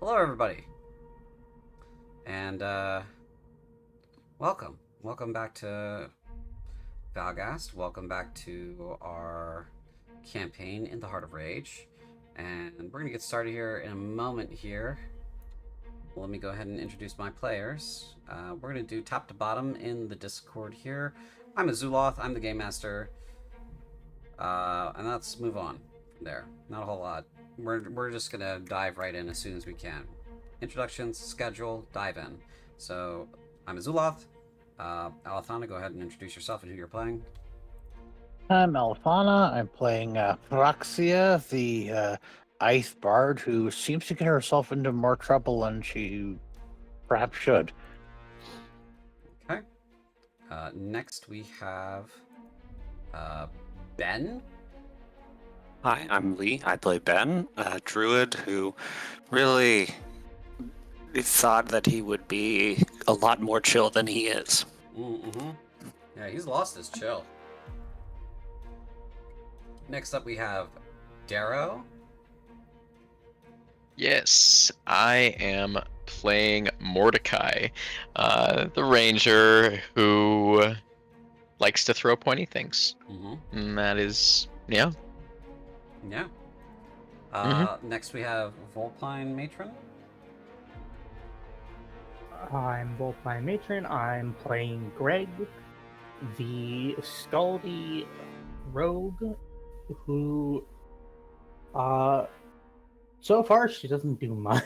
Hello, everybody, and welcome. Welcome back to Valgast. Welcome back to our campaign in the Heart of Rage. And we're going to get started here in a moment here. Let me go ahead and introduce my players. We're going to do top to bottom in the Discord here. I'm Azuloth. I'm the Game Master. And let's move on from there. Not a whole lot. We're just going to dive right in as soon as we can. Introductions, schedule, dive in. So, I'm Azuloth. Alethana, go ahead and introduce yourself and who you're playing. I'm Alfana. I'm playing Phyrexia, the ice bard who seems to get herself into more trouble than she perhaps should. Okay. Next, we have Ben. Hi, I'm Lee. I play Ben, a druid who really thought that he would be a lot more chill than he is. Mm-hmm. Yeah, he's lost his chill. Next up, we have Darrow. Yes, I am playing Mordecai, the ranger who likes to throw pointy things. Mm-hmm. And that is, yeah. Yeah. Next, we have Volpine Matron. I'm Roleplaying Matron. I'm playing Greg, the Scaldy rogue, who, so far she doesn't do much,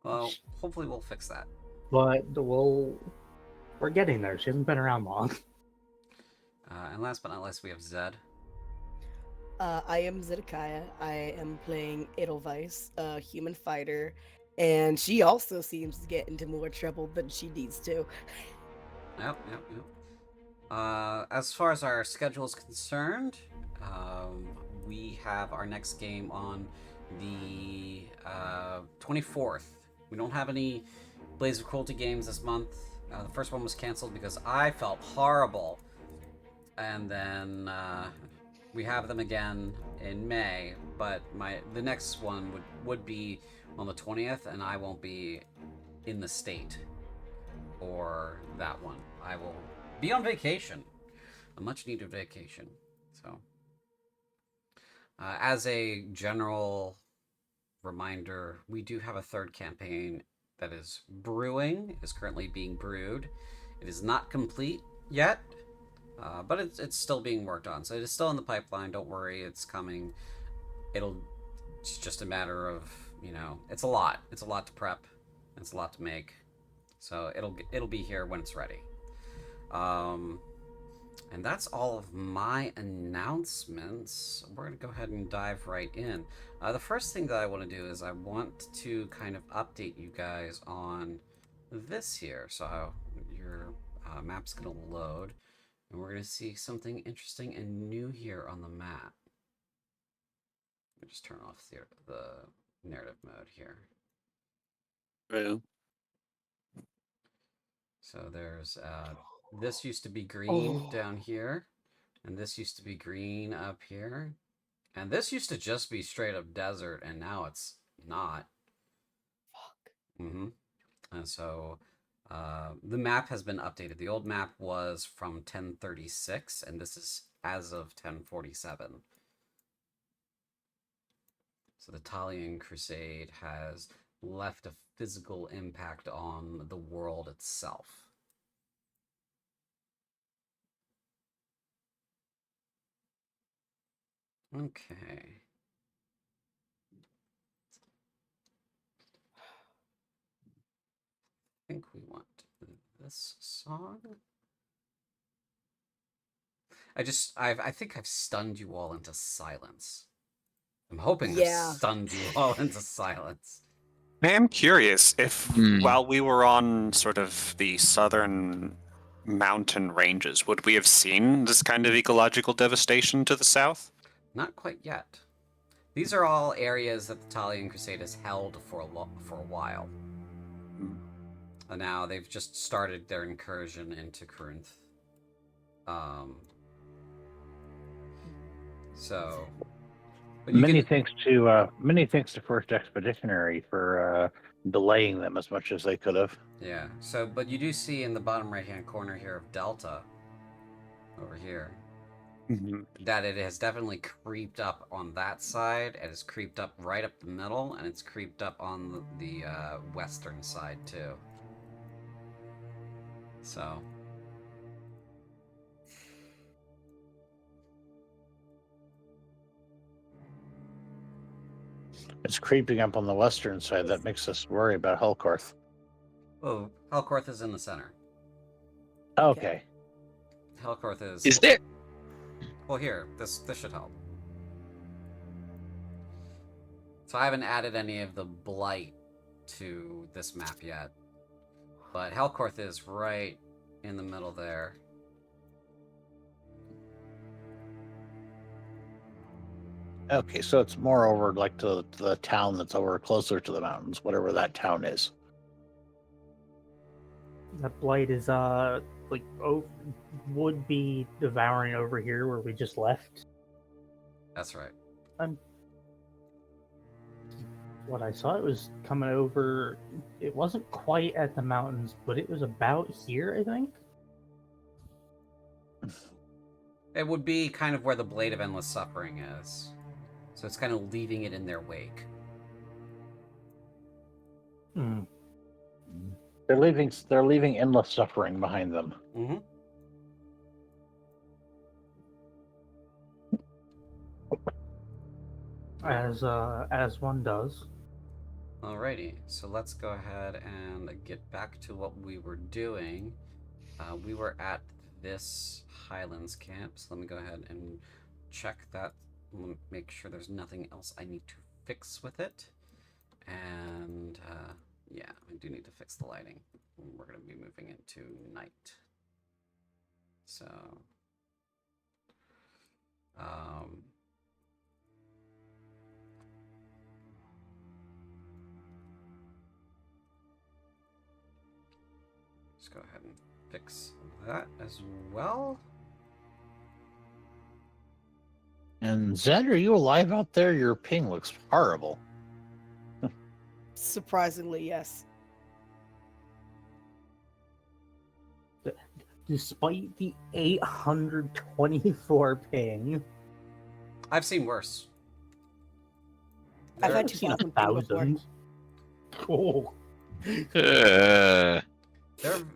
Well, hopefully we'll fix that. but we're getting there. She hasn't been around long. And last but not least, we have Zed. I am Zedekiah. I am playing Edelweiss, a human fighter, and she also seems to get into more trouble than she needs to. Yep. As far as our schedule is concerned, we have our next game on the 24th. We don't have any Blaze of Cruelty games this month. The first one was canceled because I felt horrible. And then we have them again in May, but the next one would be on the 20th, and I won't be in the state for that one. I will be on vacation, a much needed vacation. So, as a general reminder, we do have a third campaign that is brewing, is currently being brewed. It is not complete yet, but it's still being worked on. So it is still in the pipeline. Don't worry, it's coming. It's just a matter of, it's a lot. It's a lot to prep. It's a lot to make. So it'll be here when it's ready. And that's all of my announcements. We're going to go ahead and dive right in. The first thing that I want to do is I want to kind of update you guys on this here. So your map's going to load, and we're going to see something interesting and new here on the map. Let me just turn off the narrative mode here. True. So there's this used to be green down here, and this used to be green up here, and this used to just be straight up desert, and now it's not. Fuck. And so the map has been updated. The old map was from 1036, and this is as of 1047. So the Talian Crusade has left a physical impact on the world itself. Okay. I think we want this song. I think I've stunned you all into silence. I'm hoping Yeah. I've stunned you all into silence. I am curious if, Hmm. while we were on sort of the southern mountain ranges, would we have seen this kind of ecological devastation to the south? Not quite yet. These are all areas that the Talian Crusade has held for a while. And now they've just started their incursion into Corinth. So But you Many can, thanks to First Expeditionary for delaying them as much as they could have. yeah. So, but you do see in the bottom right-hand corner here of Delta, over here, that it has definitely creeped up on that side. It has creeped up right up the middle, and it's creeped up on the western side too. So, It's creeping up on the western side. That makes us worry about Hellcorth. oh, Hellcorth is in the center. Okay. Hellcorth is. Is there? Well, here, this should help. So I haven't added any of the blight to this map yet, but Hellcorth is right in the middle there. Okay, so it's more over like to the town that's over closer to the mountains, whatever that town is. That blight is would be devouring over here where we just left. That's right. What I saw, it was coming over. It wasn't quite at the mountains, but it was about here, I think. It would be kind of where the Blade of Endless Suffering is. So it's kind of leaving it in their wake. Hmm. They're leaving endless suffering behind them. Mm-hmm. As one does. Alrighty, so let's go ahead and get back to what we were doing. We were at this Highlands camp, so let me go ahead and check that. Make sure there's nothing else I need to fix with it. And yeah, I do need to fix the lighting. We're going to be moving into night. So, let's go ahead and fix that as well. And Zed, are you alive out there? Your ping looks horrible. Surprisingly, yes. Despite the 824 ping, I've seen worse. I've There- had seen 2,000 before. ping. Oh,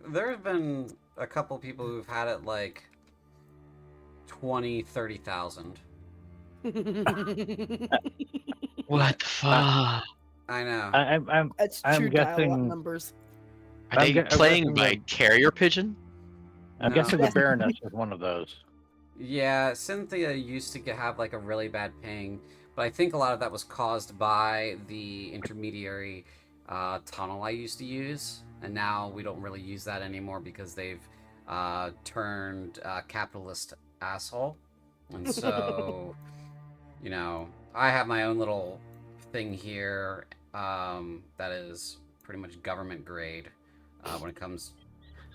there have been a couple people who've had it like 20,000-30,000. What the fuck? I know. I'm That's I'm true dial-up guessing- numbers. Are they I'm playing guessing by the- carrier pigeon? I'm No. guessing the Yes. Baroness is one of those. Yeah, Cynthia used to have like a really bad ping, but I think a lot of that was caused by the intermediary tunnel I used to use, and now we don't really use that anymore because they've turned capitalist asshole, and so you know, I have my own little thing here that is pretty much government grade when it comes.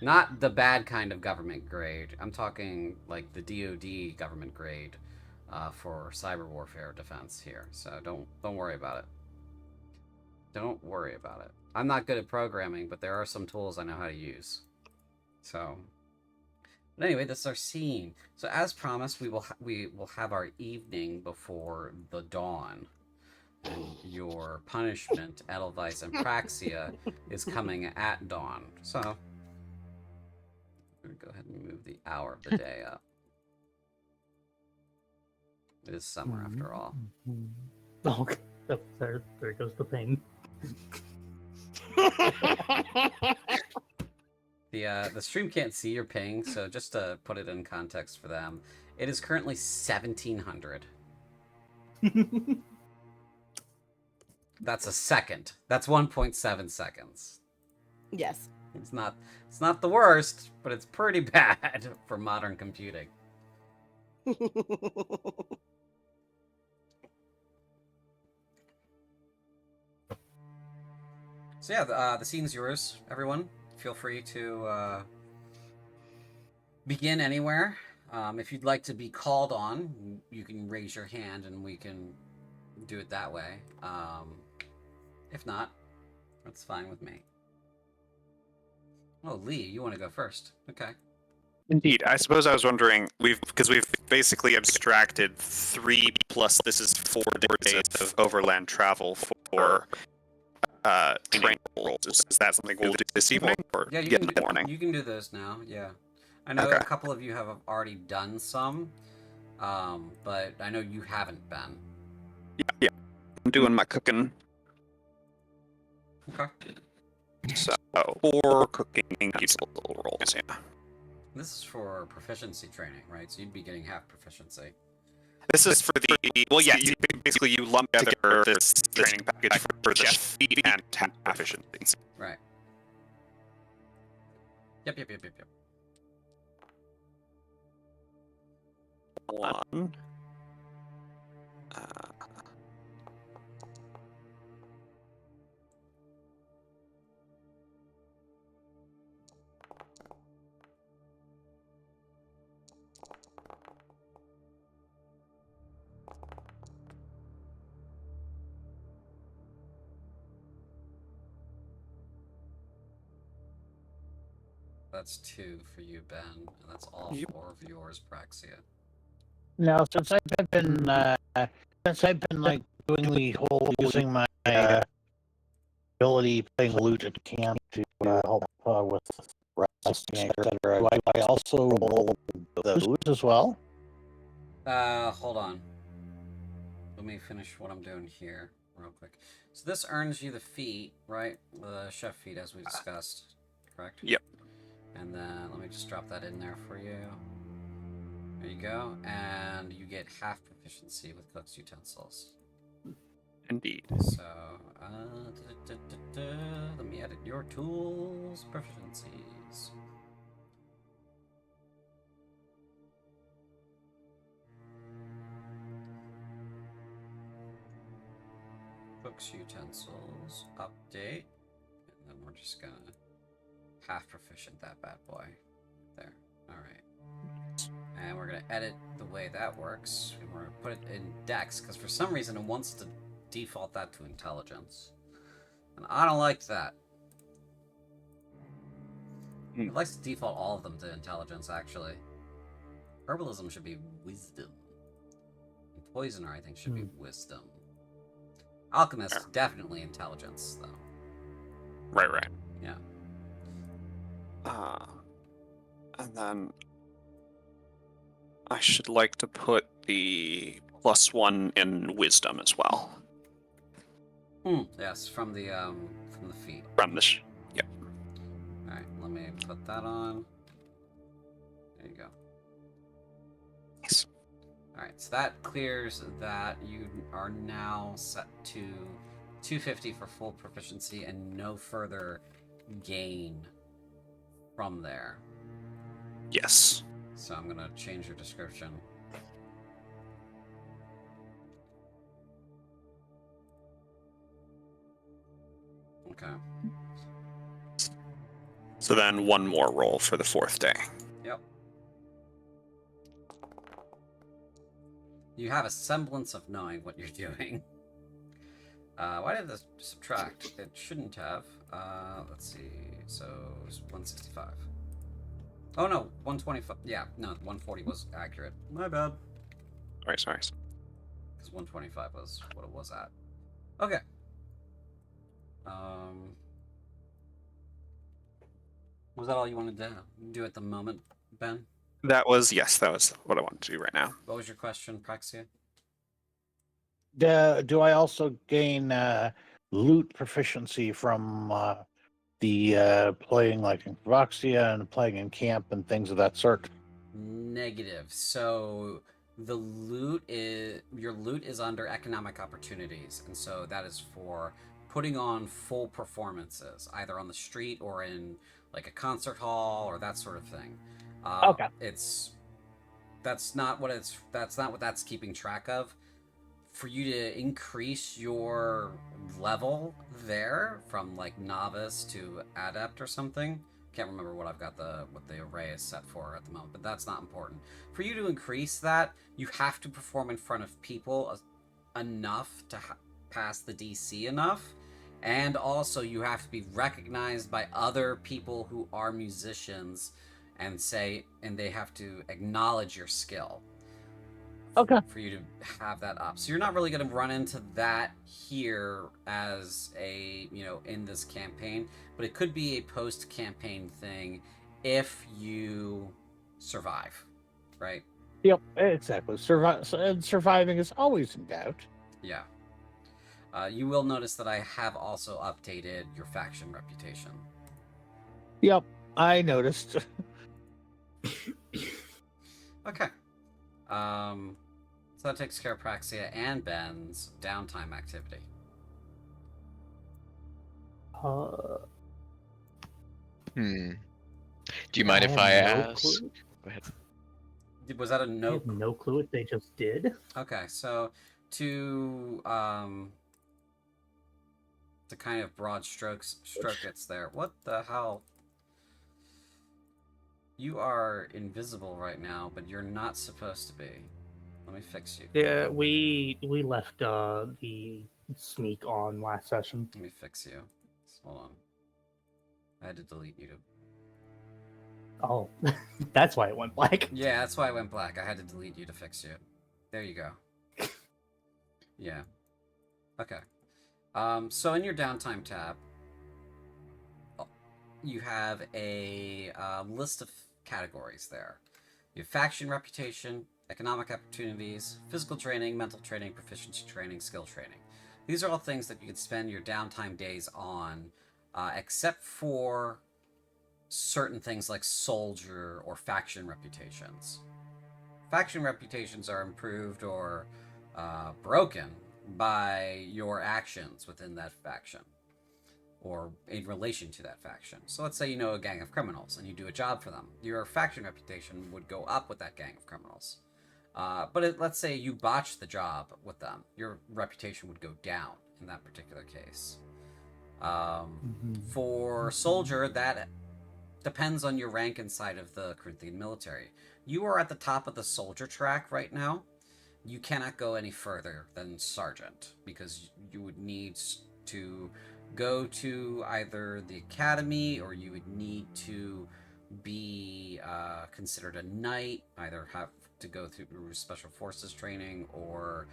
Not the bad kind of government grade. I'm talking like the DoD government grade for cyber warfare defense here. So don't worry about it. Don't worry about it. I'm not good at programming, but there are some tools I know how to use. So, but anyway, this is our scene. So as promised, we will have our evening before the dawn. And your punishment, Edelweiss and Praxia, is coming at dawn. So I'm going to go ahead and move the hour of the day up. It is summer after all. Okay. Oh, there goes the ping. The stream can't see your ping, so just to put it in context for them, it is currently 1700. That's a second. That's 1.7 seconds. Yes. It's not the worst, but it's pretty bad for modern computing. So yeah, the scene's yours, everyone. Feel free to begin anywhere. If you'd like to be called on, you can raise your hand and we can do it that way. If not, that's fine with me. Oh, Lee, you want to go first? Okay. Indeed. I suppose I was wondering, because we've basically abstracted 3 plus this is 4 days of overland travel for training roles. Is that something we'll do this evening or Yeah, you get can in the morning? You can do those now. Yeah, I know Okay. a couple of you have already done some, but I know you haven't been. Yeah. I'm doing my cooking. Okay. So 4 cooking rolls. Yeah. This is for proficiency training, right? So you'd be getting half proficiency. This is for the basically you lump together this training package for the chef and tap proficiency. Right. Yep. 1. That's 2 for you, Ben, and that's all Yep. 4 of yours, Praxia. Now, since I've been like doing the whole using my ability playing loot at camp to help with resting, etc. Do I also roll those as well? Hold on. Let me finish what I'm doing here real quick. So this earns you the feat, right? The chef feat, as we discussed, correct? Yep. And then let me just drop that in there for you. There you go. And you get half proficiency with cook's utensils. Indeed. So, let me edit your tools proficiencies. Cook's utensils, update, and then we're just gonna half proficient that bad boy. There. Alright. And we're gonna edit the way that works. And we're gonna put it in Dex, because for some reason it wants to default that to intelligence. And I don't like that. It likes to default all of them to intelligence, actually. Herbalism should be wisdom. And poisoner, I think, should be wisdom. Alchemist, definitely intelligence, though. Right. Yeah. And then I should like to put the +1 in wisdom as well. Yes, from the feet. From this. Yep. Alright, let me put that on. There you go. Nice. Alright, so that clears that. You are now set to 250 for full proficiency and no further gain from there. Yes. So I'm gonna change your description. Okay. So then 1 more roll for the 4th day. Yep. You have a semblance of knowing what you're doing. Why did this subtract? It shouldn't have. Let's see. So it's 165. Oh no, 125. Yeah, no, 140 was accurate. My bad. Sorry. Because 125 was what it was at. Okay. Was that all you wanted to do at the moment, Ben? That was what I wanted to do right now. What was your question, Praxia? Do I also gain loot proficiency from the playing like in Roxia and playing in camp and things of that sort? Negative. So the your loot is under economic opportunities, and so that is for putting on full performances, either on the street or in like a concert hall or that sort of thing. Okay. That's not what that's keeping track of. For you to increase your level there from like novice to adept or something, can't remember what I've got what the array is set for at the moment, but that's not important. For you to increase that, you have to perform in front of people enough to pass the DC enough, and also you have to be recognized by other people who are musicians, and they have to acknowledge your skill. Okay. For you to have that up. So you're not really going to run into that here as a, in this campaign, but it could be a post-campaign thing if you survive, right? Yep, exactly. Surviving is always in doubt. Yeah. You will notice that I have also updated your faction reputation. Yep, I noticed. Okay. So that takes care of Praxia and Ben's downtime activity. Do you mind if I ask? Clue. Go ahead. Was that a I no? have no clue what they just did. Okay, so to kind of broad stroke it's there. What the hell? You are invisible right now, but you're not supposed to be. Let me fix you. Yeah, we left the sneak on last session. Let me fix you. Hold on. I had to delete you. Oh, that's why it went black. Yeah, that's why I went black. I had to delete you to fix you. There you go. Yeah. Okay. So in your downtime tab, you have a list of categories there. You have faction reputation, economic opportunities, physical training, mental training, proficiency training, skill training. These are all things that you can spend your downtime days on, except for certain things like soldier or faction reputations. Faction reputations are improved or broken by your actions within that faction or in relation to that faction. So let's say you know a gang of criminals and you do a job for them. Your faction reputation would go up with that gang of criminals. But let's say you botched the job with them. Your reputation would go down in that particular case. For soldier, that depends on your rank inside of the Corinthian military. You are at the top of the soldier track right now. You cannot go any further than sergeant because you would need to go to either the academy or you would need to be considered a knight, either have to go through special forces training or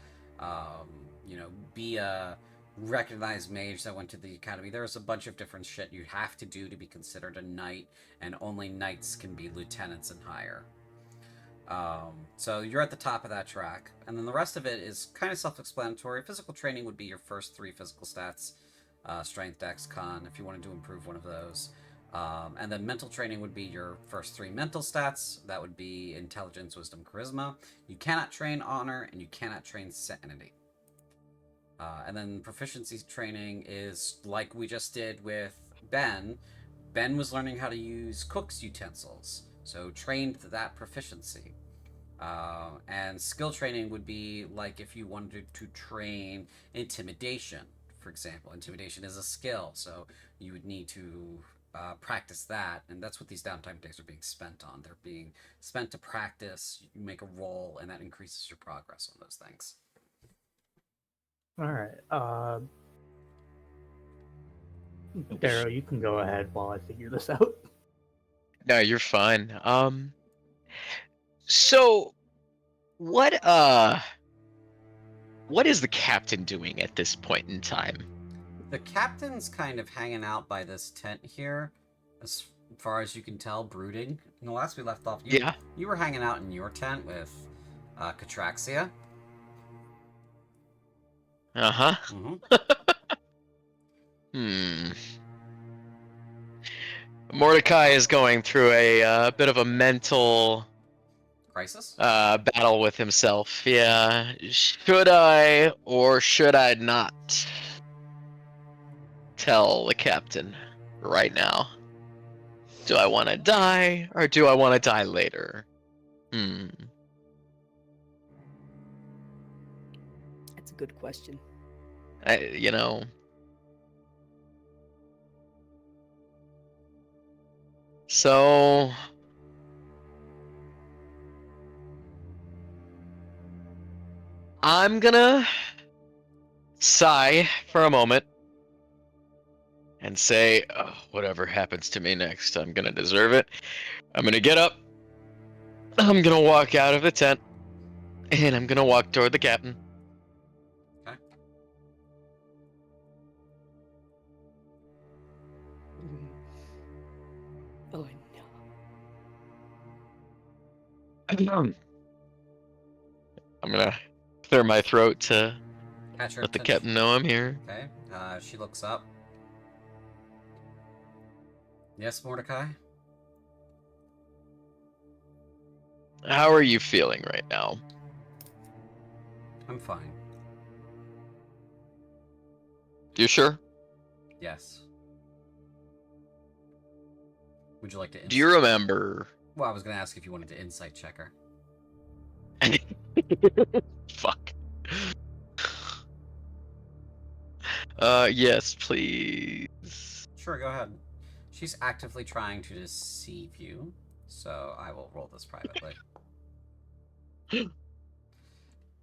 be a recognized mage that went to the academy. There's a bunch of different shit you have to do to be considered a knight, and only knights can be lieutenants and higher. So you're at the top of that track, and then the rest of it is kind of self-explanatory. Physical training would be your first 3 physical stats, strength, dex, con, if you wanted to improve one of those. And then mental training would be your first 3 mental stats. That would be intelligence, wisdom, charisma. You cannot train honor, and you cannot train sanity. And then proficiency training is like we just did with Ben. Ben was learning how to use cook's utensils, so trained that proficiency. And skill training would be like if you wanted to train intimidation, for example. Intimidation is a skill, so you would need to practice that, and that's what these downtime days are being spent on. They're being spent to practice. You make a roll, and that increases your progress on those things. All right. Darrow, you can go ahead while I figure this out. No, you're fine. So what is the captain doing at this point in time? The captain's kind of hanging out by this tent here, as far as you can tell, brooding. In the last we left off, you were hanging out in your tent with Catraxia. Uh-huh. Mm-hmm. Mordecai is going through a bit of a mental crisis? Battle with himself. Yeah. Should I or should I not tell the captain right now? Do I want to die or do I want to die later? That's a good question. So I'm gonna sigh for a moment and say, oh, whatever happens to me next, I'm gonna deserve it. I'm gonna get up. I'm gonna walk out of the tent. And I'm gonna walk toward the captain. Okay. Oh I'm gonna clear my throat to Catch her let the attention. captain know I'm here. Okay. She looks up. Yes, Mordecai? How are you feeling right now? I'm fine. You sure? Yes. Would you like to Do you remember? Well, I was going to ask if you wanted to insight check her. Fuck. Yes, please. Sure, go ahead. She's actively trying to deceive you, so I will roll this privately.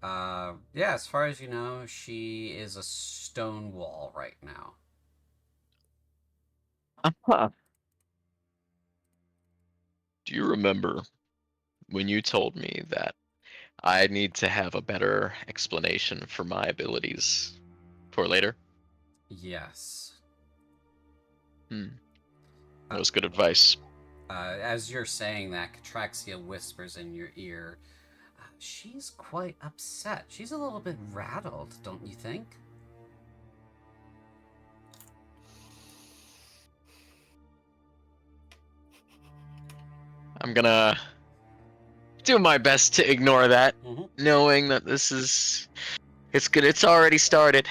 Yeah, as far as you know, she is a stone wall right now. Uh-huh. Do you remember when you told me that I need to have a better explanation for my abilities for later? Yes. That was good advice. As you're saying that, Catraxia whispers in your ear, she's quite upset. She's a little bit rattled, don't you think? I'm gonna do my best to ignore that, Mm-hmm. knowing that this is... It's good. It's already started.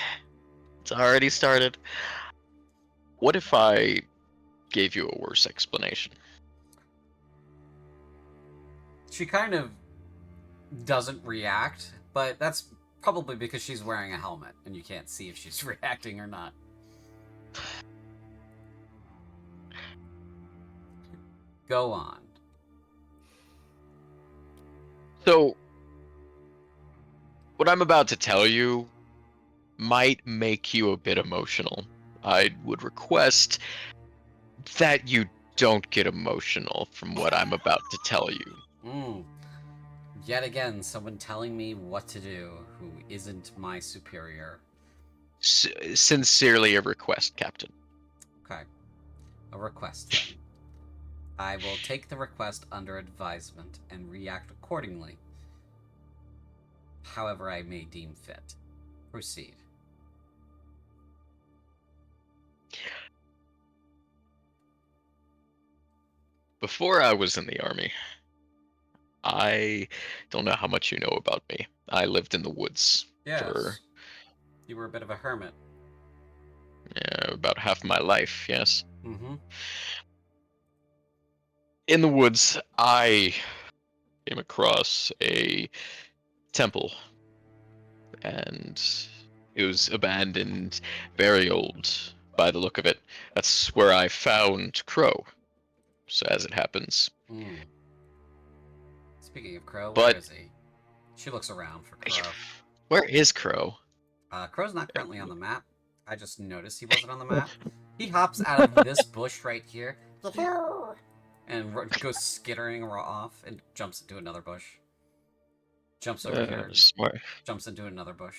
It's already started. What if I gave you a worse explanation? She kind of doesn't react, but that's probably because she's wearing a helmet and you can't see if she's reacting or not. Go on. So, what I'm about to tell you might make you a bit emotional. I would request that you don't get emotional from what I'm about to tell you. Yet again, someone telling me what to do who isn't my superior. Sincerely a request, Captain. Okay. A request, then. I will take the request under advisement and react accordingly, however I may deem fit. Proceed. Before I was in the army, I don't know how much you know about me. I lived in the woods for You were a bit of a hermit. about half my life, yes. Mm-hmm. In the woods, I came across a temple, and it was abandoned, very old by the look of it. That's where I found Crow, so as it happens. Speaking of Crow, But where is he? She looks around for Crow. Where is Crow? Crow's not currently on the map. I just noticed he wasn't on the map. He hops out of this bush right here and goes skittering off and jumps into another bush. Jumps over here. Smart. Jumps into another bush.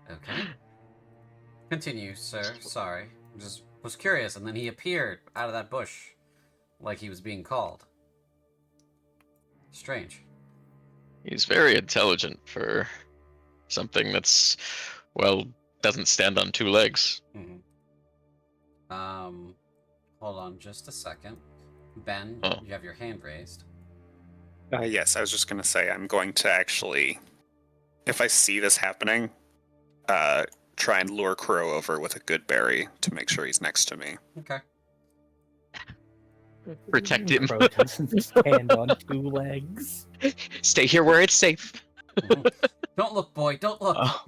Okay. Continue, sir. Sorry. Just was curious, and then he appeared out of that bush like he was being called. Strange. He's very intelligent for something that's, well, doesn't stand on two legs. Mm-hmm. Hold on just a second. Ben, you have your hand raised. Yes, I was just going to say, I'm going to actually, if I see this happening, try and lure Crow over with a good berry to make sure he's next to me. Okay. Protect him. Crow doesn't stand on two legs. Stay here where it's safe. Mm-hmm. Don't look, boy. Don't look.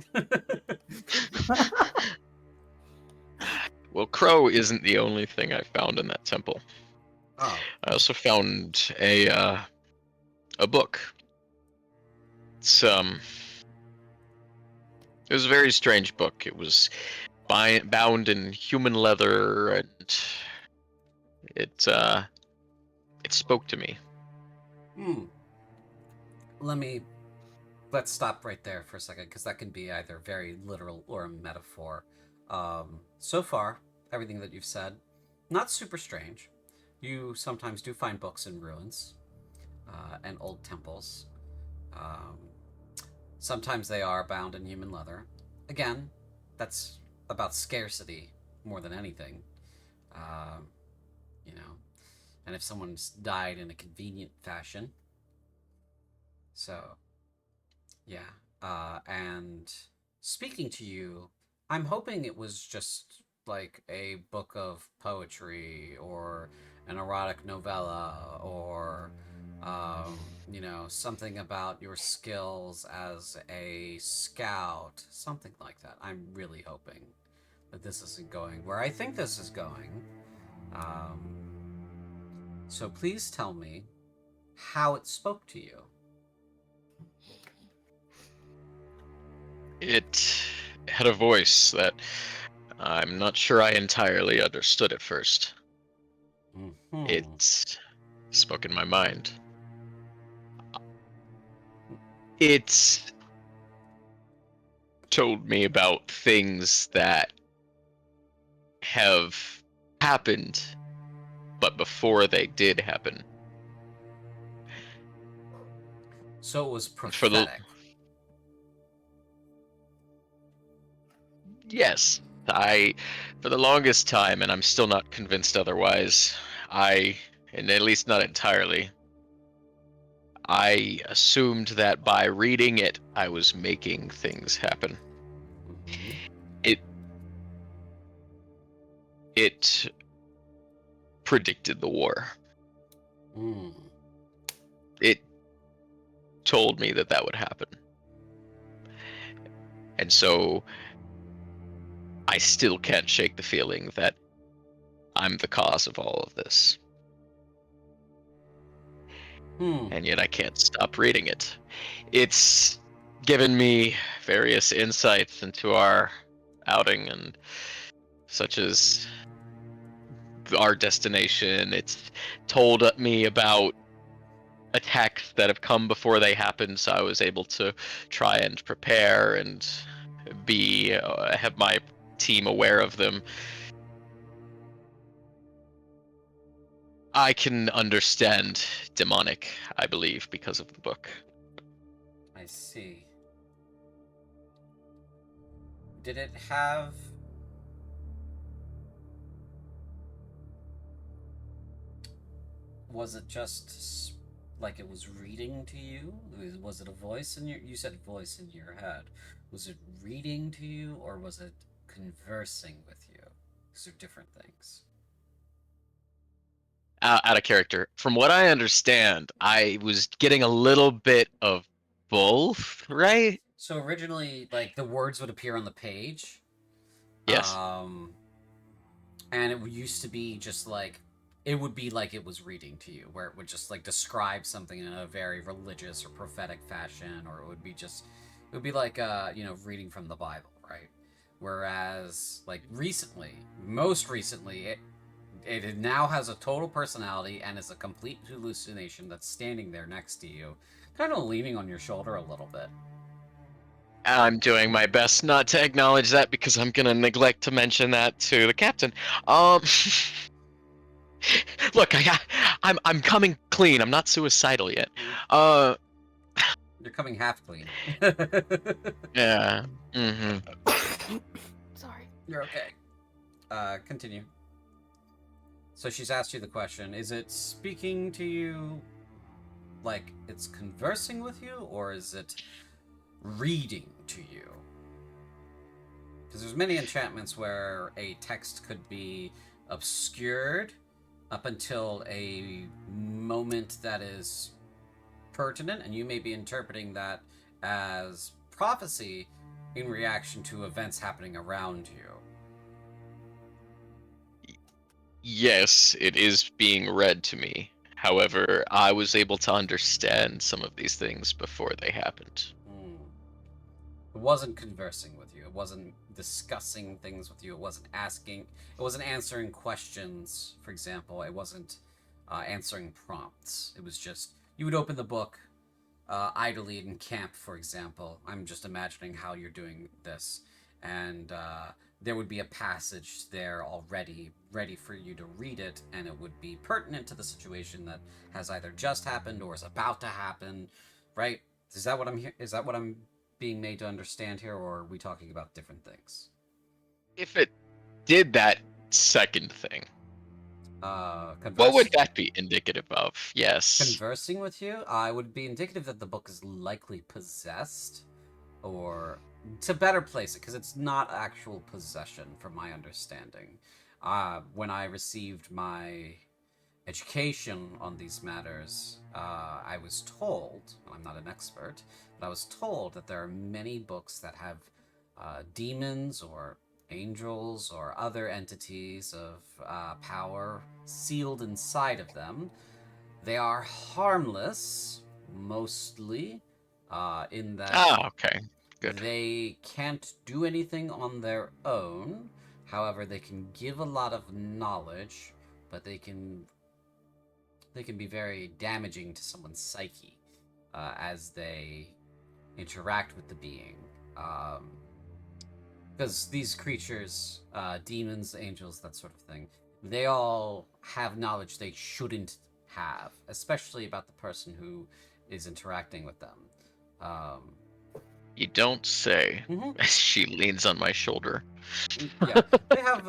Well, Crow isn't the only thing I found in that temple. Oh. I also found a book. It's It was a very strange book. It was bound in human leather, and it spoke to me. Hmm. Let's stop right there for a second, because that can be either very literal or a metaphor. So far, everything that you've said, not super strange. You sometimes do find books in ruins and old temples. Um, Sometimes they are bound in human leather. Again, that's about scarcity more than anything. Um, you know, and if someone's died in a convenient fashion. So, yeah. And speaking to you, I'm hoping it was just like a book of poetry or an erotic novella or something about your skills as a scout, something like that. I'm really hoping that this isn't going where I think this is going. Um, so please tell me how it spoke to you. It had a voice that I'm not sure I entirely understood at first. Mm-hmm. It spoke in my mind. It told me about things that have happened, but before they did happen. So it was For the prophetic. Yes, for the longest time, and I'm still not convinced otherwise, and at least not entirely, I assumed that by reading it, I was making things happen. Mm-hmm. It predicted the war. Mm. It told me that would happen. And so I still can't shake the feeling that I'm the cause of all of this. And yet I can't stop reading it. It's given me various insights into our outing, and such as our destination. It's told me about attacks that have come before they happened, so I was able to try and prepare and have my team aware of them. I can understand demonic, I believe, because of the book. I see. Did it have... Was it just like it was reading to you? Was it a voice in your... You said voice in your head. Was it reading to you, or was it conversing with you? These are different things. Out of character. From what I understand, I was getting a little bit of both, right? So originally, like, the words would appear on the page. Yes. And it used to be just like, it would be like it was reading to you, where it would just like describe something in a very religious or prophetic fashion, or it would be like reading from the Bible, right? Whereas like most recently, it now has a total personality and is a complete hallucination that's standing there next to you, kind of leaning on your shoulder a little bit. I'm doing my best not to acknowledge that because I'm gonna neglect to mention that to the captain. Look, I'm coming clean. I'm not suicidal yet. You're coming half clean. Yeah. Mm-hmm. Sorry. You're okay. Continue. So she's asked you the question, is it speaking to you like it's conversing with you, or is it reading to you? Because there's many enchantments where a text could be obscured up until a moment that is pertinent, and you may be interpreting that as prophecy in reaction to events happening around you. Yes, it is being read to me. However, I was able to understand some of these things before they happened. It wasn't conversing with you. It wasn't discussing things with you. It wasn't answering questions, for example. It wasn't answering prompts. It was just, you would open the book idly in camp, for example. I'm just imagining how you're doing this. And there would be a passage there already ready for you to read it, and it would be pertinent to the situation that has either just happened or is about to happen, right? Is that what I'm being made to understand here, or are we talking about different things? If it did that second thing, what would that be indicative of? Yes. Conversing with you, I would be indicative that the book is likely possessed, or to better place it, because it's not actual possession, from my understanding. When I received my education on these matters, I was told, and I'm not an expert, but I was told that there are many books that have demons or angels or other entities of power sealed inside of them. They are harmless, mostly, in that Okay. Good. they can't do anything on their own. However, they can give a lot of knowledge, but they can be very damaging to someone's psyche as they interact with the being. Because these creatures, demons, angels, that sort of thing, they all have knowledge they shouldn't have, especially about the person who is interacting with them. You don't say. Mhm. As she leans on my shoulder. Yeah, they have,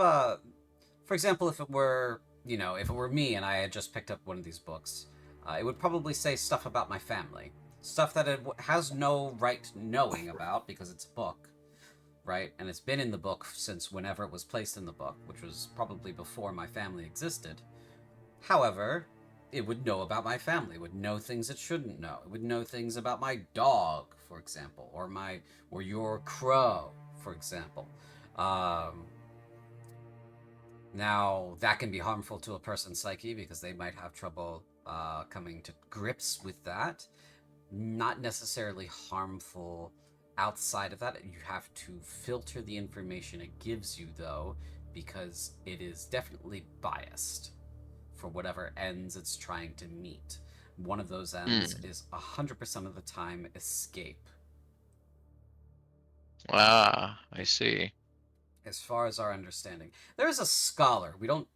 for example, if it were me and I had just picked up one of these books, it would probably say stuff about my family. Stuff that it has no right knowing about because it's a book, right? And it's been in the book since whenever it was placed in the book, which was probably before my family existed. However, it would know about my family. It would know things it shouldn't know. It would know things about my dog, for example, or your crow, for example. Now, that can be harmful to a person's psyche because they might have trouble coming to grips with that. Not necessarily harmful outside of that. You have to filter the information it gives you, though, because it is definitely biased for whatever ends it's trying to meet. One of those ends is 100% of the time escape. I see. As far as our understanding, there is a scholar. We don't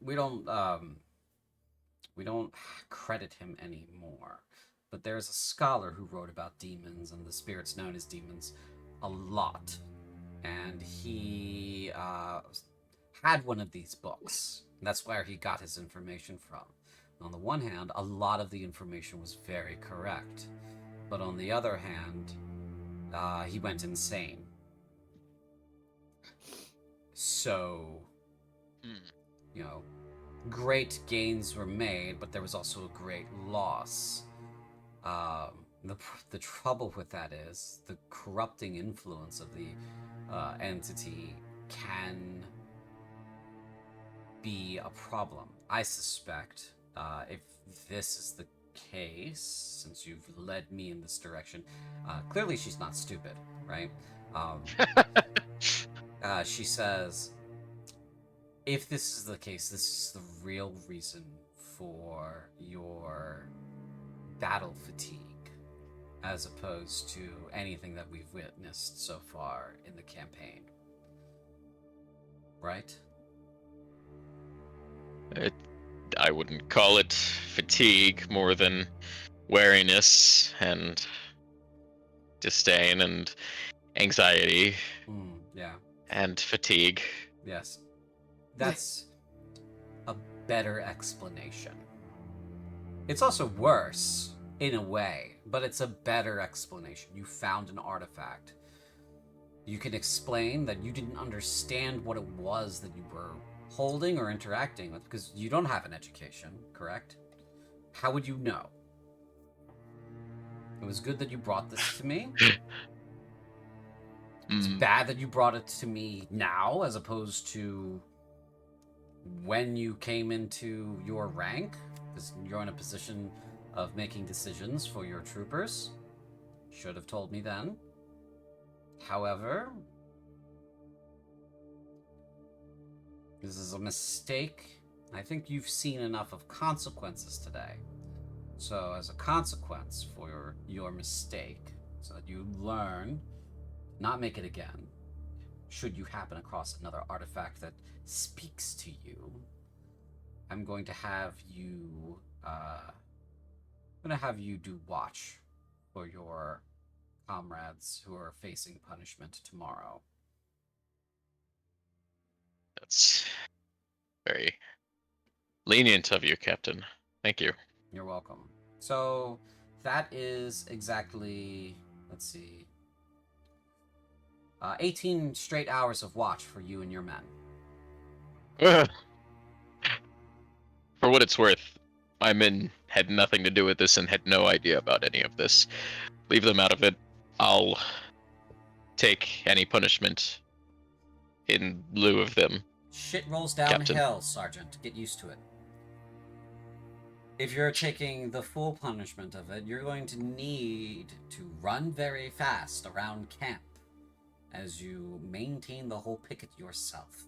credit him anymore, but there's a scholar who wrote about demons and the spirits known as demons a lot, and he had one of these books. That's where he got his information from. On the one hand, a lot of the information was very correct, but on the other hand, he went insane. So, great gains were made, but there was also a great loss. The trouble with that is the corrupting influence of the entity can be a problem. I suspect, if this is the case, since you've led me in this direction, clearly she's not stupid, right? She says, if this is the case, this is the real reason for your battle fatigue, as opposed to anything that we've witnessed so far in the campaign. Right? I wouldn't call it fatigue more than wariness and disdain and anxiety. Yeah. And fatigue. Yes. That's a better explanation. It's also worse, in a way, but it's a better explanation. You found an artifact. You can explain that you didn't understand what it was that you were holding or interacting with, because you don't have an education, correct? How would you know? It was good that you brought this to me. It's bad that you brought it to me now, as opposed to when you came into your rank, because you're in a position of making decisions for your troopers. Should have told me then. However, this is a mistake. I think you've seen enough of consequences today. So, as a consequence for your mistake, so that you learn, not make it again, should you happen across another artifact that speaks to you, I'm going to have you do watch for your comrades who are facing punishment tomorrow. That's very lenient of you, Captain. Thank you. You're welcome. So that is exactly, let's see, 18 straight hours of watch for you and your men. For what it's worth, my men had nothing to do with this and had no idea about any of this. Leave them out of it. I'll take any punishment in lieu of them. Shit rolls Captain. downhill, Sergeant. Get used to it. If you're taking the full punishment of it, you're going to need to run very fast around camp as you maintain the whole picket yourself.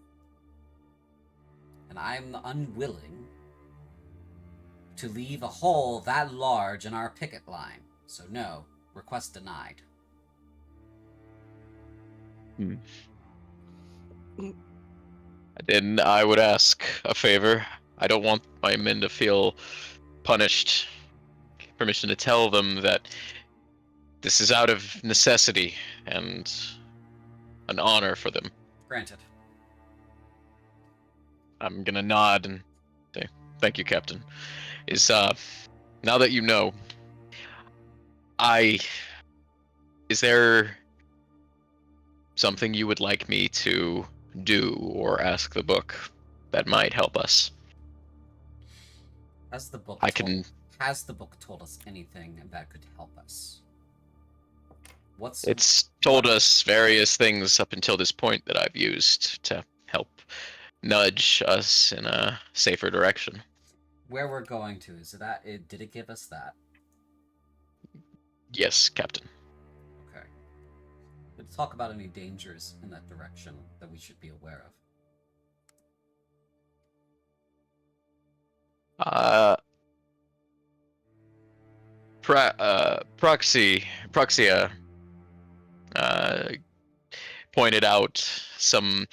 And I'm unwilling to leave a hole that large in our picket line. So no, request denied. Then I would ask a favor. I don't want my men to feel punished. Permission to tell them that this is out of necessity and an honor for them. Granted. I'm gonna nod and say, thank you, Captain. Now that you know, is there something you would like me to do or ask the book that might help us? Has the book told us anything that could help us? It's told us various things up until this point that I've used to help nudge us in a safer direction. Where we're going to, did it give us that? Yes, Captain. Okay. Did it talk about any dangers in that direction that we should be aware of? Proxia pointed out some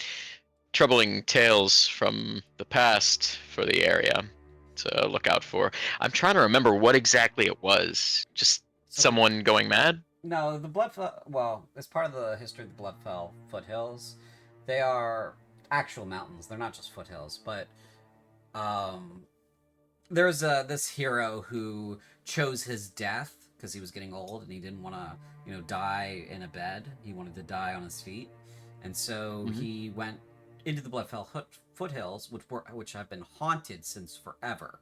troubling tales from the past for the area to look out for. I'm trying to remember what exactly it was. Just someone going mad? No, the Bloodfell, well, as part of the history of the Bloodfell foothills, they are actual mountains. They're not just foothills, but there's this hero who chose his death because he was getting old and he didn't want to, die in a bed. He wanted to die on his feet. And so he went into the Bloodfell foothills, which have been haunted since forever,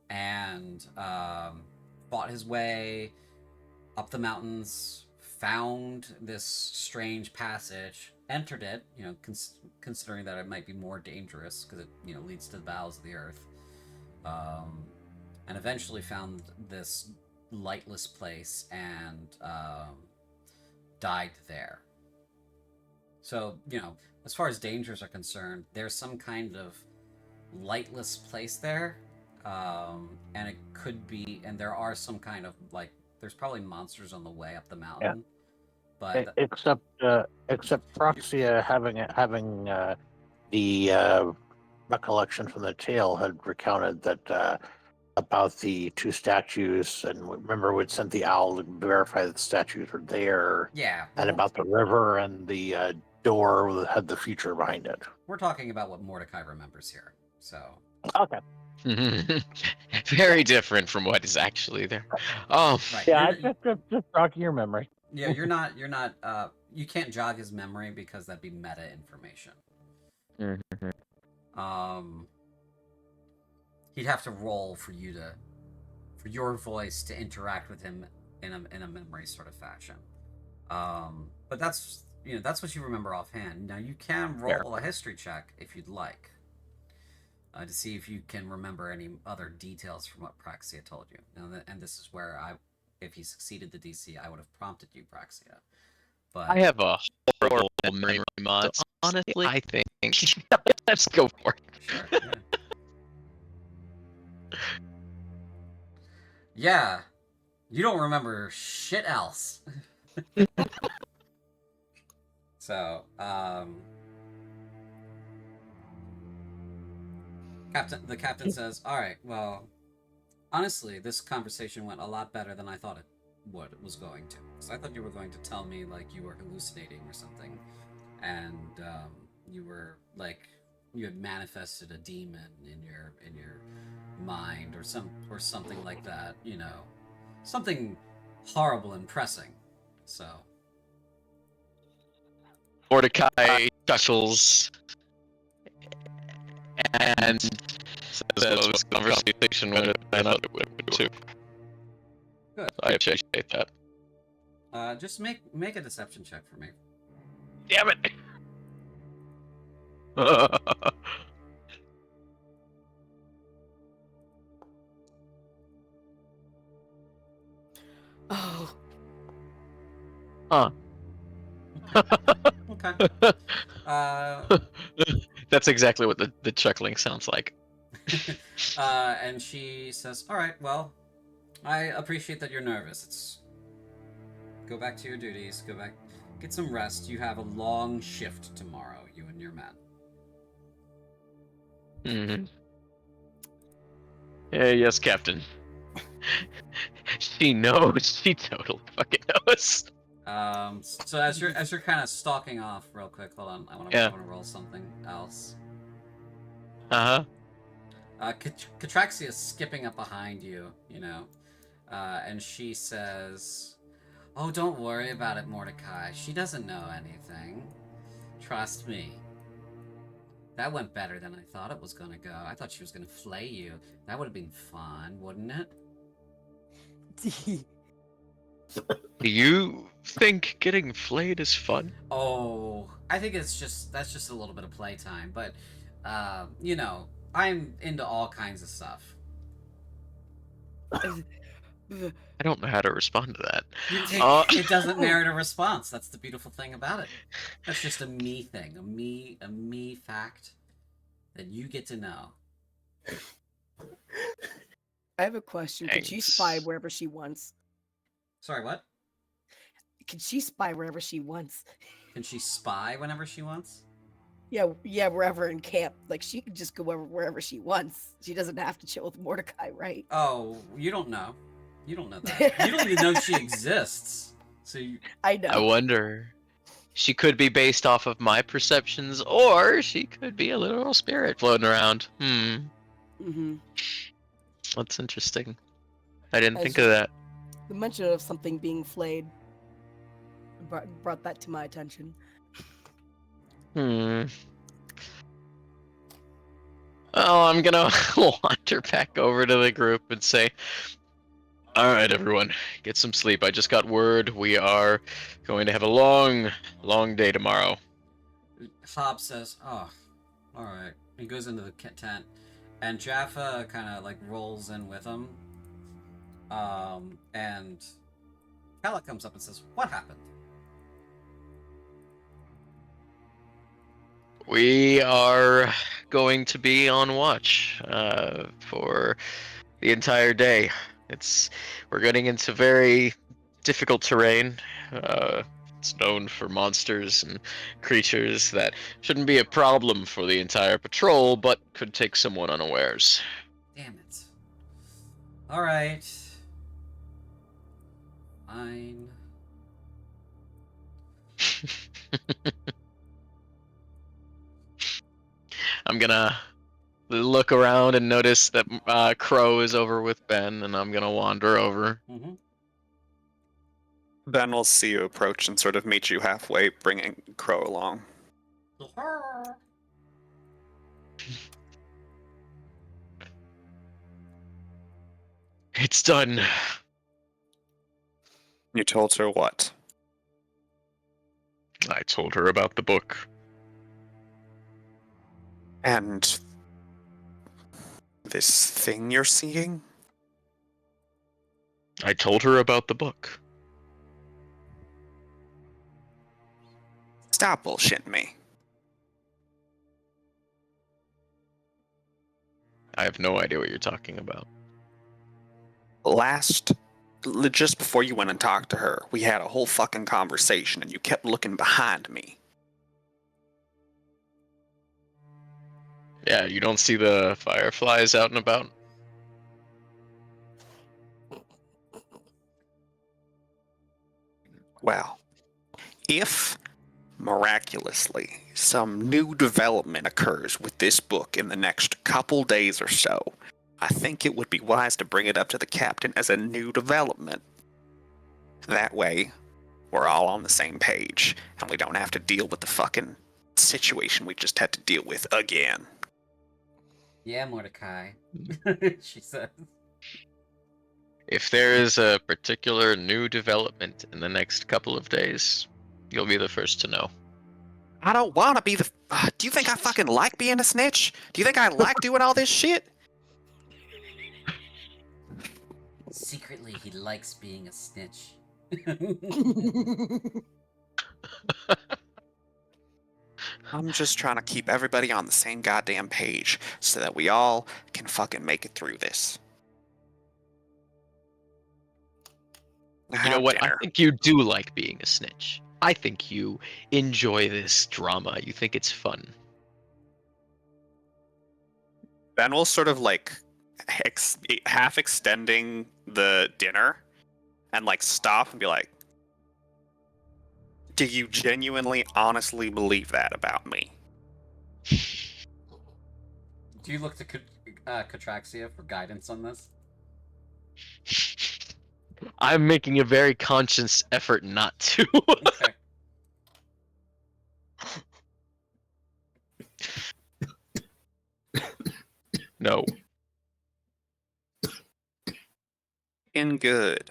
and fought his way up the mountains, found this strange passage, entered it, considering that it might be more dangerous because it, leads to the bowels of the earth, and eventually found this lightless place and died there. So, as far as dangers are concerned, there's some kind of lightless place there, and it could be, and there are some kind of, there's probably monsters on the way up the mountain. Yeah. But except Proxia having the recollection from the tale had recounted that about the two statues, and remember we'd sent the owl to verify that the statues were there. Yeah. And about the river and the door that had the future behind it. We're talking about what Mordecai remembers here, so. Okay. Very different from what is actually there. Oh, right. Yeah, just jogging your memory. Yeah, you're not. You can't jog his memory because that'd be meta information. He'd have to roll for your voice to interact with him in a memory sort of fashion. But that's what you remember offhand. Now you can roll a history check if you'd like, to see if you can remember any other details from what Praxia told you. And this is where if he succeeded the DC, I would have prompted you, Praxia. But I have a horrible memory mod. So honestly, I think let's go for it. sure, yeah. Yeah, you don't remember shit else. So, the captain says, "All right, well, honestly, this conversation went a lot better than I thought it was going to. So I thought you were going to tell me like you were hallucinating or something, and you were like you had manifested a demon in your mind or something like that. You know, something horrible and pressing. So Mordecai chuckles and says, "Well, this conversation went better than I thought it would too. good. I appreciate that." Just make a deception check for me. Damn it! Oh, Huh. Okay. That's exactly what the chuckling sounds like. And she says, "All right, well, I appreciate that you're nervous. It's go back to your duties. Go back, get some rest. You have a long shift tomorrow, you and your men." Mm-hmm. Yes, Captain. She knows. She totally fucking knows. So as you're kind of stalking off, real quick, hold on. I want to roll something else. Uh-huh. Catraxia's skipping up behind you, you know, and she says, "Oh, don't worry about it, Mordecai. She doesn't know anything. Trust me. That went better than I thought it was gonna go. I thought she was gonna flay you. That would have been fun, wouldn't it?" Do you think getting flayed is fun? Oh, I think that's just a little bit of playtime, but you know, I'm into all kinds of stuff. I don't know how to respond to that. It doesn't merit a response. That's the beautiful thing about it. That's just a me thing, a me fact that you get to know. I have a question. Could she spy Thanks. wherever she wants? Sorry, what? Could she spy wherever she wants? Can she spy whenever she wants? Yeah, wherever in camp. Like she could just go wherever she wants. She doesn't have to chill with Mordecai, right? Oh, you don't know. You don't know that. You don't even know she exists. So I know. I wonder. She could be based off of my perceptions, or she could be a literal spirit floating around. Mm-hmm. That's interesting. I didn't As think of that. The mention of something being flayed brought that to my attention. Well, I'm gonna wander back over to the group and say, "All right, everyone, get some sleep. I just got word we are going to have a long, long day tomorrow." Hob says, "Oh, all right." He goes into the tent, and Jaffa kind of like rolls in with him. And Kala comes up and says, "What happened?" We are going to be on watch for the entire day. We're getting into very difficult terrain. It's known for monsters and creatures that shouldn't be a problem for the entire patrol, but could take someone unawares. Damn it. All right. Fine. I'm gonna look around and notice that Crow is over with Ben, and I'm gonna wander over. Mm-hmm. Ben will see you approach and sort of meet you halfway, bringing Crow along. It's done. You told her what? I told her about the book. And this thing you're seeing? I told her about the book. Stop bullshitting me. I have no idea what you're talking about. Just before you went and talked to her, we had a whole fucking conversation and you kept looking behind me. Yeah, you don't see the fireflies out and about? Well, if miraculously some new development occurs with this book in the next couple days or so, I think it would be wise to bring it up to the captain as a new development. That way, we're all on the same page, and we don't have to deal with the fucking situation we just had to deal with again. Yeah, Mordecai. She says. If there is a particular new development in the next couple of days, you'll be the first to know. I don't want to be the... do you think I fucking like being a snitch? Do you think I like doing all this shit? Secretly, he likes being a snitch. I'm just trying to keep everybody on the same goddamn page so that we all can fucking make it through this. You know what? I think you do like being a snitch. I think you enjoy this drama. You think it's fun. Ben will sort of like half extending the dinner and like stop and be like, do you genuinely, honestly believe that about me? Do you look to Catraxia for guidance on this? I'm making a very conscious effort not to. Okay. No. In good.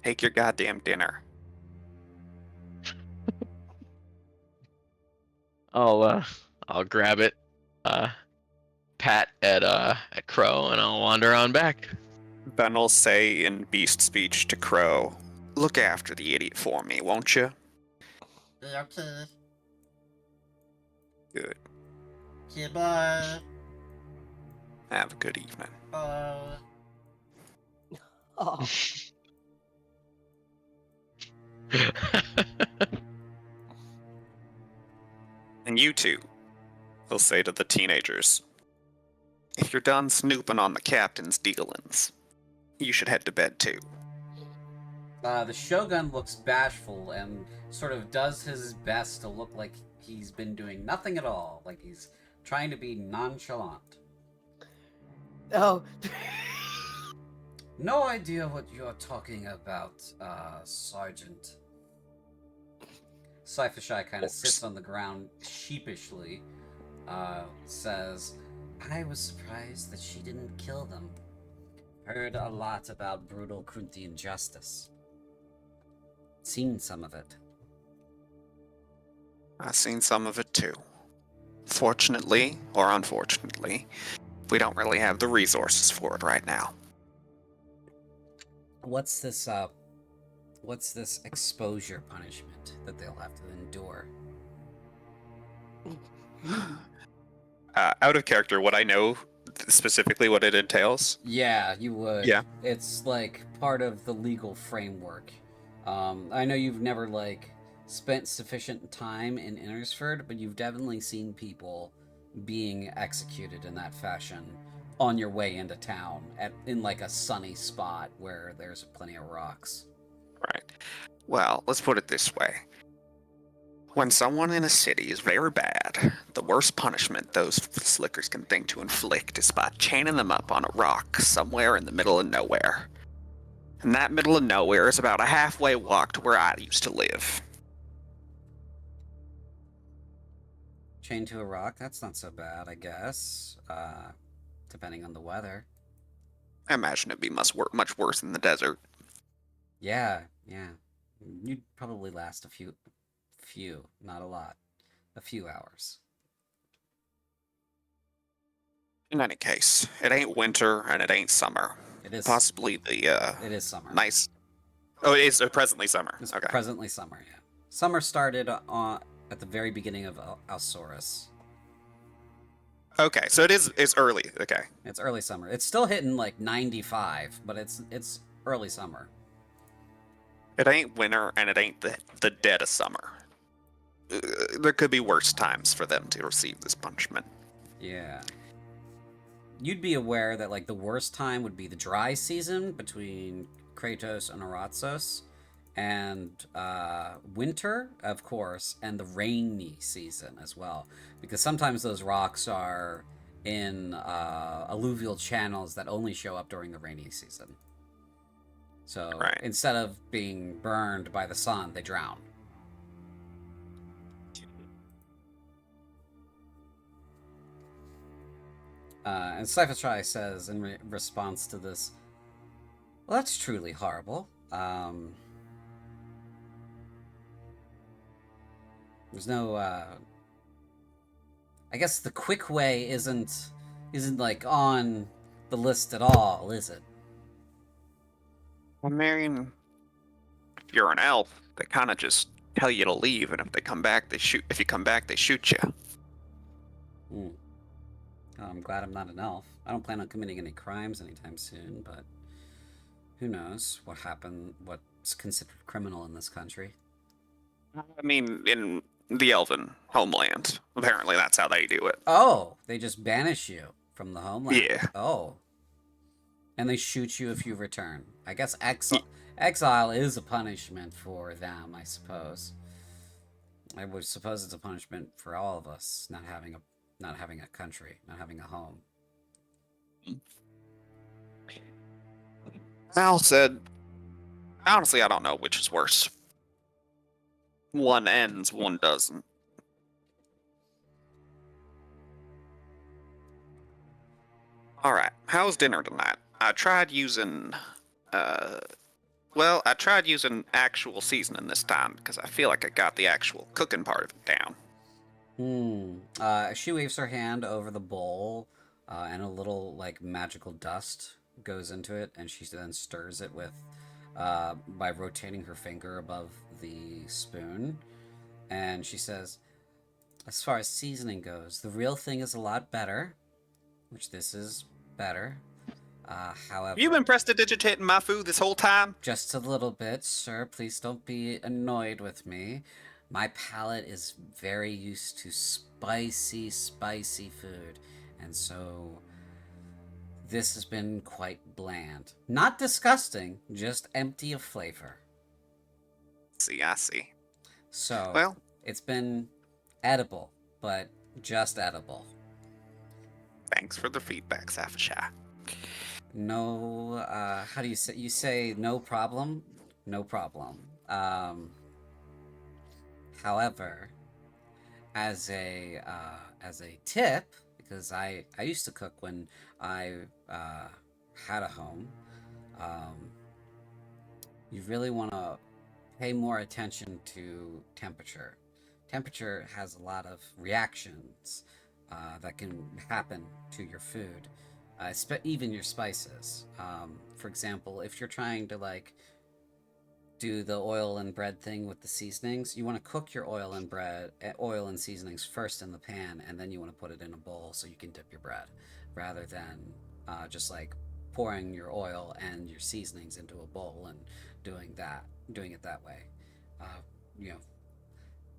Take your goddamn dinner. I'll grab it, pat at Crow, and I'll wander on back. Ben will say in beast speech to Crow, look after the idiot for me, won't you? Okay. Good. Okay, bye. Have a good evening. Bye. Oh, And you two, he'll say to the teenagers, if you're done snooping on the captain's dealings, you should head to bed too. The Shogun looks bashful and sort of does his best to look like he's been doing nothing at all, like he's trying to be nonchalant. oh. No idea what you're talking about, Sergeant. Cyphershai kind of sits on the ground sheepishly, says, I was surprised that she didn't kill them. Heard a lot about brutal Kruntian justice. Seen some of it. I've seen some of it too. Fortunately, or unfortunately, we don't really have the resources for it right now. What's this exposure punishment that they'll have to endure? Out of character, would I know specifically what it entails? Yeah, you would. Yeah. It's like part of the legal framework. I know you've never spent sufficient time in Innersford, but you've definitely seen people being executed in that fashion on your way into town in a sunny spot where there's plenty of rocks. Right. Well, let's put it this way. When someone in a city is very bad, the worst punishment those slickers can think to inflict is by chaining them up on a rock somewhere in the middle of nowhere. And that middle of nowhere is about a halfway walk to where I used to live. Chained to a rock? That's not so bad, I guess. Depending on the weather. I imagine it'd be much worse in the desert. Yeah. You'd probably last a few, not a lot. A few hours. In any case, it ain't winter and it ain't summer. It is. Possibly the, It is summer. nice... Oh, it is presently summer. It's Okay. presently summer, yeah. Summer started at the very beginning of Alsaurus. Okay, so it's early. Okay. It's early summer. It's still hitting like 95, but it's early summer. It ain't winter, and it ain't the dead of summer. There could be worse times for them to receive this punishment. Yeah. You'd be aware that like the worst time would be the dry season between Kratos and Araxos, and winter, of course, and the rainy season as well, because sometimes those rocks are in alluvial channels that only show up during the rainy season. So Right. instead of being burned by the sun, they drown. And Cyphertry says in response to this, well, that's truly horrible. There's no, I guess the quick way isn't like on the list at all, is it? Well, Marion, if you're an elf, they kind of just tell you to leave, and if they come back, they shoot. If you come back, they shoot you. Oh, I'm glad I'm not an elf. I don't plan on committing any crimes anytime soon, but who knows what's considered criminal in this country. I mean, in the elven homeland, apparently that's how they do it. Oh, they just banish you from the homeland. Yeah. Oh. And they shoot you if you return. I guess exile is a punishment for them, I suppose. I would suppose it's a punishment for all of us, not having a country, not having a home. Al said, honestly, I don't know which is worse. One ends, one doesn't. Alright, how's dinner tonight? I tried using actual seasoning this time because I feel like I got the actual cooking part of it down. She waves her hand over the bowl, and a little like magical dust goes into it, and she then stirs it with by rotating her finger above the spoon, and she says, as far as seasoning goes, the real thing is a lot better, which this is better. However, You been prestidigitating my food this whole time? just a little bit, sir. Please don't be annoyed with me. My palate is very used to spicy food, and so this has been quite bland. Not disgusting, just empty of flavor. See, I see. So, Well, it's been edible, but just edible. thanks for the feedback, Safashai. No, how do you say? You say no problem? No problem. However, as a tip, because I used to cook when I had a home, you really want to pay more attention to temperature. Temperature has a lot of reactions that can happen to your food, even your spices. For example, if you're trying to like do the oil and bread thing with the seasonings, you want to cook your oil and seasonings first in the pan, and then you want to put it in a bowl so you can dip your bread, rather than just like pouring your oil and your seasonings into a bowl and doing it that way. You know,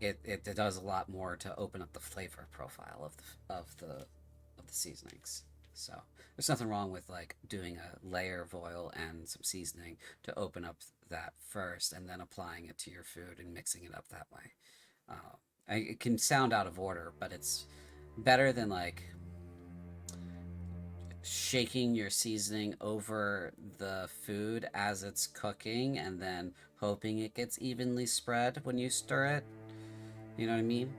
it does a lot more to open up the flavor profile of the seasonings. So there's nothing wrong with like doing a layer of oil and some seasoning to open up that first, and then applying it to your food and mixing it up that way. It can sound out of order, but it's better than like shaking your seasoning over the food as it's cooking and then hoping it gets evenly spread when you stir it. You know what I mean?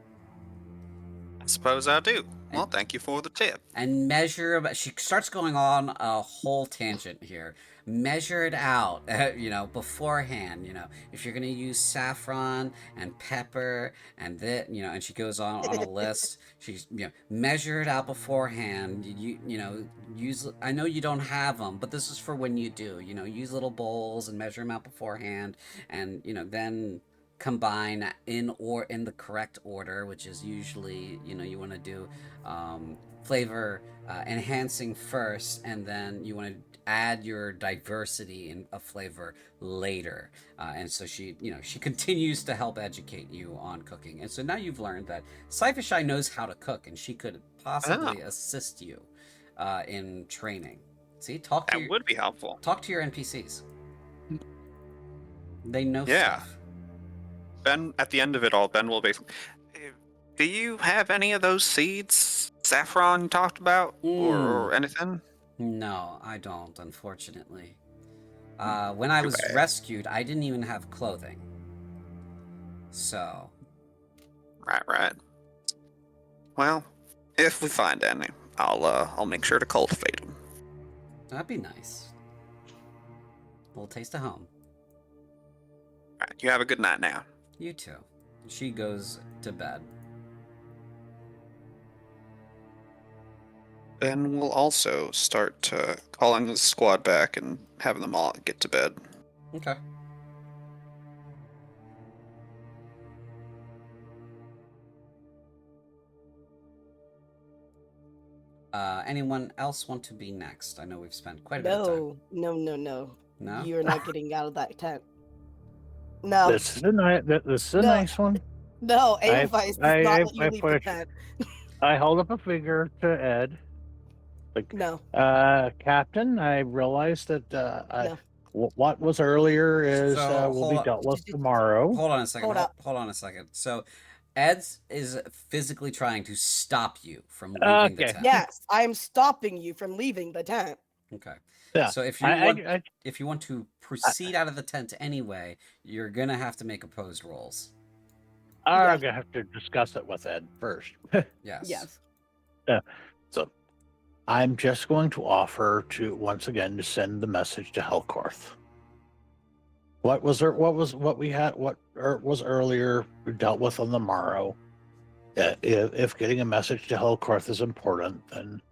I suppose I do. Well, thank you for the tip. And measure. She starts going on a whole tangent here. Measure it out, beforehand. If you're gonna use saffron and pepper and that, and she goes on a list. She's, measure it out beforehand. Use. I know you don't have them, but this is for when you do. Use little bowls and measure them out beforehand, and then combine in the correct order, which is usually, you want to do flavor enhancing first, and then you want to add your diversity in a flavor later. And so she continues to help educate you on cooking. And so now you've learned that Cyphershai knows how to cook, and she could possibly assist you in training. See, That would be helpful. talk to your NPCs. They know Yeah. stuff. Ben, at the end of it all, Ben will basically. Do you have any of those seeds Saffron you talked about, or anything? No, I don't, unfortunately. When I was bad. rescued, I didn't even have clothing. So. Right. Well, if we find any, I'll make sure to cultivate them. That'd be nice. A little taste of home. Right, you have a good night now. You too. She goes to bed. Ben will also start calling the squad back and having them all get to bed. Okay. Anyone else want to be next? I know we've spent quite a bit of time. No. No? You're not getting out of that tent. No. This is a nice one. No, Edelweiss does not let you leave the tent. I hold up a finger to Ed. Like, No. Captain, I realized that No. what was earlier is So, will hold be on. dealt with tomorrow. Hold on a second. Hold up. Hold on a second. So, Ed's is physically trying to stop you from leaving the tent. Yes, I'm stopping you from leaving the tent. Okay. Yeah. So if you want to proceed out of the tent anyway, you're gonna have to make opposed rolls. I'm gonna have to discuss it with Ed first. Yes. So I'm just going to offer to once again to send the message to Helcorth. What was earlier dealt with on the morrow. If getting a message to Helcorth is important, then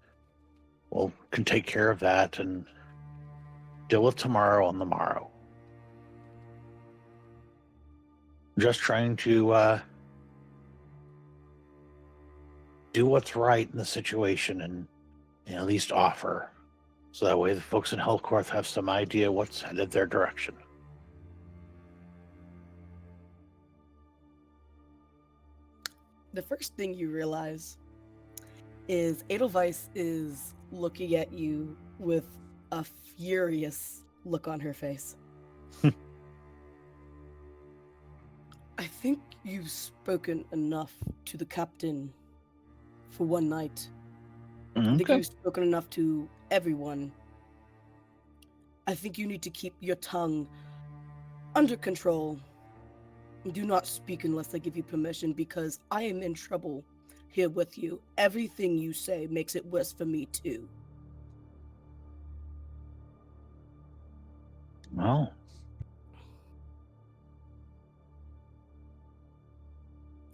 we can take care of that and deal with tomorrow on the morrow. Just trying to do what's right in the situation and at least offer. So that way the folks in Helcorth have some idea what's headed their direction. The first thing you realize is Edelweiss is looking at you with a furious look on her face. I think you've spoken enough to the captain for one night. I think you've spoken enough to everyone. I think you need to keep your tongue under control. Do not speak unless I give you permission, because I am in trouble here with you. Everything you say makes it worse for me too. Well,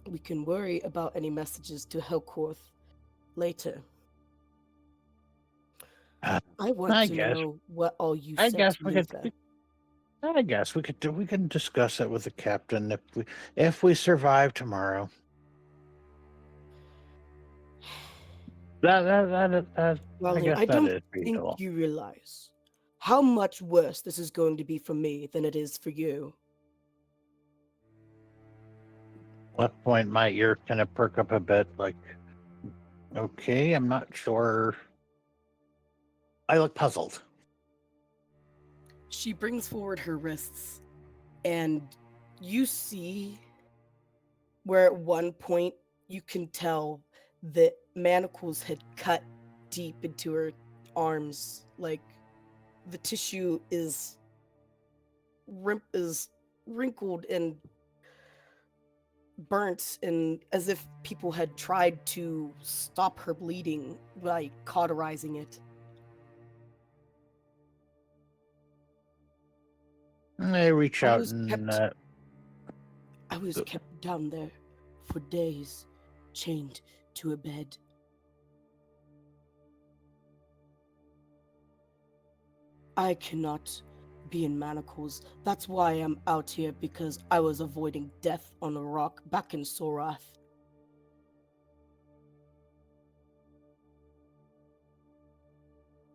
we can worry about any messages to Helcorth later. I want to know what all you said to Luther. I guess we can discuss it with the captain if we survive tomorrow. I don't think you realize how much worse this is going to be for me than it is for you. What point might your kind of perk up a bit? Like, okay, I'm not sure. I look puzzled. She brings forward her wrists, and you see where at one point you can tell that manacles had cut deep into her arms. Like, the tissue is wrinkled and burnt, and as if people had tried to stop her bleeding by cauterizing it. I reach out I was kept down there for days, chained to a bed. I cannot be in manacles. That's why I'm out here, because I was avoiding death on a rock back in Sorath.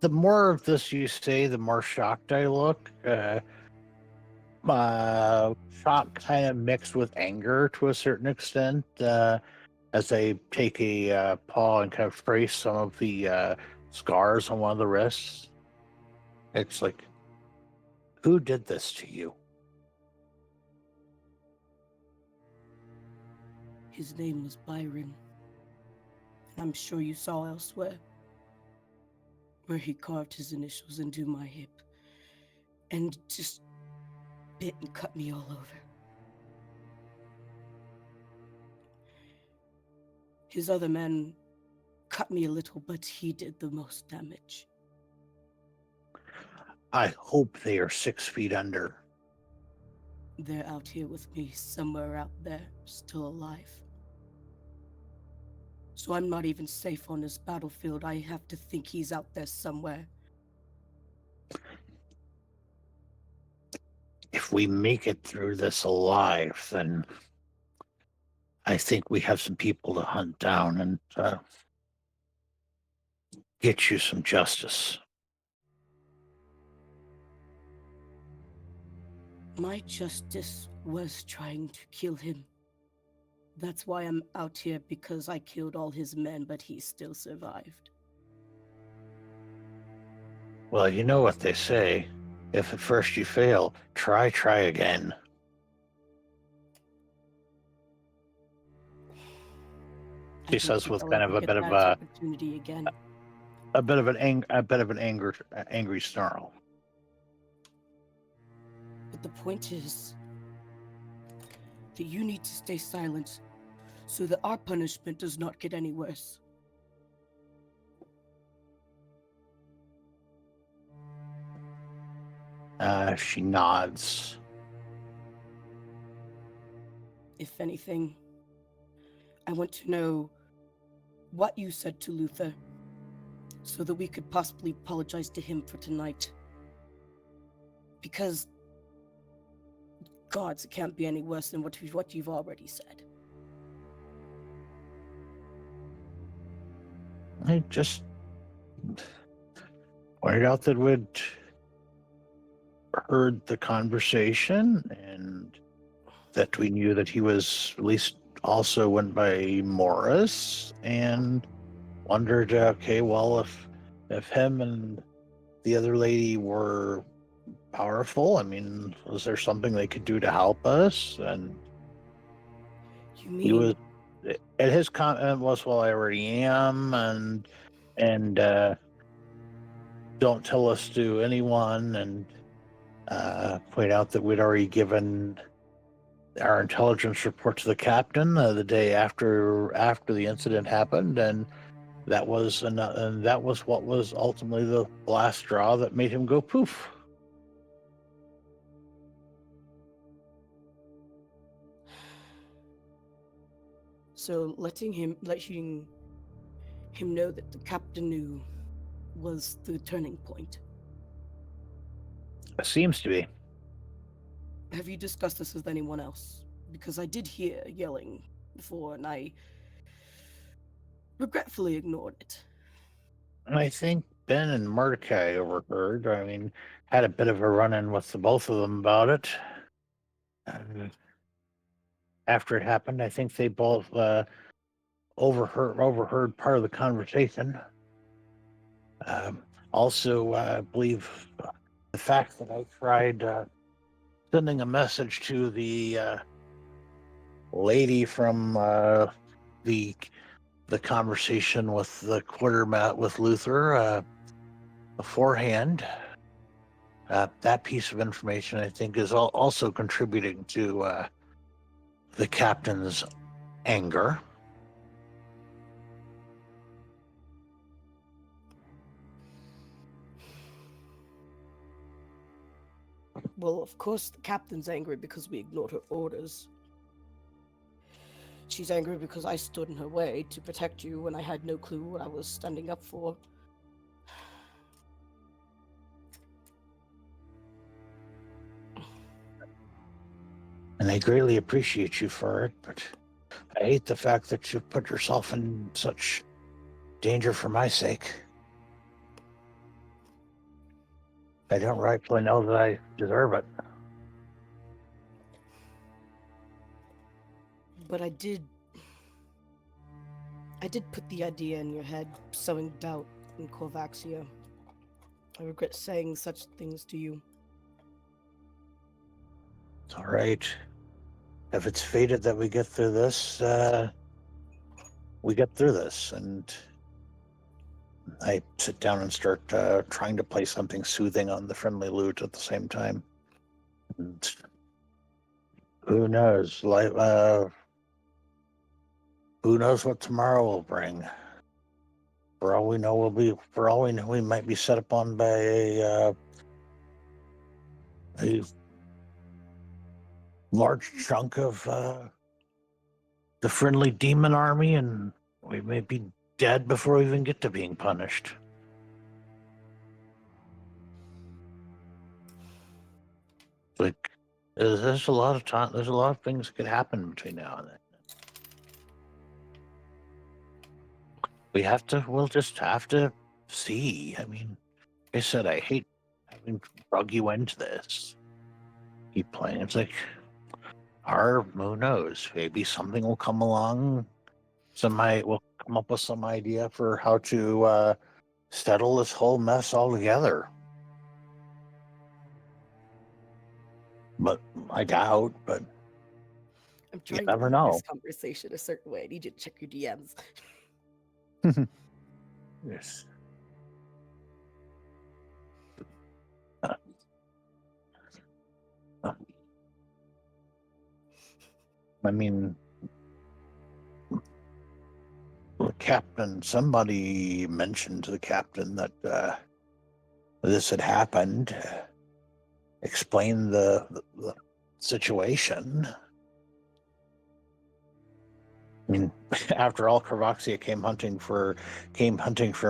The more of this you say, the more shocked I look. Shock kind of mixed with anger to a certain extent, as I take a paw and kind of trace some of the scars on one of the wrists. It's like, who did this to you? His name was Byron. I'm sure you saw elsewhere, where he carved his initials into my hip and just bit and cut me all over. His other men cut me a little, but he did the most damage. I hope they are 6 feet under. They're out here with me, somewhere out there, still alive. So I'm not even safe on this battlefield. I have to think he's out there somewhere. If we make it through this alive, then I think we have some people to hunt down and get you some justice. My justice was trying to kill him. That's why I'm out here, because I killed all his men, but he still survived. Well, you know what they say. If at first you fail, try again. He says with kind of a bit of opportunity again. a bit of an angry snarl. But the point is that you need to stay silent so that our punishment does not get any worse. She nods. If anything, I want to know what you said to Luther so that we could possibly apologize to him for tonight. Because, gods, it can't be any worse than what you've already said. I just pointed out that we'd heard the conversation and that we knew that he was at least also went by Morris, and wondered, okay, well, if him and the other lady were powerful, I mean, was there something they could do to help us? And You mean he was, and his comment was, well, I already am, and don't tell us to anyone, and point out that we'd already given our intelligence report to the captain the day after the incident happened, and that was what was ultimately the last straw that made him go poof. So letting him know that the captain knew was the turning point. It seems to be. Have you discussed this with anyone else? Because I did hear yelling before, and I regretfully ignored it. I think Ben and Mordecai overheard. I mean, had a bit of a run-in with the both of them about it. After it happened, I think they both overheard part of the conversation. Also, I believe the fact that I tried sending a message to the lady from the conversation with the quartermaster with Luther beforehand. That piece of information, I think, is also contributing to the captain's anger. Well, of course, the captain's angry because we ignored her orders. She's angry because I stood in her way to protect you when I had no clue what I was standing up for. And I greatly appreciate you for it, but I hate the fact that you put yourself in such danger for my sake. I don't rightfully know that I deserve it. But I did put the idea in your head, sowing doubt in Corvaxia. I regret saying such things to you. It's all right. If it's fated that we get through this, we get through this. And I sit down and start trying to play something soothing on the friendly lute at the same time. And who knows? Who knows what tomorrow will bring? For all we know, we might be set upon by a large chunk of the friendly demon army, and we may be dead before we even get to being punished. Like, there's a lot of time. There's a lot of things that could happen between now and then. We'll just have to see. I mean, like I said, I hate having drug you into this. Keep playing. It's like, who knows? Maybe something will come along. We'll come up with some idea for how to settle this whole mess altogether. But I doubt. But I'm trying never to know. lead this conversation a certain way. I need you to check your DMs. Yes. I mean, the captain, somebody mentioned to the captain that this had happened, explained the situation. I mean, after all, Carvoxia came hunting for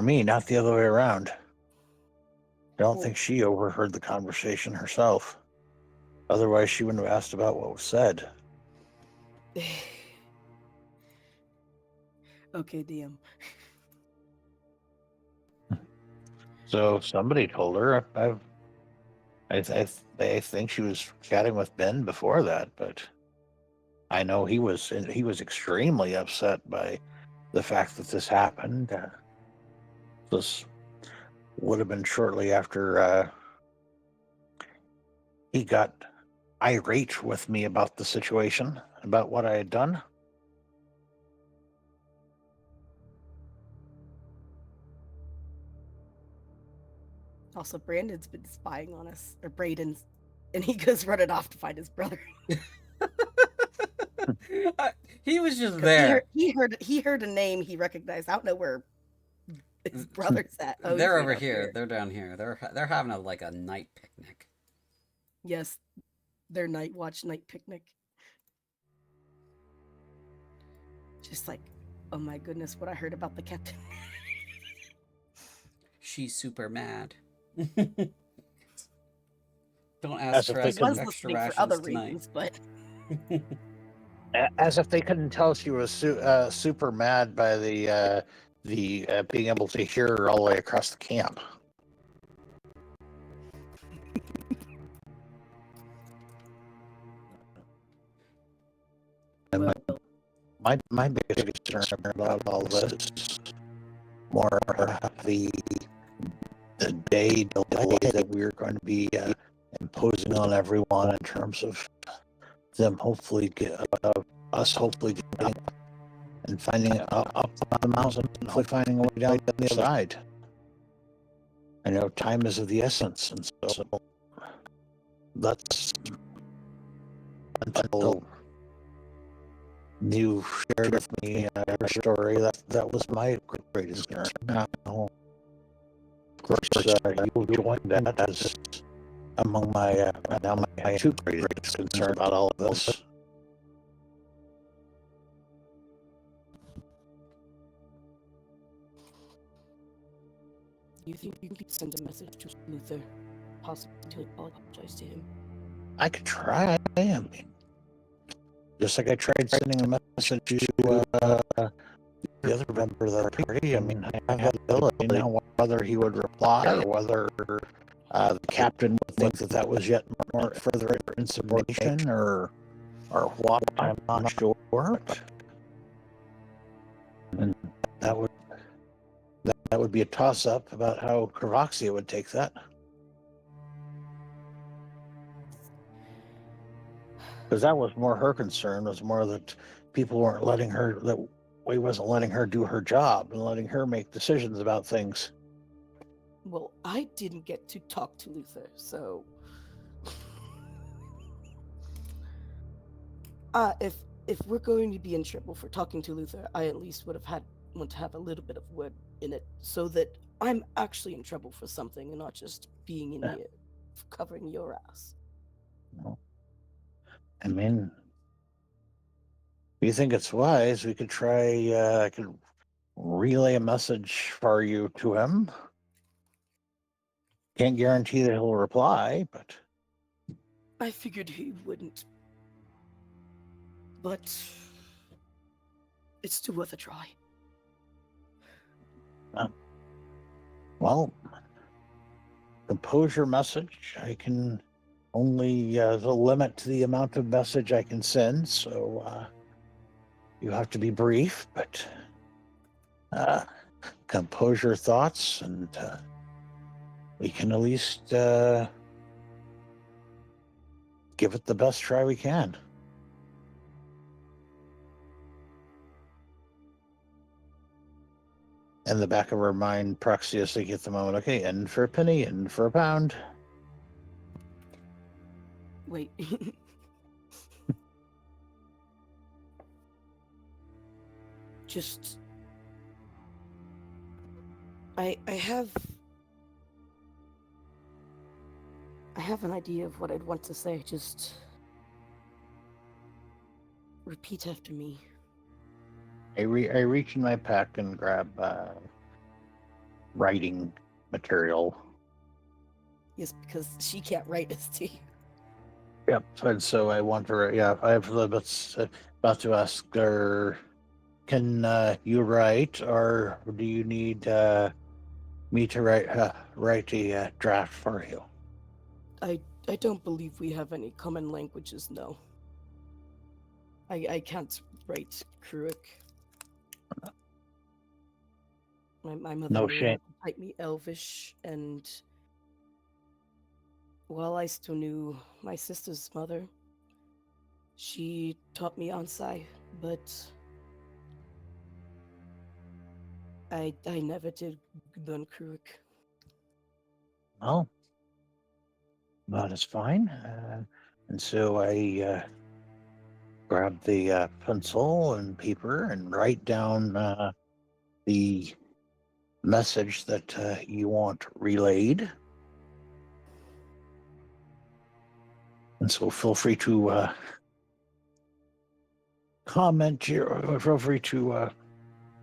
me, not the other way around. I don't think she overheard the conversation herself. Otherwise, she wouldn't have asked about what was said. Okay, DM. So somebody told her. I think she was chatting with Ben before that, but I know he was extremely upset by the fact that this happened. This would have been shortly after he got irate with me about the situation, about what I had done. Also, Brandon's been spying on us, or Braden's, and he goes running off to find his brother. He was just there. He heard a name he recognized. I don't know where his brother's at. Oh, They're he's over right up here. They're down here. They're having a night picnic. Yes, their night picnic. Just like, oh my goodness, what I heard about the captain. She's super mad. Don't ask her. I I was listening for other reasons, but as if they couldn't tell she was super mad by the being able to hear her all the way across the camp. well, My biggest concern about all this is more the day delay that we're going to be imposing on everyone in terms of them us hopefully getting and finding up on the mountain and hopefully finding a way down the other side. I know time is of the essence, and so that's until you shared with me your story. That was my greatest concern. Now, of course, you joined that as among my two greatest concerns about all of this. do you think you could send a message to Luther, possibly to apologize to him? I could try. I mean, Just like I tried sending a message to the other member of the party. I mean, I have the ability now whether he would reply or whether the captain would think that that was yet more further insubordination or what. I'm not sure. But, and that would be a toss-up about how Kravoxia would take that. Because that was more her concern, was more that people weren't letting her, that he wasn't letting her do her job and letting her make decisions about things. Well, I didn't get to talk to Luther, so if we're going to be in trouble for talking to Luther, I at least want to have a little bit of word in it, so that I'm actually in trouble for something and not just being in here covering your ass. Well, I mean, if you think it's wise, we could try. I could relay a message for you to him. Can't guarantee that he'll reply, but I figured he wouldn't, but it's still worth a try. well, compose your message. I can only the limit to the amount of message I can send, so you have to be brief, but compose your thoughts, and we can at least give it the best try we can. In the back of our mind, Proxy is thinking at the moment, okay, in for a penny, in for a pound. Wait. Just... I have an idea of what I'd want to say. Just repeat after me. I reach in my pack and grab writing material. Yes, because she can't write as T. Yep, and so I want to. Yeah, I have about to ask her. Can you write, or do you need me to write a draft for you? I don't believe we have any common languages, no. I can't write Kruik. My mother No knew how shame. to type me Elvish, and while I still knew my sister's mother, she taught me Ansai, but I never did learn Kruik. Well, that is fine. And so I grab the pencil and paper and write down the message that you want relayed. And so feel free to comment here, or feel free to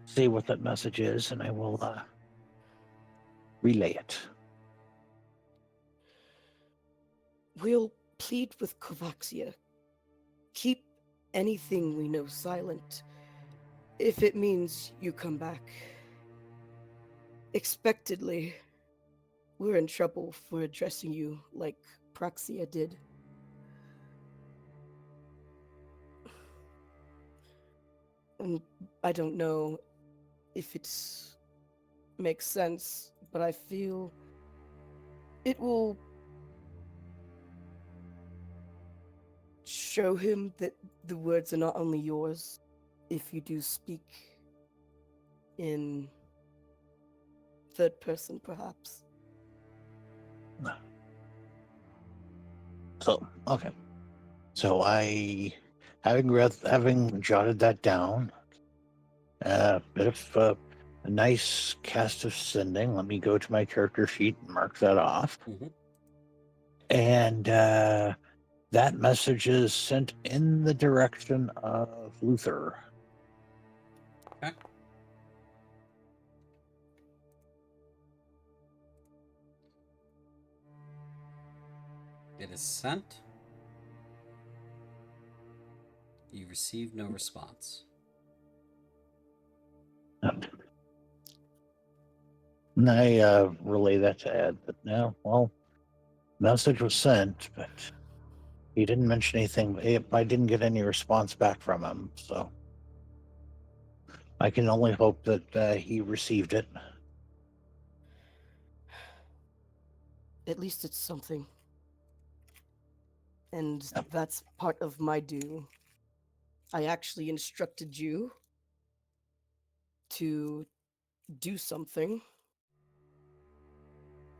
say what that message is, and I will relay it. We'll plead with Kovaxia. Keep anything we know silent, if it means you come back. Expectedly, we're in trouble for addressing you like Praxia did. And I don't know if it makes sense, but I feel it will show him that the words are not only yours if you do speak in third person, perhaps. So, okay. So having jotted that down, a bit of a nice cast of sending. Let me go to my character sheet and mark that off. Mhm. And that message is sent in the direction of Luther. Okay. It is sent. You received no response. And I relay that to Ed, but no, well, message was sent, but he didn't mention anything. I didn't get any response back from him, so I can only hope that he received it. At least it's something. And Yep. that's part of my due. I actually instructed you to do something.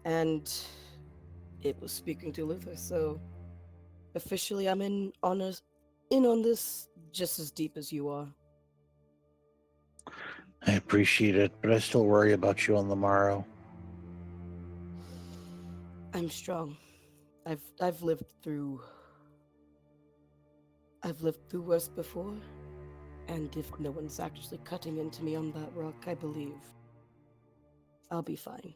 And it was speaking to Luther, so officially I'm in on this just as deep as you are. I appreciate it, but I still worry about you on the morrow. I'm strong. I've lived through worse before, and if no one's actually cutting into me on that rock, I believe I'll be fine.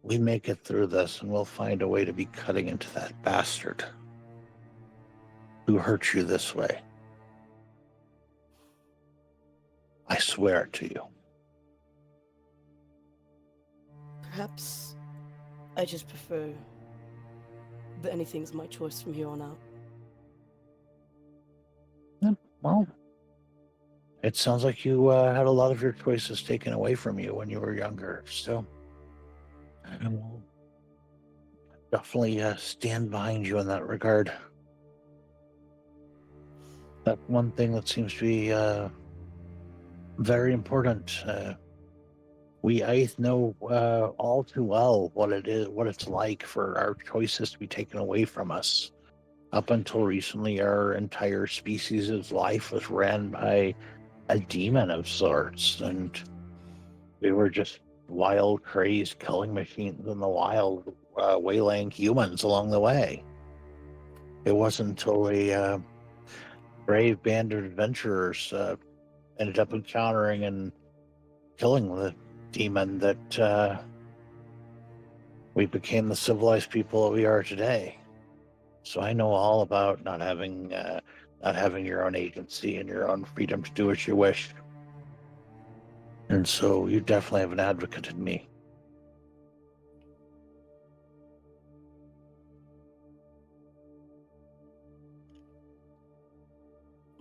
We make it through this, and we'll find a way to be cutting into that bastard who hurt you this way. I swear it to you. Perhaps I just prefer that anything's my choice from here on out. Well, it sounds like you had a lot of your choices taken away from you when you were younger, so I will definitely stand behind you in that regard. That one thing that seems to be very important. I know all too well what it's like for our choices to be taken away from us. Up until recently, our entire species' life was ran by a demon of sorts, and we were just wild, crazed killing machines in the wild, waylaying humans along the way. It wasn't until a brave band of adventurers ended up encountering and killing the demon that we became the civilized people that we are today. So I know all about not having your own agency and your own freedom to do as you wish. And so you definitely have an advocate in me.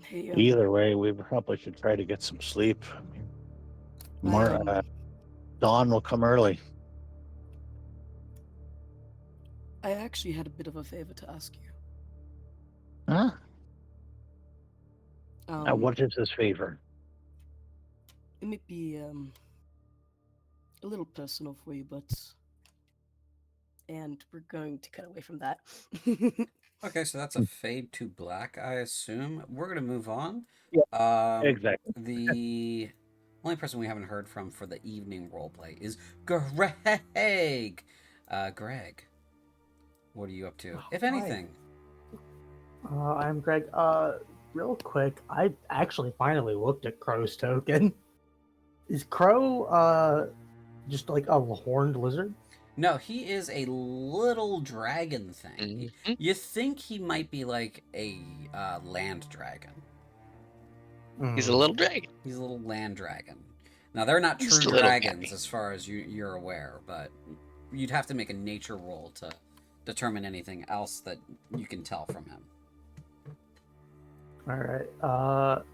Hey, Either way, we probably should try to get some sleep. I mean, dawn will come early. I actually had a bit of a favor to ask you. Huh? What is this favor? It may be a little personal for you, and we're going to cut away from that. Okay, so that's a fade to black, I assume. We're going to move on. Yeah, exactly. The only person we haven't heard from for the evening roleplay is Greg. Greg, what are you up to, if anything? I'm Greg. Real quick, I actually finally looked at Crow's token. Is Crow just like a horned lizard? No, he is a little dragon thing. Mhm. You think he might be like a land dragon. He's a little dragon. He's a little land dragon. Now, they're not Just true a little dragons guy. as far as you're aware, but you'd have to make a nature roll to determine anything else that you can tell from him. All right.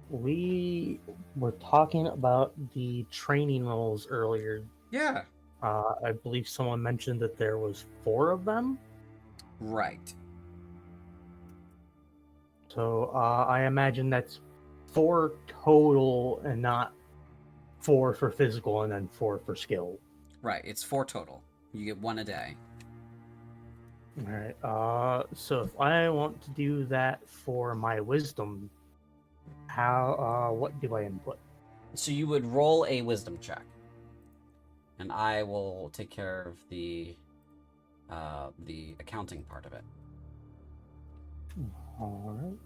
We were talking about the training roles earlier. Yeah. I believe someone mentioned that there was 4 of them. Right. So I imagine that's 4 total and not 4 for physical and then 4 for skill. Right. It's 4 total. You get 1 a day. All right. So if I want to do that for my wisdom, what do I input? So you would roll a wisdom check, and I will take care of the accounting part of it. All right.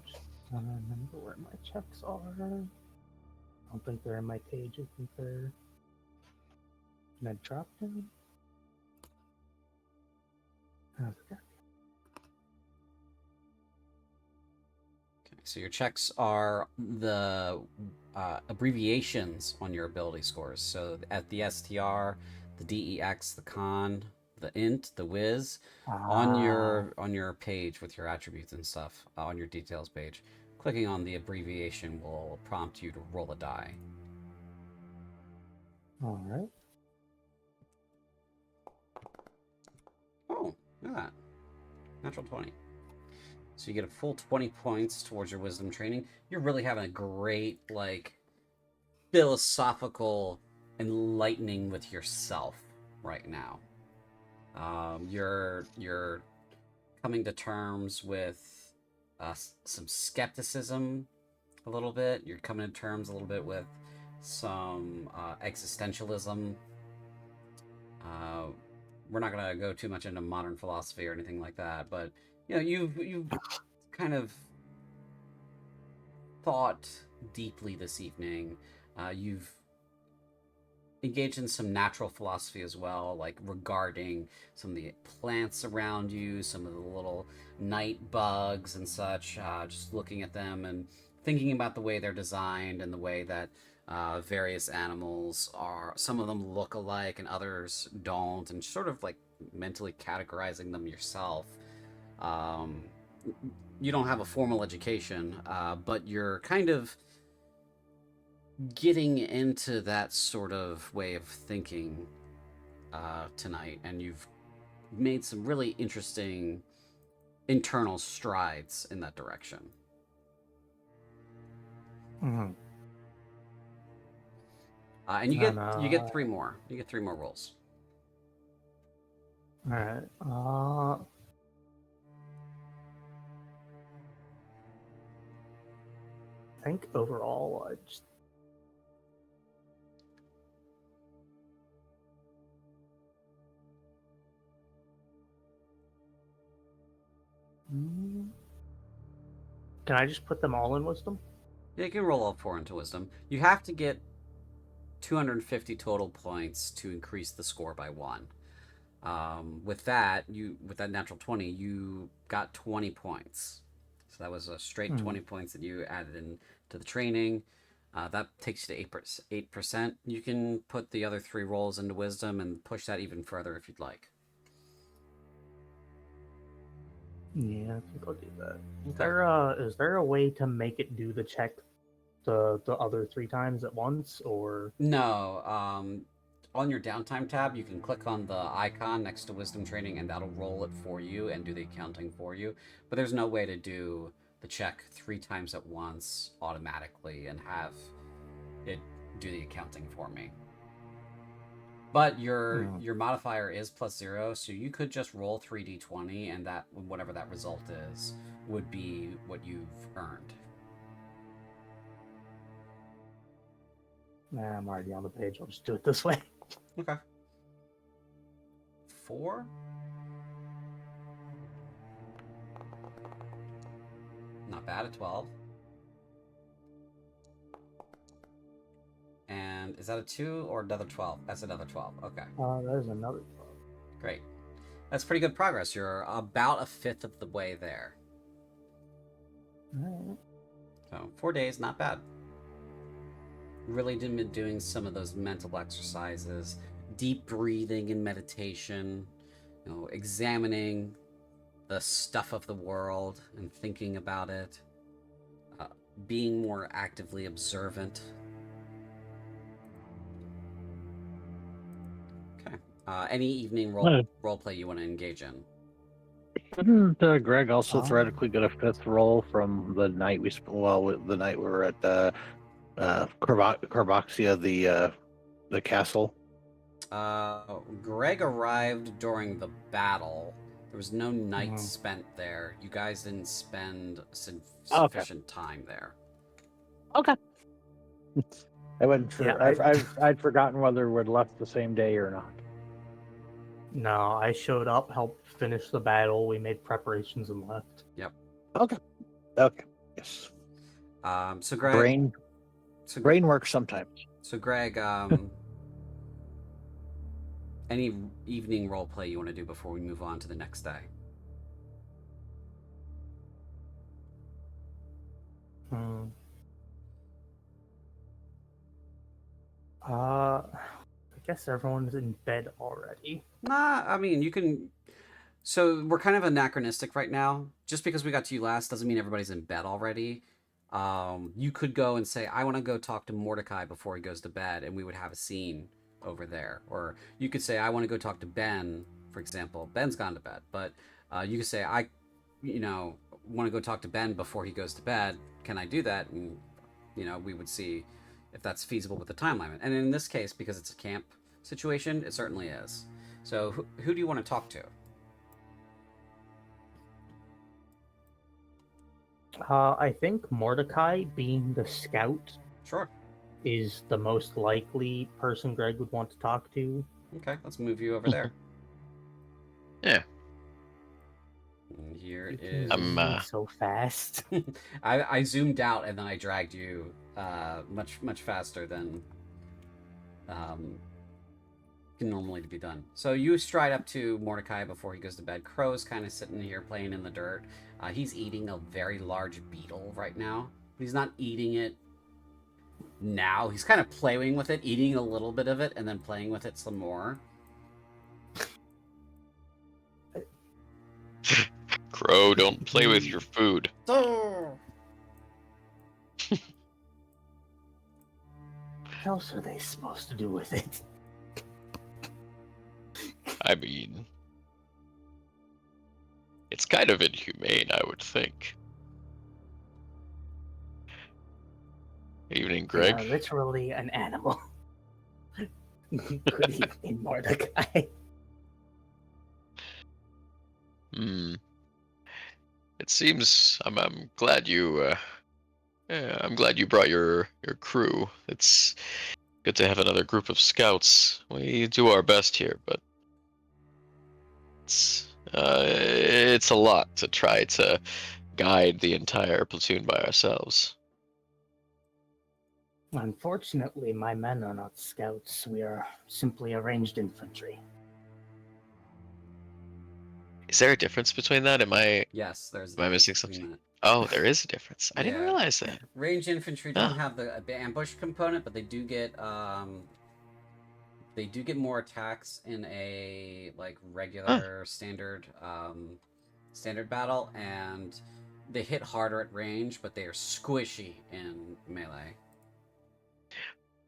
Just trying to remember where my checks are. I don't think they're in my page. I think they're in a drop down. Okay. So your checks are the abbreviations on your ability scores. So at the STR, the DEX, the Con, the Int, the Wiz, on your page with your attributes and stuff, on your details page. Clicking on the abbreviation will prompt you to roll a die. All right. Oh, look at that. Natural 20. So you get a full 20 points towards your wisdom training. You're really having a great, like, philosophical enlightening with yourself right now. You're coming to terms with some skepticism a little bit. You're coming to terms a little bit with some existentialism. We're not gonna go too much into modern philosophy or anything like that, but you know, you've kind of thought deeply this evening. You've engaged in some natural philosophy as well, like regarding some of the plants around you, some of the little night bugs and such, just looking at them and thinking about the way they're designed and the way that various animals are, some of them look alike and others don't, and sort of like mentally categorizing them yourself. You don't have a formal education, but you're kind of getting into that sort of way of thinking tonight, and you've made some really interesting internal strides in that direction. Mm-hmm. And you get 3 more. You get 3 more rolls. All right. I think overall, I just. Can I just put them all in wisdom? Yeah, you can roll all 4 into wisdom. You have to get 250 total points to increase the score by 1. With that natural 20, you got 20 points. So that was a straight 20 points that you added in to the training. That takes you to 8%. You can put the other 3 rolls into wisdom and push that even further if you'd like. Yeah, I think I'll do that. Is there a way to make it do the check the other 3 times at once, or No. On your downtime tab, you can click on the icon next to wisdom training, and that'll roll it for you and do the accounting for you. But there's no way to do the check 3 times at once automatically and have it do the accounting for me. But your modifier is +0, so you could just roll 3d20, and that whatever that result is would be what you've earned. Nah, I'm already on the page. I'll just do it this way. Okay. 4? Not bad at 12. And is that a 2 or another 12? That's another 12. Okay. That is another 12. Great. That's pretty good progress. You're about a fifth of the way there. All right. So 4 days, not bad. Really been doing some of those mental exercises, deep breathing and meditation, examining the stuff of the world and thinking about it, being more actively observant. Okay. Any evening role play you want to engage in? Didn't Greg also theoretically get a 5th roll from the night the night we were at Carboxia, the castle? Greg arrived during the battle. There was no night spent there. You guys didn't spend sufficient time there. Okay. I wasn't sure. Yeah, I'd forgotten whether we'd left the same day or not. No, I showed up, helped finish the battle. We made preparations and left. Yep. Okay. Yes. So Greg, brain works sometimes. So Greg, any evening role play you want to do before we move on to the next day? Hmm. I guess everyone's in bed already. Nah, I mean, you can. So we're kind of anachronistic right now. Just because we got to you last doesn't mean everybody's in bed already. You could go and say, I want to go talk to Mordecai before he goes to bed, and we would have a scene over there. Or you could say, I want to go talk to Ben, for example. Ben's gone to bed, but you could say, want to go talk to Ben before he goes to bed. Can I do that? And, we would see if that's feasible with the time limit. And in this case, because it's a camp situation, it certainly is. So who do you want to talk to? I think Mordecai, being the scout, Sure. is the most likely person Greg would want to talk to. Okay, let's move you over there. Yeah. And here You can is. move so fast. I zoomed out and then I dragged you much faster than can normally be done. So you stride up to Mordecai before he goes to bed. Crow's kind of sitting here playing in the dirt. He's eating a very large beetle right now. He's not eating it now. He's kind of playing with it, eating a little bit of it, and then playing with it some more. Crow, don't play with your food. So... What else are they supposed to do with it? I mean, it's kind of inhumane, I would think. Evening, Greg. They are literally an animal. Good evening, Mordecai. It seems I'm glad you. I'm glad you brought your crew. It's good to have another group of scouts. We do our best here, but it's a lot to try to guide the entire platoon by ourselves. Unfortunately, my men are not scouts. We are simply arranged infantry. Is there a difference between that? Yes, there's. Am I missing something? Oh, there is a difference. I didn't realize that. Range infantry don't have the ambush component, but they do get more attacks in a regular standard battle, and they hit harder at range, but they are squishy in melee.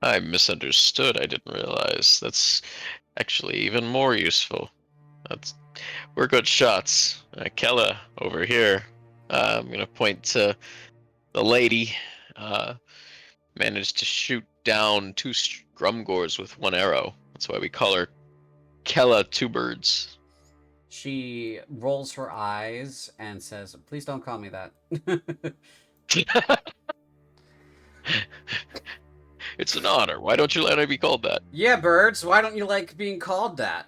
I misunderstood. I didn't realize. That's actually even more useful. We're good shots. Kella over here. I'm gonna point to the lady. Managed to shoot down 2 Grumgors with 1 arrow. That's why we call her Kella Two Birds. She rolls her eyes and says, "Please don't call me that." It's an honor. Why don't you let her be called that? Yeah, birds. Why don't you like being called that?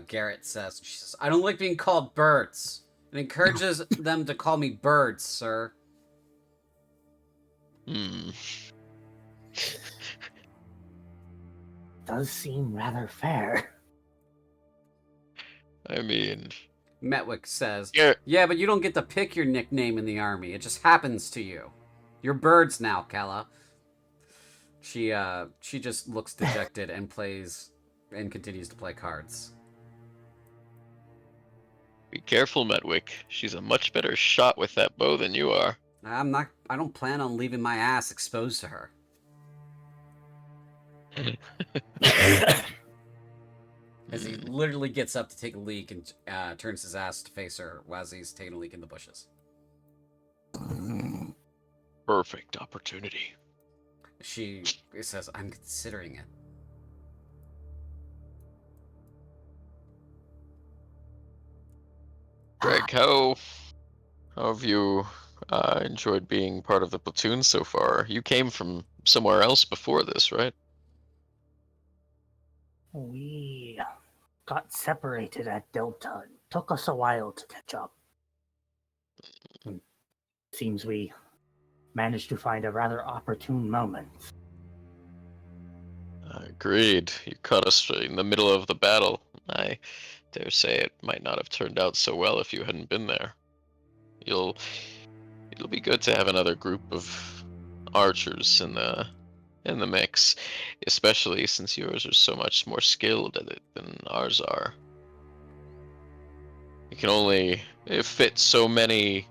Garrett says. She says, "I don't like being called birds. It encourages them to call me birds, sir." Does seem rather fair. I mean... Metwick says, Yeah. "Yeah, but you don't get to pick your nickname in the army. It just happens to you. You're birds now, Kella." She just looks dejected and plays and continues to play cards. Be careful, Metwick. She's a much better shot with that bow than you are. I don't plan on leaving my ass exposed to her. As he literally gets up to take a leak and turns his ass to face her while he's taking a leak in the bushes. Perfect opportunity. She says, "I'm considering it." Greg, how have you enjoyed being part of the platoon so far? You came from somewhere else before this, right? We got separated at Delta. It took us a while to catch up. Seems we managed to find a rather opportune moment. Agreed. You caught us in the middle of the battle. I dare say it might not have turned out so well if you hadn't been there. You'll it'll be good to have another group of archers in the mix, especially since yours are so much more skilled at it than ours are. You can only fit so many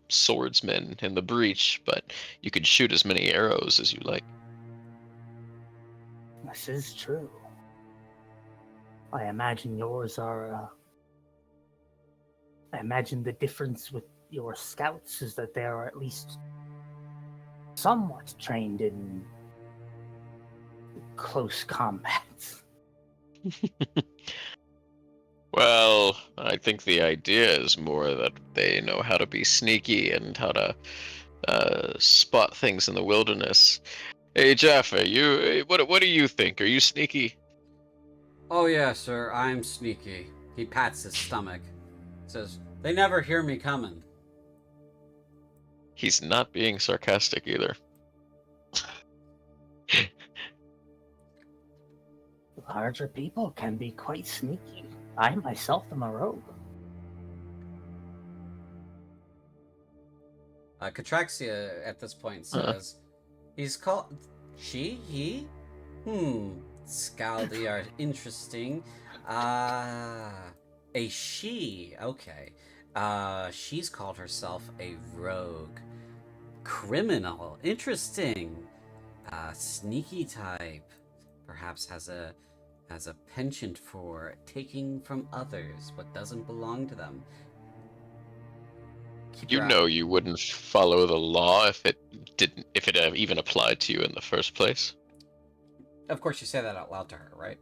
swordsmen in the breach, but you can shoot as many arrows as you like. This is true. I imagine yours are. I imagine the difference with your scouts is that they are at least somewhat trained in close combat. Well, I think the idea is more that they know how to be sneaky and how to spot things in the wilderness. Hey, Jaffa, what do you think? Are you sneaky? Oh yeah, sir, I'm sneaky. He pats his stomach. Says, they never hear me coming. He's not being sarcastic either. Larger people can be quite sneaky. I myself am a rogue. Catraxia at this point says, he's called... She? He? Scaldy are interesting. A she. Okay. She's called herself a rogue. Criminal. Interesting. Sneaky type. Perhaps has a penchant for taking from others what doesn't belong to them. You know you wouldn't follow the law if it even applied to you in the first place. Of course, you say that out loud to her, right?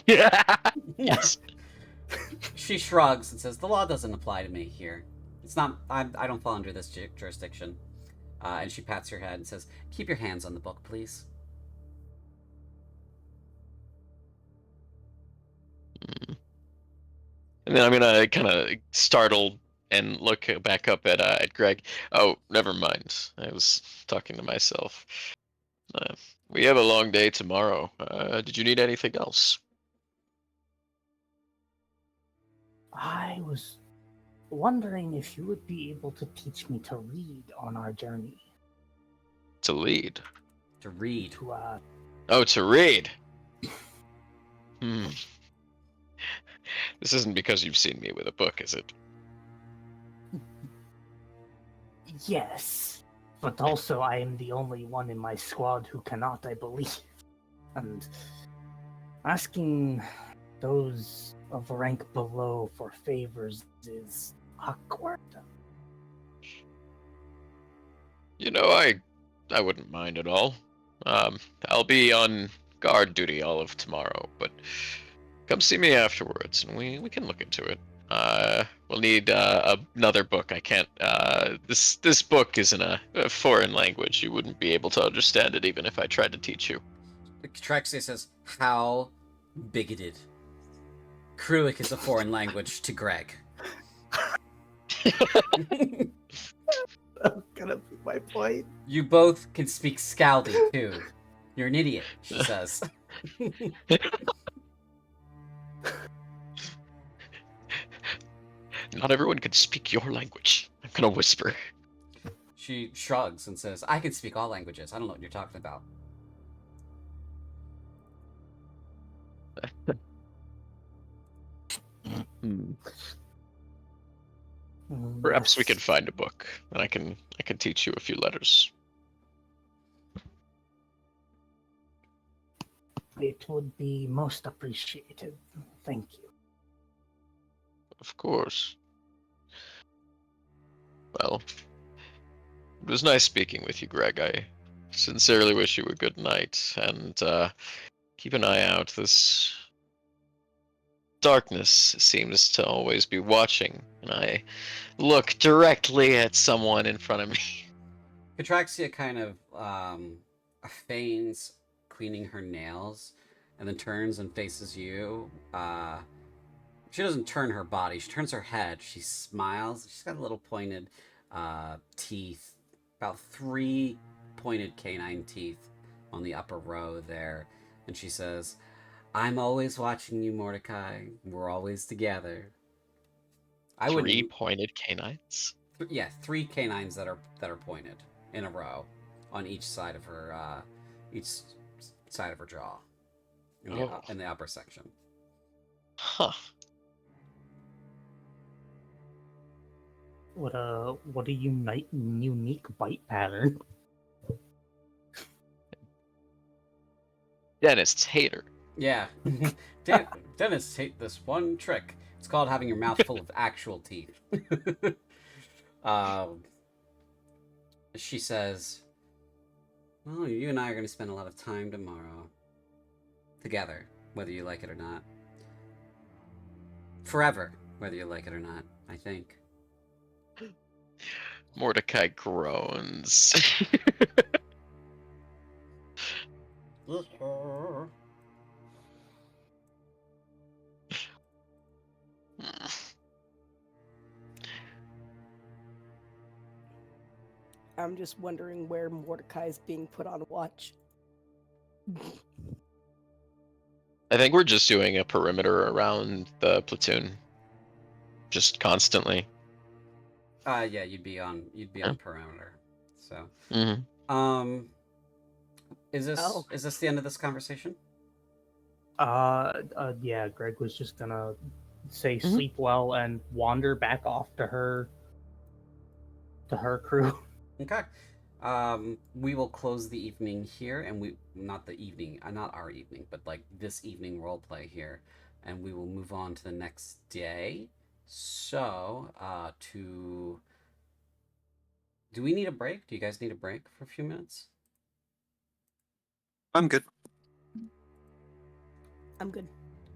Yeah. Yes. She shrugs and says, "The law doesn't apply to me here. It's not. I don't fall under this jurisdiction." And she pats her head and says, "Keep your hands on the book, please." And then I'm gonna kind of startle and look back up at Greg. Oh, never mind. I was talking to myself. We have a long day tomorrow. Did you need anything else? I was wondering if you would be able to teach me to read on our journey. To lead? To read. Oh, to read. This isn't because you've seen me with a book, is it? Yes, but also I am the only one in my squad who cannot, I believe. And asking those of rank below for favors is awkward. You know, I wouldn't mind at all. I'll be on guard duty all of tomorrow, but come see me afterwards, and we can look into it. We'll need another book. I can't. This book is in a foreign language. You wouldn't be able to understand it even if I tried to teach you. Catraxia says, "How bigoted." Kruik is a foreign language to Greg. That's gonna be my point. You both can speak Scaldy too. You're an idiot, she says. Not everyone can speak your language. I'm gonna whisper. She shrugs and says, "I can speak all languages. I don't know what you're talking about." Perhaps we can find a book, and I can teach you a few letters. It would be most appreciated. Thank you. Of course. Well, it was nice speaking with you, Greg. I sincerely wish you a good night, and keep an eye out. This darkness seems to always be watching, and I look directly at someone in front of me. Catraxia kind of feigns cleaning her nails and then turns and faces you. She doesn't turn her body, she turns her head. She smiles. She's got little pointed teeth, about 3 pointed canine teeth on the upper row there. And she says, "I'm always watching you, Mordecai. We're always together. I Three wouldn't. pointed canines. Yeah, 3 canines that are pointed in a row on each side of her jaw Oh. in the upper section. Huh. What a unique bite pattern. Dennis Tater. Yeah. Dennis, take this one trick. It's called having your mouth full of actual teeth. um, she says, well, you and I are going to spend a lot of time tomorrow. Together, whether you like it or not. Forever, whether you like it or not, I think. Mordecai groans. I'm just wondering where Mordecai is being put on watch. I think we're just doing a perimeter around the platoon. Just constantly. Yeah, you'd be on perimeter. So, Mm-hmm. is this the end of this conversation? Yeah, Greg was just gonna say sleep well and wander back off to her crew. Okay. We will close the evening here, and not our evening, but like this evening roleplay here, and we will move on to the next day. So, do we need a break? Do you guys need a break for a few minutes? I'm good. I'm good.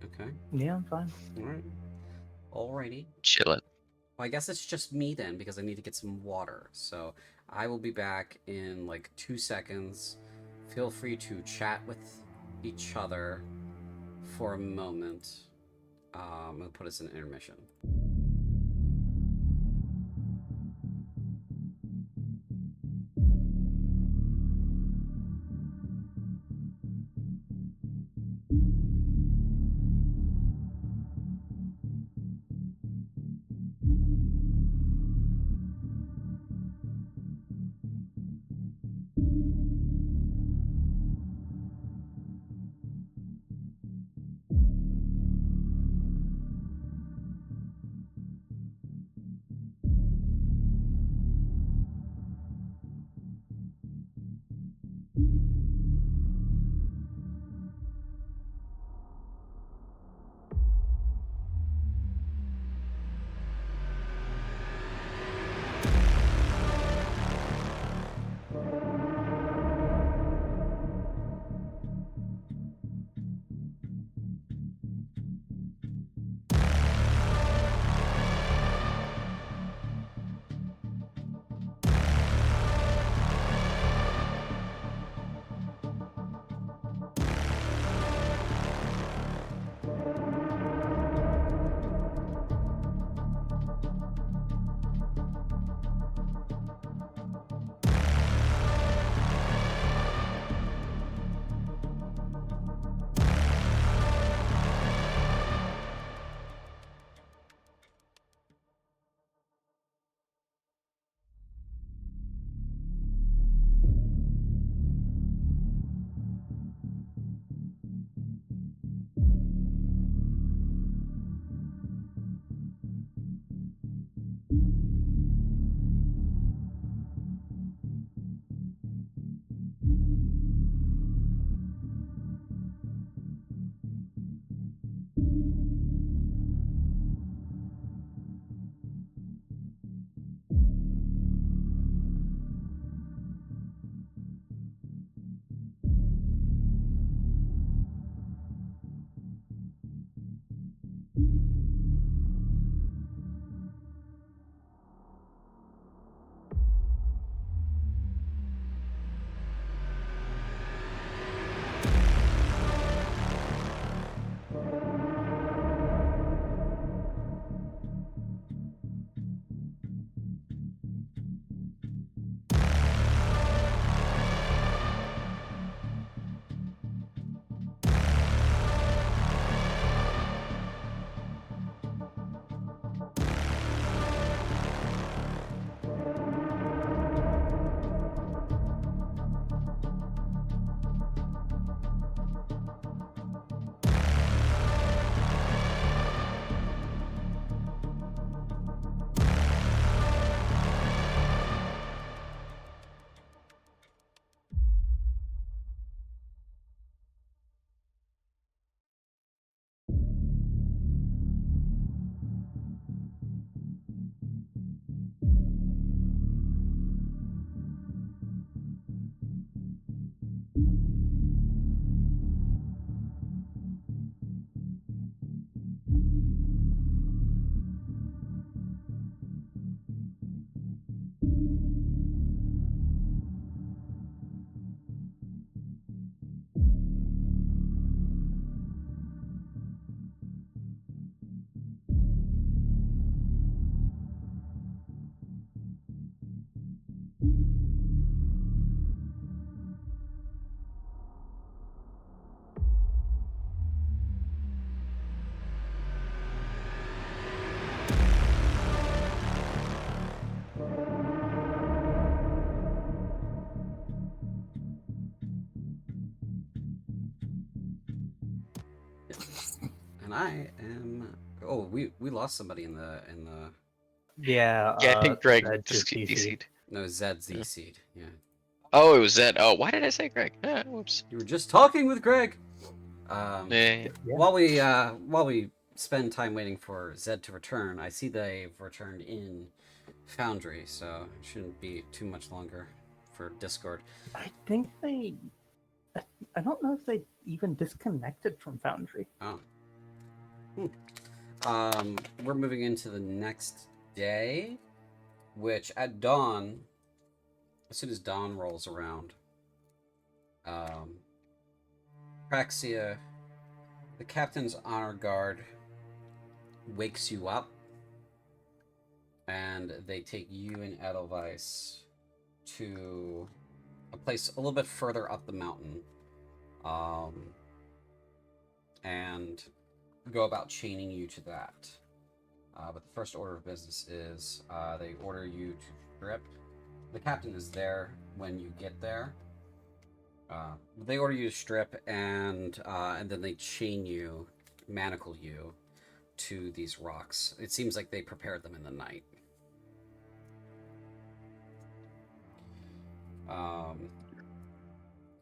Okay. Yeah, I'm fine. All right. Alrighty. Chilling. Well, I guess it's just me then, because I need to get some water. So I will be back in like 2 seconds. Feel free to chat with each other for a moment. I'm going to put us in intermission. And I am. Oh, we lost somebody in the. Yeah. Yeah, I think Greg that just DC'd. DC'd. No, ZZ Yeah. seed. Yeah. Oh, it was Zed. Oh, why did I say Greg? Whoops. You were just talking with Greg. Yeah. Yeah. While we spend time waiting for Zed to return, I see they've returned in Foundry, so it shouldn't be too much longer for Discord. I think they. I don't know if they even disconnected from Foundry. Oh. We're moving into the next day, which at dawn, as soon as dawn rolls around, Praxia, the captain's honor guard, wakes you up, and they take you and Edelweiss to a place a little bit further up the mountain, and go about chaining you to that. But the first order of business is they order you to strip. The captain is there when you get there. They order you to strip, and then they chain you, manacle you to these rocks. It seems like they prepared them in the night.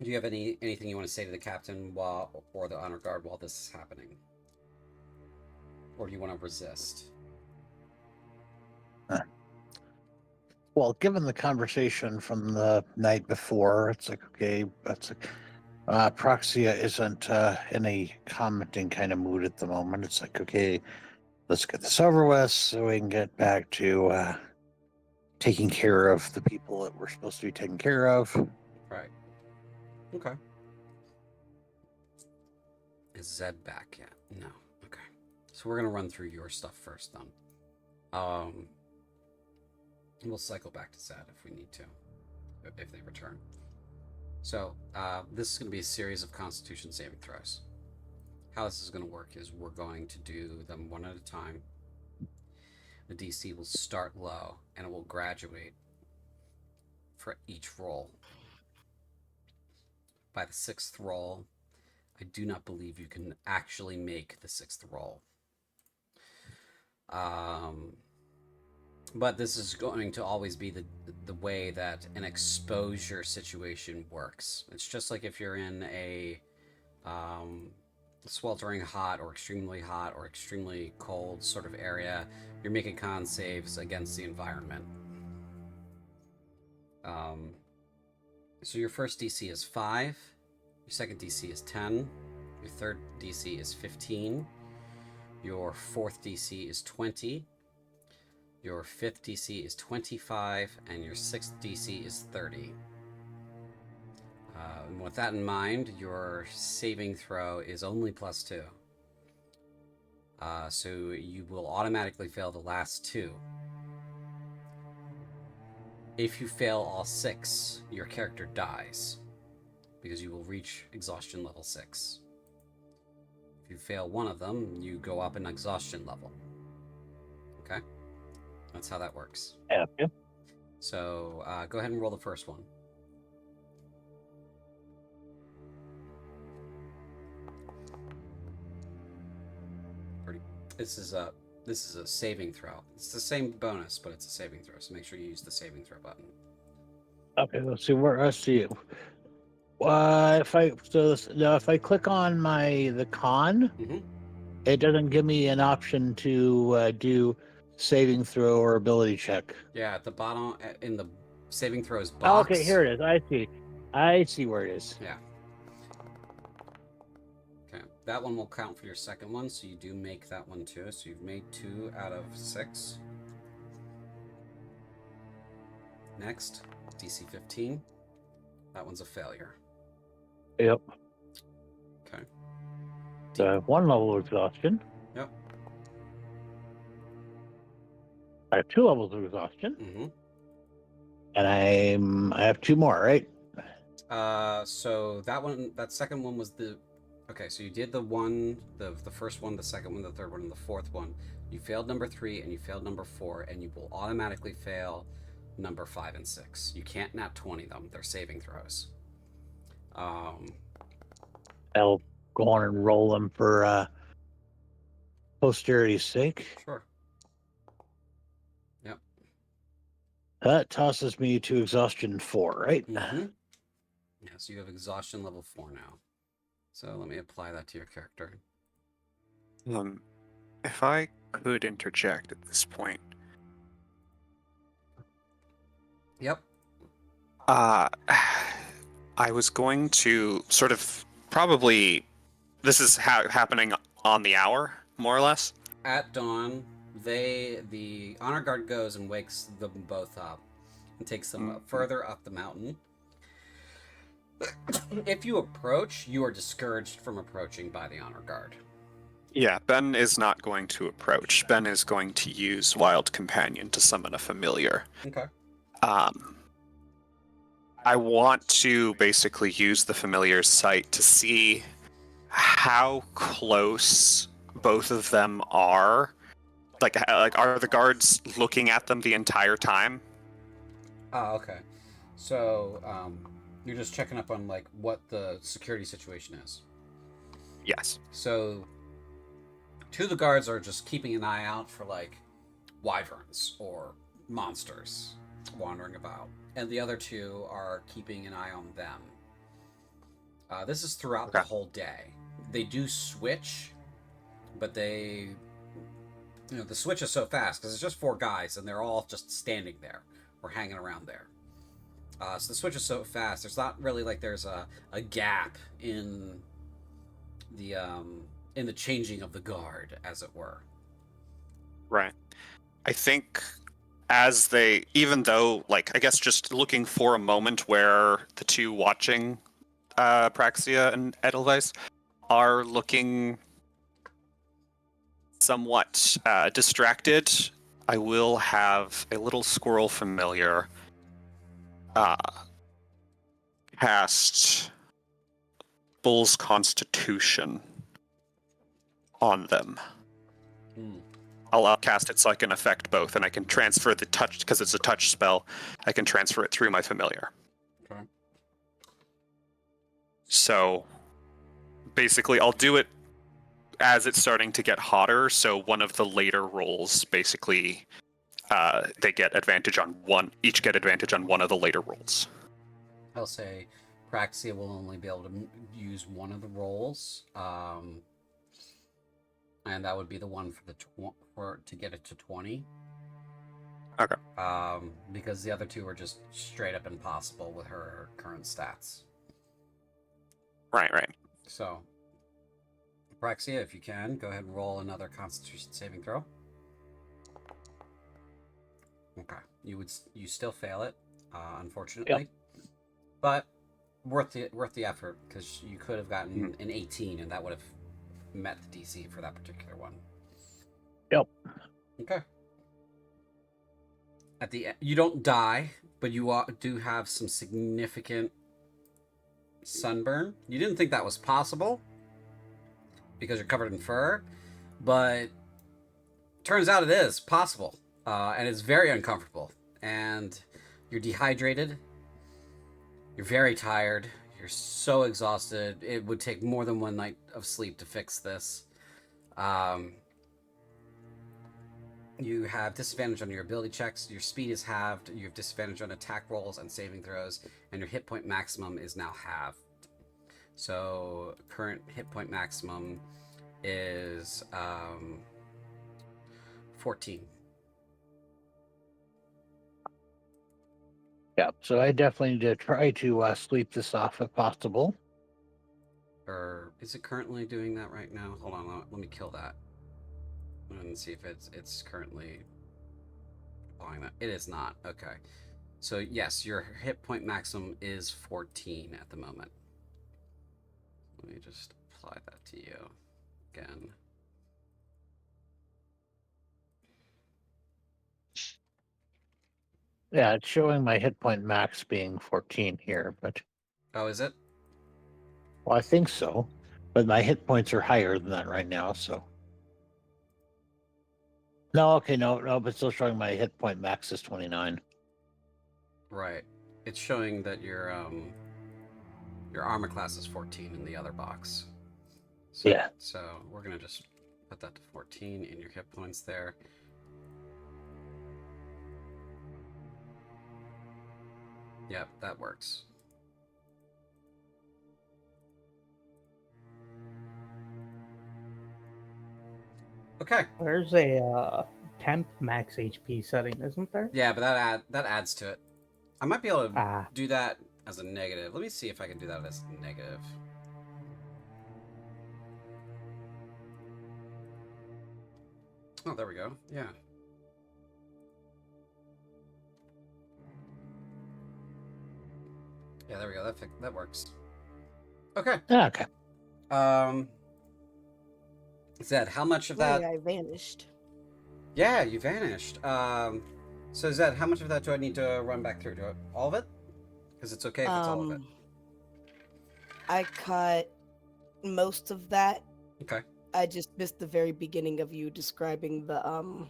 Do you have anything you want to say to the captain or the honor guard while this is happening? Or do you want to resist? Well, given the conversation from the night before, it's like, okay, that's like, Proxia isn't in a commenting kind of mood at the moment. It's like, okay, let's get this over with so we can get back to taking care of the people that we're supposed to be taking care of. Right. Okay. Is Zed back yet? No. Okay. So we're gonna run through your stuff first, then. We'll cycle back to Zed if we need to, if they return. So this is going to be a series of Constitution saving throws. How this is going to work is we're going to do them one at a time. The DC will start low, and it will graduate for each roll. By the sixth roll, I do not believe you can actually make the sixth roll. But this is going to always be the way that an exposure situation works. It's just like if you're in a sweltering hot or extremely cold sort of area, you're making con saves against the environment. So your first DC is 5, your second DC is 10, your third DC is 15, your fourth DC is 20, your fifth DC is 25, and your sixth DC is 30. And with that in mind, your saving throw is only +2. So you will automatically fail the last 2. If you fail all 6, your character dies, because you will reach exhaustion level 6. If you fail one of them, you go up in exhaustion level. Okay? That's how that works. Yeah. So go ahead and roll the first one. This is a saving throw. It's the same bonus, but it's a saving throw. So make sure you use the saving throw button. Okay, let's see where I see it. If I click on the con, it doesn't give me an option to do saving throw or ability check. Yeah, at the bottom in the saving throws Oh, box. okay, here it is. I see where it is. Yeah. Okay, that one will count for your second one, so you do make that one too. So you've made 2 out of 6. Next, DC 15. That one's a failure. Yep. Okay. So I have 1 level of exhaustion. Yep. I have 2 levels of exhaustion. Mm-hmm. And I have 2 more, right? So that second one was the. Okay, so you did the first one, the second one, the third one, and the fourth one. You failed number 3 and you failed number 4, and you will automatically fail number 5 and 6. You can't nat 20 them. They're saving throws. I'll go on and roll them for posterity's sake. Sure. Yep. That tosses me to exhaustion 4, right? Mm-hmm. Yeah, so you have exhaustion level 4 now. So let me apply that to your character. If I could interject at this point. Yep. I was going to sort of probably. This is happening on the hour, more or less. At dawn, the honor guard goes and wakes them both up and takes them further up the mountain. If you approach, you are discouraged from approaching by the honor guard. Yeah, Ben is not going to approach. Ben is going to use Wild Companion to summon a familiar. Okay. I want to basically use the familiar's sight to see how close both of them are. Like are the guards looking at them the entire time? Oh, okay. So, you're just checking up on like what the security situation is. Yes. So, two of the guards are just keeping an eye out for like wyverns or monsters wandering about, and the other two are keeping an eye on them. This is throughout the whole day. They do switch, but the switch is so fast because it's just 4 guys and they're all just standing there or hanging around there. So the switch is so fast. There's not really like there's a gap in the changing of the guard, as it were. Right. I think as they, even though, like, I guess just looking for a moment where the two watching Praxia and Edelweiss are looking somewhat distracted, I will have a little squirrel familiar cast Bull's Constitution on them. I'll cast it so I can affect both, and I can transfer the touch, because it's a touch spell, I can transfer it through my familiar. Okay. So, basically, I'll do it as it's starting to get hotter, so one of the later rolls, basically, they get advantage on one, each get advantage on one of the later rolls. I'll say Praxia will only be able to use one of the rolls, and that would be the one for to get it to 20. Okay. Because the other two are just straight up impossible with her current stats. Right. So, Praxia, if you can, go ahead and roll another Constitution saving throw. Okay, you still fail it, unfortunately, but worth the effort, because you could have gotten an 18, and that would have met the DC for that particular one. Yep. Okay. At the end, you don't die, but you do have some significant sunburn. You didn't think that was possible because you're covered in fur, but turns out it is possible, and it's very uncomfortable. And you're dehydrated. You're very tired. You're so exhausted. It would take more than one night of sleep to fix this. You have disadvantage on your ability checks. Your speed is halved. You have disadvantage on attack rolls and saving throws. And your hit point maximum is now halved. So current hit point maximum is 14. Yeah, so I definitely need to try to sleep this off if possible. Or is it currently doing that right now? Hold on, let me kill that and see if it's currently applying that. It is not. Okay. So yes, your hit point maximum is 14 at the moment. Let me just apply that to you again. Yeah, it's showing my hit point max being 14 here, but... Oh, is it? Well, I think so. But my hit points are higher than that right now, so... No, okay, no, but still showing my hit point max is 29. Right. It's showing that your armor class is 14 in the other box. So, Yeah. So we're gonna just put that to 14 in your hit points there. Yep, that works. Okay. There's a temp max HP setting, isn't there? Yeah, but that adds to it. I might be able to Ah. do that as a negative. Let me see if I can do that as a negative. Oh, there we go. Yeah. Yeah, there we go. That works. Okay. Yeah, okay. Zed, how much of Sorry, that? I vanished. Yeah, you vanished. So Zed, how much of that do I need to run back through? All of it? Because it's okay if it's all of it. I cut most of that. Okay. I just missed the very beginning of you describing the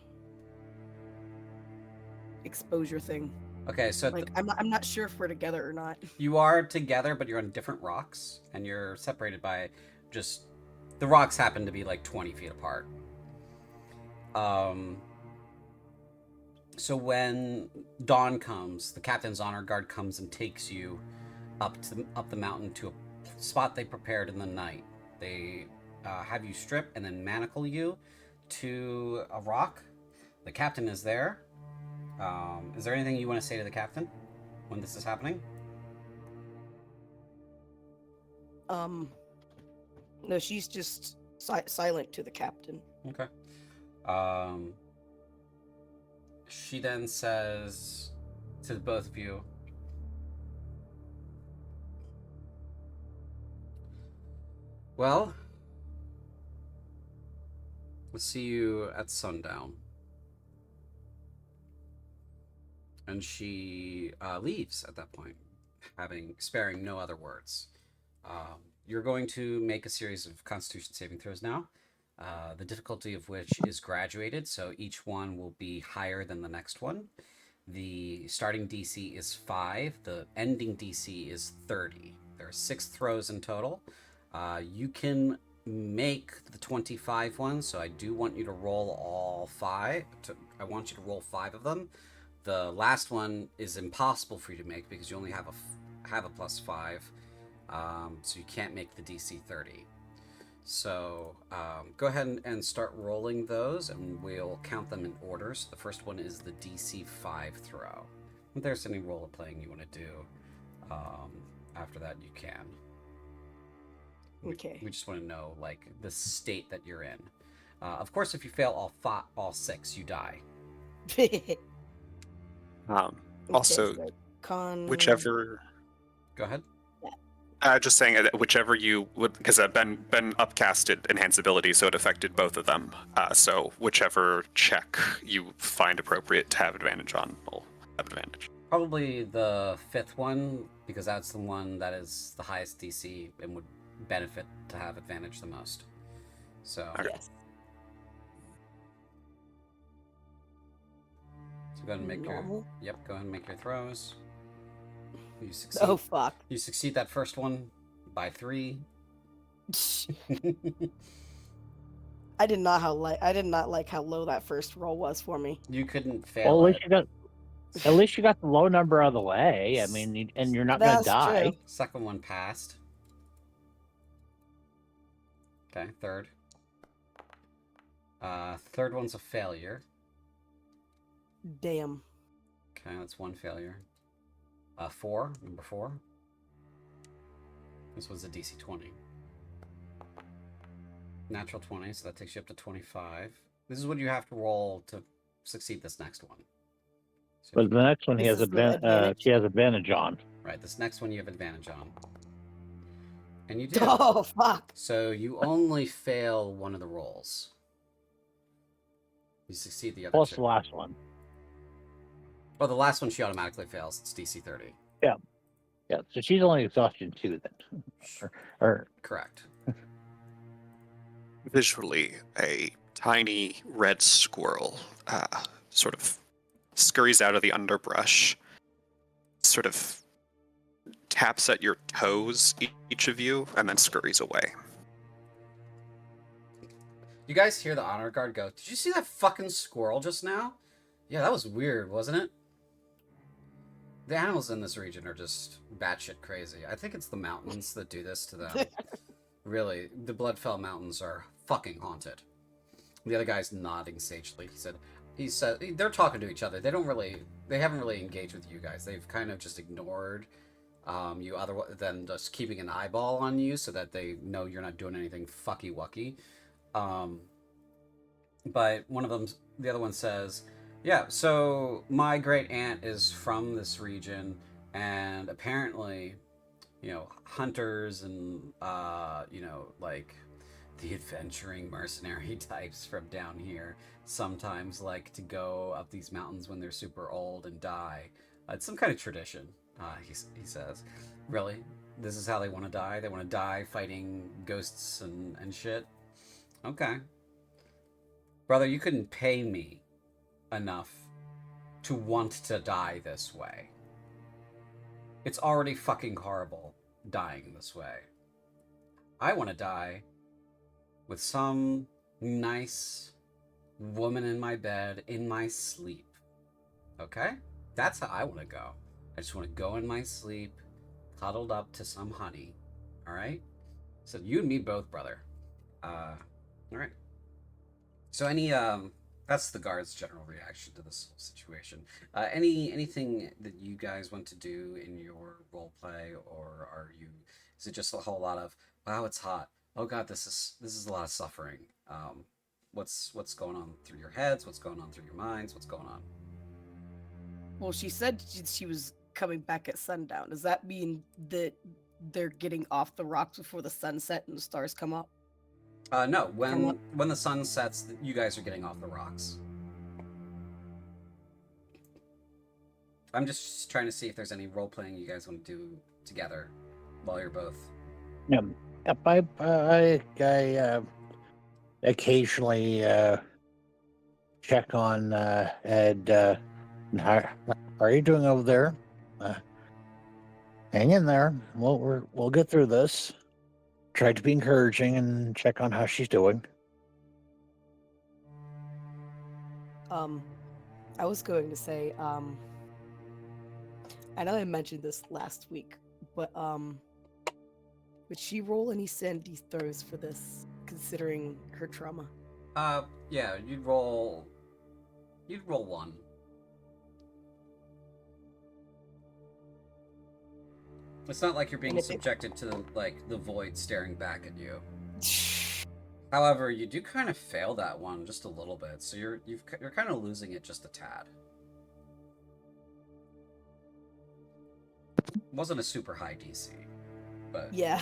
exposure thing. Okay, so Like I'm not sure if we're together or not. you are together, but you're on different rocks, and you're separated by just the rocks happen to be like 20 feet apart. So when dawn comes, the captain's honor guard comes and takes you up the mountain to a spot they prepared in the night. They have you strip and then manacle you to a rock. The captain is there. Is there anything you want to say to the captain when this is happening? No, she's just silent to the captain. Okay. She then says to the both of you, well, we'll see you at sundown. And she leaves at that point, sparing no other words. You're going to make a series of Constitution saving throws now, the difficulty of which is graduated, so each one will be higher than the next one. The starting DC is 5, the ending DC is 30. There are 6 throws in total. You can make the 25 ones, so I do want you to roll all 5. I want you to roll 5 of them. The last one is impossible for you to make because you only have a plus 5, so you can't make the DC 30. So go ahead and start rolling those, and we'll count them in order. So the first one is the DC 5 throw. If there's any role playing you want to do after that, you can. Okay. We just want to know like the state that you're in. Of course, if you fail all 6, you die. Also, con. whichever. Go ahead. Just saying that whichever you would, because Ben upcasted enhance ability, so it affected both of them. So whichever check you find appropriate to have advantage on will have advantage. Probably the 5th one, because that's the one that is the highest DC and would benefit to have advantage the most. So. Okay. Yes. So go ahead and make Normal? your. Yep, go ahead and make your throws. You succeed. Oh fuck. You succeed that first one by 3. I did not like how low that first roll was for me. You couldn't fail. Well, it. at least you got the low number out of the way. I mean, and you're not going to That's die. true. Second one passed. Okay, third. Third one's a failure. Damn. Okay, that's 1 failure. 4, number 4. This was a DC 20. Natural 20, so that takes you up to 25. This is what you have to roll to succeed this next one. So But the next one he This has is the advantage? he has advantage on. right, this next one you have advantage on. And you do. Oh fuck. So you only fail one of the rolls. You succeed the other Plus 2. the last one. Well, the last one she automatically fails. It's DC 30. Yeah, so she's only exhaustion 2 then. or Correct. Visually, a tiny red squirrel sort of scurries out of the underbrush, sort of taps at your toes, each of you, and then scurries away. You guys hear the honor guard go, "Did you see that fucking squirrel just now? Yeah, that was weird, wasn't it?" The animals in this region are just batshit crazy. I think it's the mountains that do this to them. Really, the Bloodfell Mountains are fucking haunted. The other guy's nodding sagely. He said they're talking to each other. They haven't really engaged with you guys. They've kind of just ignored you other than just keeping an eyeball on you so that they know you're not doing anything fucky wucky. But the other one says, yeah, so my great aunt is from this region, and apparently, hunters and, like the adventuring mercenary types from down here sometimes like to go up these mountains when they're super old and die. It's some kind of tradition, he says. Really? This is how they want to die? They want to die fighting ghosts and shit? Okay. Brother, you couldn't pay me enough to want to die this way. It's already fucking horrible dying this way. I want to die with some nice woman in my bed in my sleep. Okay? That's how I want to go. I just want to go in my sleep, cuddled up to some honey. Alright? So you and me both, brother. Alright. So that's the guard's general reaction to this whole situation. Anything that you guys want to do in your role play, or is it just a whole lot of, wow, it's hot, oh god, this is a lot of suffering? What's going on through your heads? What's going on through your minds? What's going on? Well, she said she was coming back at sundown. Does that mean that they're getting off the rocks before the sunset and the stars come up? No. When the sun sets, you guys are getting off the rocks. I'm just trying to see if there's any role playing you guys want to do together while you're both. Yeah. I occasionally check on Ed. How are you doing over there? Hang in there. We'll get through this. Try to be encouraging and check on how she's doing. I was going to say, I know I mentioned this last week, but would she roll any sanity throws for this, considering her trauma? Yeah, you'd roll one. It's not like you're being subjected to the void staring back at you. However, you do kind of fail that one just a little bit, so you're kind of losing it just a tad. It wasn't a super high DC, but yeah,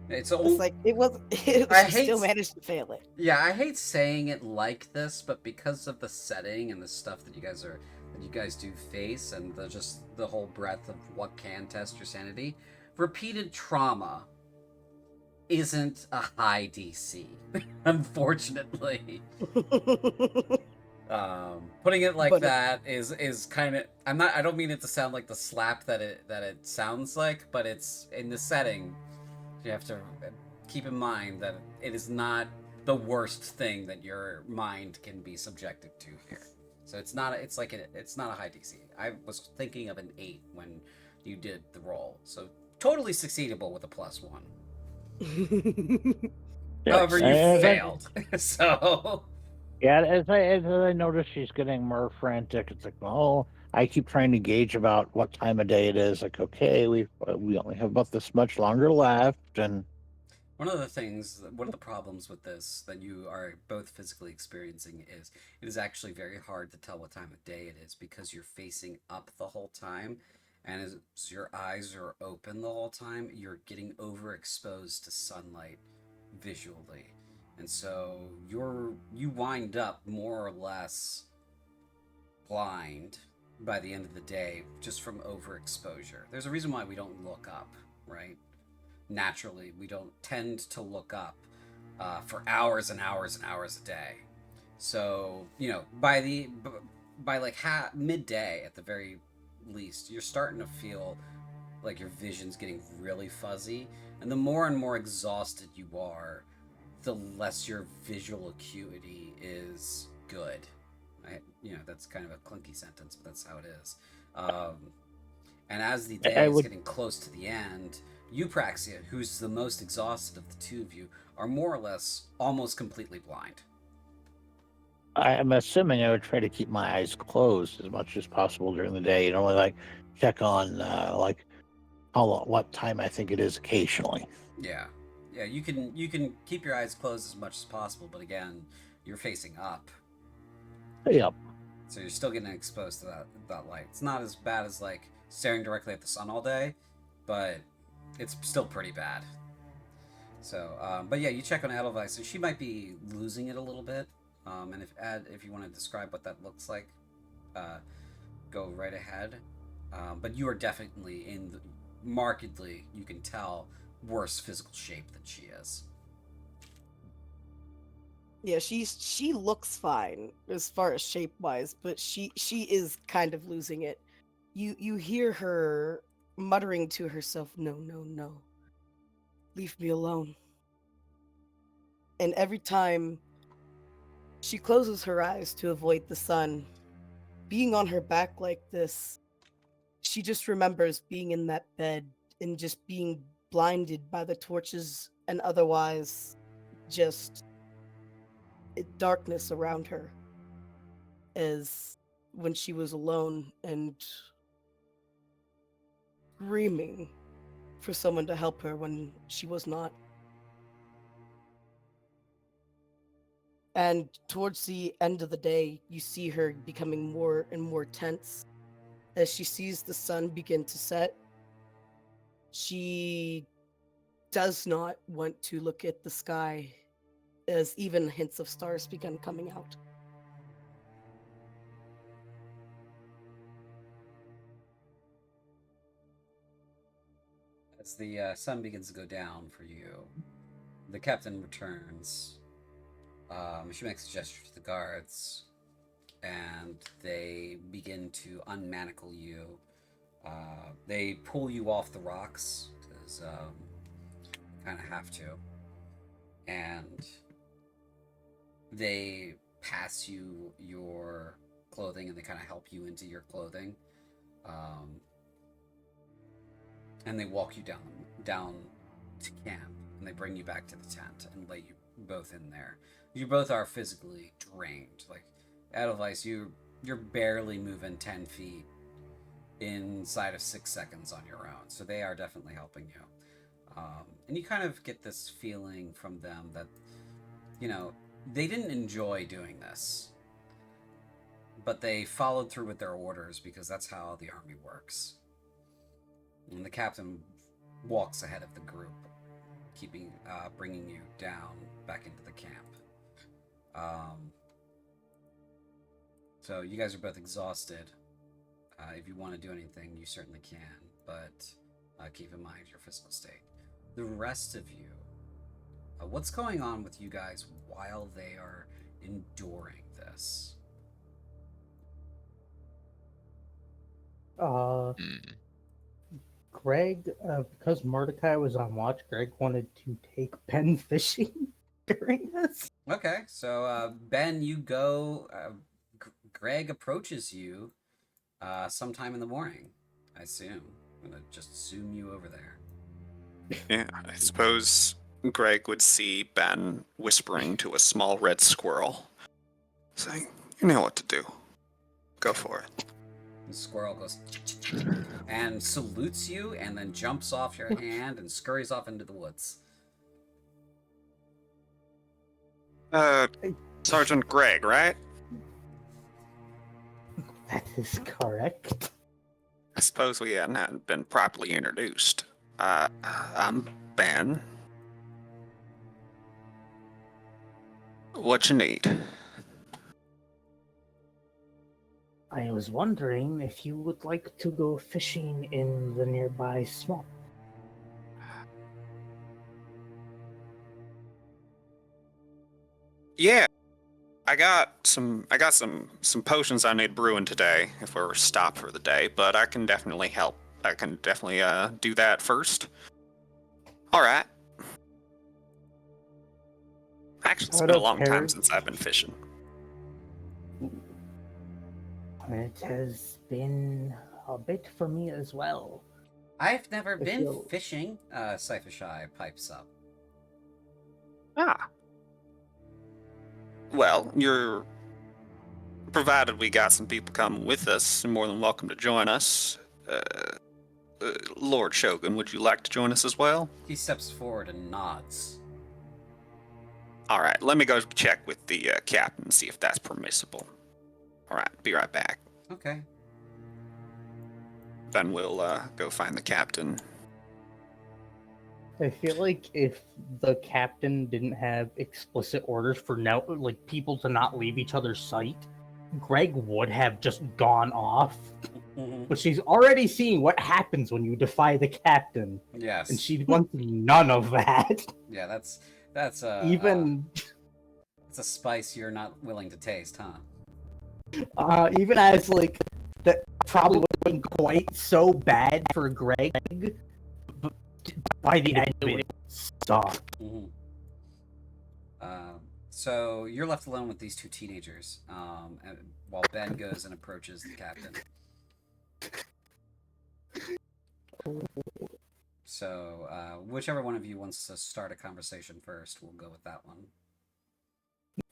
it's like it was. She still managed to fail it. Yeah, I hate saying it like this, but because of the setting and the stuff that you guys do face, and the whole breadth of what can test your sanity, repeated trauma isn't a high DC, unfortunately. Putting it like that is kind of, I don't mean it to sound like the slap that it sounds like, but it's in the setting. You have to keep in mind that it is not the worst thing that your mind can be subjected to here. So it's not a high DC. I was thinking of an 8 when you did the roll. So totally succeedable with a +1. However, you failed. So yeah, as I notice she's getting more frantic, it's like, oh, I keep trying to gauge about what time of day it is. Like, okay, we only have about this much longer left, and one of the problems with this that you are both physically experiencing is it is actually very hard to tell what time of day it is because you're facing up the whole time, and as your eyes are open the whole time, you're getting overexposed to sunlight visually. And so you wind up more or less blind by the end of the day just from overexposure. There's a reason why we don't look up, right? Naturally, we don't tend to look up for hours and hours and hours a day. So, by midday at the very least, you're starting to feel like your vision's getting really fuzzy, and the more and more exhausted you are, the less your visual acuity is good. That's kind of a clunky sentence, but that's how it is. And as the day is getting close to the end, Eupraxia, who's the most exhausted of the two of you, are more or less almost completely blind. I'm assuming I would try to keep my eyes closed as much as possible during the day, and only like check on like what time I think it is occasionally. Yeah, you can keep your eyes closed as much as possible, but again, you're facing up. Yep. So you're still getting exposed to that light. It's not as bad as like staring directly at the sun all day, but it's still pretty bad. So, but yeah, you check on Edelweiss, so she might be losing it a little bit. And if you want to describe what that looks like, go right ahead. But you are definitely markedly, you can tell, worse physical shape than she is. Yeah, she looks fine as far as shape wise, but she is kind of losing it. You hear her muttering to herself, "No, no, no. Leave me alone." And every time she closes her eyes to avoid the sun, being on her back like this, she just remembers being in that bed and just being blinded by the torches and otherwise just darkness around her as when she was alone and screaming for someone to help her when she was not. And towards the end of the day, you see her becoming more and more tense as she sees the sun begin to set. She does not want to look at the sky as even hints of stars begin coming out. As the sun begins to go down for you, the captain returns. She makes a gesture to the guards, and they begin to unmanacle you. They pull you off the rocks, because kind of have to. And they pass you your clothing, and they kind of help you into your clothing. And they walk you down to camp, and they bring you back to the tent and lay you both in there. You both are physically drained. Like, Edelweiss, you're barely moving 10 feet inside of 6 seconds on your own. So they are definitely helping you. And you kind of get this feeling from them that, they didn't enjoy doing this. But they followed through with their orders because that's how the army works. And the captain walks ahead of the group, bringing you down back into the camp. So you guys are both exhausted. If you want to do anything, you certainly can, but keep in mind your physical state. The rest of you, what's going on with you guys while they are enduring this? Greg, because Mordecai was on watch, Greg wanted to take Ben fishing during this. Okay, so Ben, you go. Greg approaches you sometime in the morning, I assume. I'm going to just zoom you over there. Yeah, I suppose Greg would see Ben whispering to a small red squirrel, saying, "You know what to do. Go for it." The squirrel goes and salutes you, and then jumps off your hand and scurries off into the woods. Sergeant Greg, right? That is correct. I suppose we hadn't been properly introduced. I'm Ben. What you need? I was wondering if you would like to go fishing in the nearby swamp. Yeah, I got some potions I need brewing today if we're stopped for the day, but I can definitely help. I can definitely do that first. All right. Actually, it's Out been a of long time Paris. since I've been fishing. It has been a bit for me as well. I've never I been feel- fishing, Cypher Shy pipes up. Ah. Well, you're... Provided we got some people coming with us, you're more than welcome to join us. Lord Shogun, would you like to join us as well? He steps forward and nods. All right, let me go check with the captain and see if that's permissible. All right, be right back. Okay. Then we'll go find the captain. I feel like if the captain didn't have explicit orders for now, like people to not leave each other's sight, Greg would have just gone off. Mm-hmm. But she's already seen what happens when you defy the captain, Yes. and she wants none of that. Yeah, that's Even it's a spice you're not willing to taste, huh? even as like that probably would have been quite so bad for Greg, but by the end of it, it sucked. Mm-hmm. So you're left alone with these two teenagers, and while Ben goes and approaches the captain. So whichever one of you wants to start a conversation first, we'll go with that one.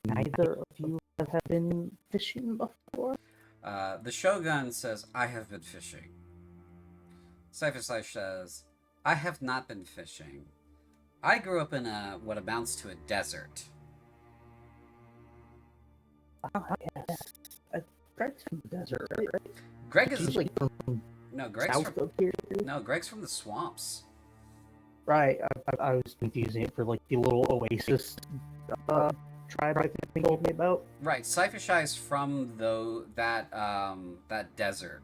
Neither of you have been fishing before? The Shogun says, I have been fishing. Cypher Slash says, I have not been fishing. I grew up in what amounts to a desert. Greg's from the desert, right? Greg is He's like from no, Greg's south from of here. no, Greg's from the swamps. Right, I was confusing it for like the little oasis tribe I think you told me about. Right, Cypher Shy is from that desert,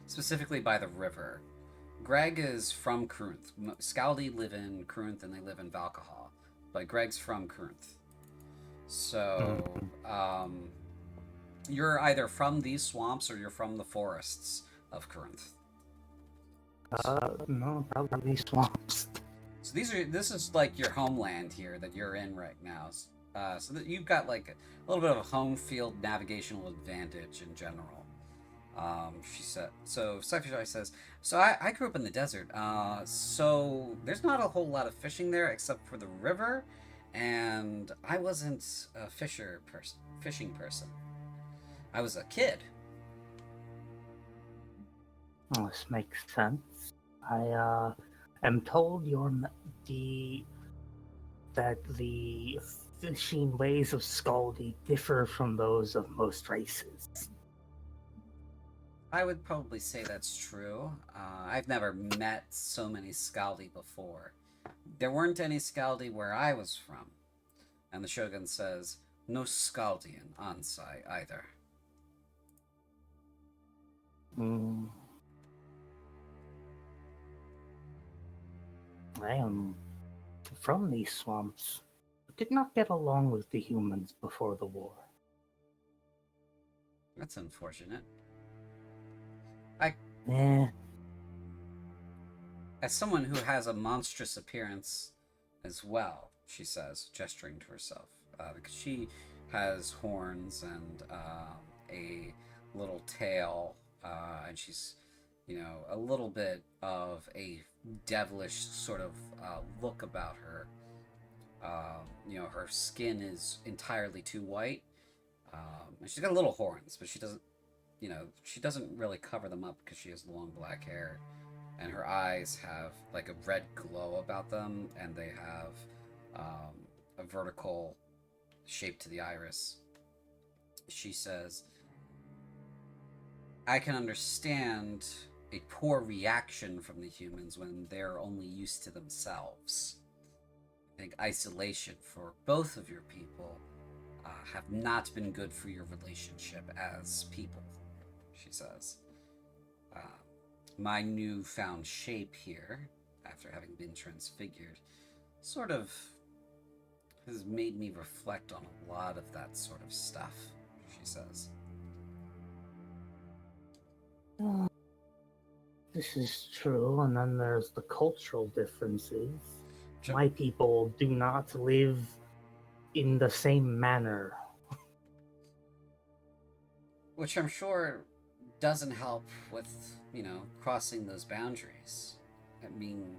specifically by the river. Greg is from Krunth. Scaldi live in Krunth and they live in Valkahal, but Greg's from Krunth. So, you're either from these swamps or you're from the forests of Krunth. No, probably these swamps. So this is like your homeland here that you're in right now. So that you've got like a little bit of a home field navigational advantage in general. She said. So Cypher Shy says, so I grew up in the desert. So there's not a whole lot of fishing there except for the river, and I wasn't a fishing person. I was a kid. Well, this makes sense. I am told that the fishing ways of Scaldi differ from those of most races. I would probably say that's true. I've never met so many Scaldi before. There weren't any Scaldi where I was from. And the Shogun says, no Scaldian Ansai either. I am from these swamps, but did not get along with the humans before the war. That's unfortunate. Eh, As someone who has a monstrous appearance as well, she says, gesturing to herself, because she has horns and a little tail, and she's, a little bit of a devilish sort of look about her. Her skin is entirely too white, and she's got little horns, but she doesn't really cover them up because she has long black hair, and her eyes have like a red glow about them, and they have a vertical shape to the iris. She says, I can understand a poor reaction from the humans when they're only used to themselves. I think isolation for both of your people have not been good for your relationship as people, she says. My newfound shape here, after having been transfigured, sort of has made me reflect on a lot of that sort of stuff, she says. this is true, and then there's the cultural differences. Sure. My people do not live in the same manner. Which I'm sure doesn't help with, crossing those boundaries. I mean,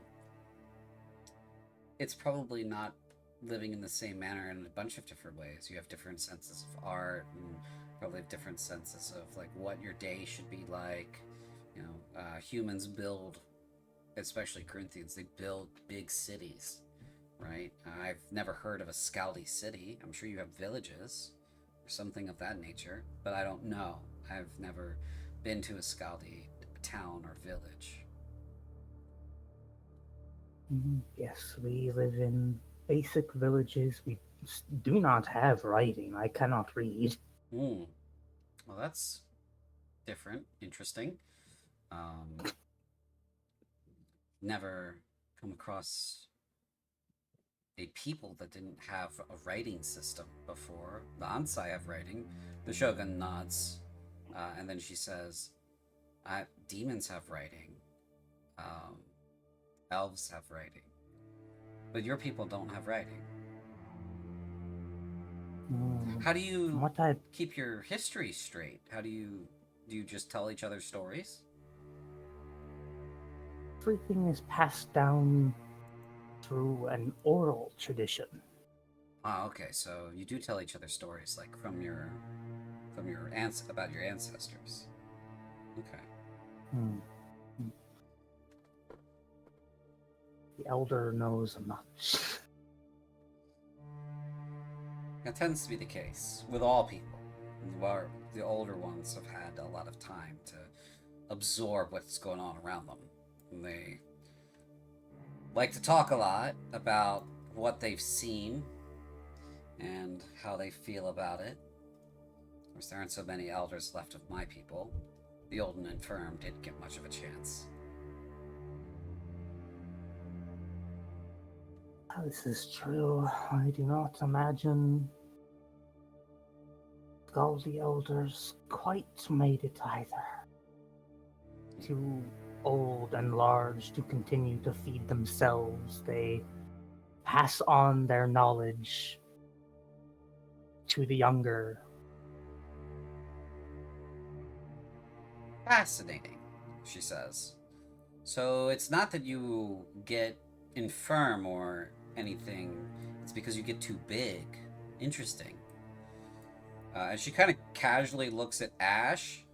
it's probably not living in the same manner in a bunch of different ways. You have different senses of art and probably have different senses of like what your day should be like. Humans build, especially Corinthians, they build big cities, right? I've never heard of a Scaldi city. I'm sure you have villages or something of that nature, but I don't know. I've never been to a Scaldi town or village. Yes, we live in basic villages. We do not have writing. I cannot read. Well, that's different, interesting. Never come across a people that didn't have a writing system before. The Ansai have writing. The Shogun nods, and then she says, demons have writing. Elves have writing. But your people don't have writing. How do you keep your history straight? Do you just tell each other stories? Everything is passed down through an oral tradition. Okay, so you do tell each other stories, like about your ancestors. Okay. The elder knows much. That tends to be the case with all people. The older ones have had a lot of time to absorb what's going on around them. And they like to talk a lot about what they've seen and how they feel about it. Of course, there aren't so many elders left of my people. The old and infirm didn't get much of a chance. This is true. I do not imagine all the elders quite made it either. Too old and large to continue to feed themselves. They pass on their knowledge to the younger. Fascinating, she says. So it's not that you get infirm or anything, it's because you get too big. Interesting. And she kind of casually looks at Ash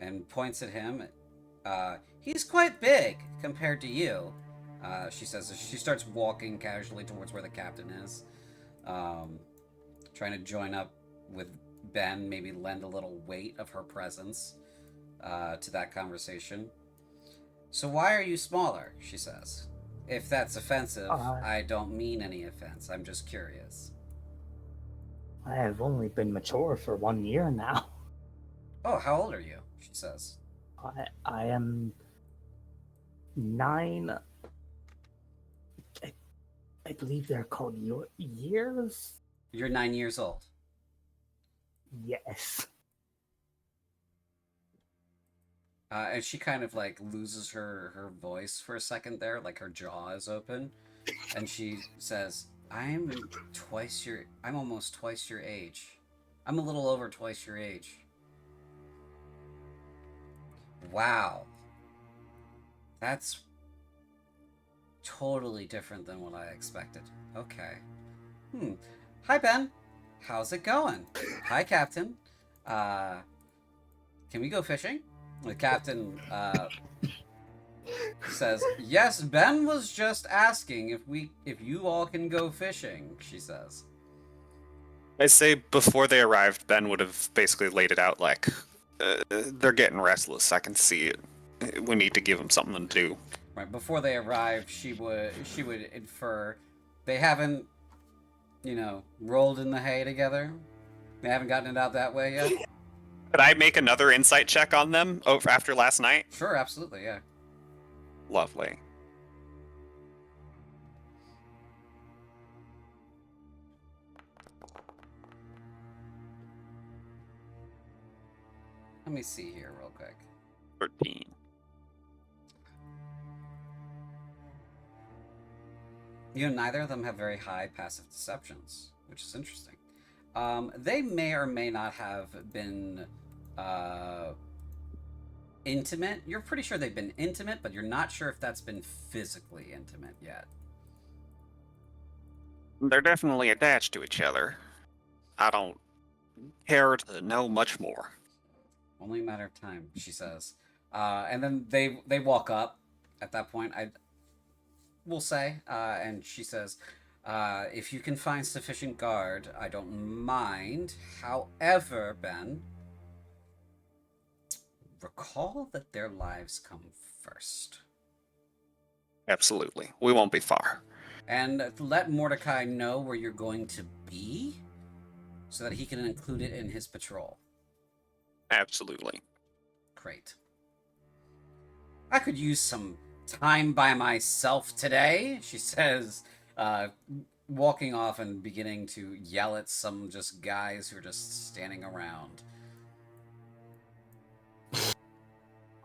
and points at him. He's quite big compared to you, she says as she starts walking casually towards where the captain is, trying to join up with Ben, maybe lend a little weight of her presence to that conversation. So why are you smaller, she says. If that's offensive, I don't mean any offense. I'm just curious. I have only been mature for 1 year now. Oh, how old are you? She says. I am 9. I believe they're called years? You're 9 years old. Yes. And she kind of like loses her voice for a second there, like her jaw is open, and she says, I'm almost twice your age. I'm a little over twice your age. Wow. That's totally different than what I expected. Okay. Hi, Ben. How's it going? Hi, Captain. Can we go fishing? The captain says, yes, Ben was just asking if you all can go fishing, she says. I say before they arrived, Ben would have basically laid it out like, they're getting restless. I can see it. We need to give them something to do. Right, before they arrived, she would infer they haven't, rolled in the hay together. They haven't gotten it out that way yet. Could I make another insight check on them after last night? Sure, absolutely, yeah. Lovely. Let me see here real quick. 13. Neither of them have very high passive deceptions. which is interesting. They may or may not have been intimate. You're pretty sure they've been intimate, but you're not sure if that's been physically intimate yet. They're definitely attached to each other. I don't care to know much more. Only a matter of time, she says. And then they walk up at that point, we'll say, and she says, if you can find sufficient guard, I don't mind. However, Ben, recall that their lives come first. Absolutely. We won't be far. And let Mordecai know where you're going to be so that he can include it in his patrol. Absolutely. Great. I could use some time by myself today, she says, walking off and beginning to yell at some just guys who are just standing around.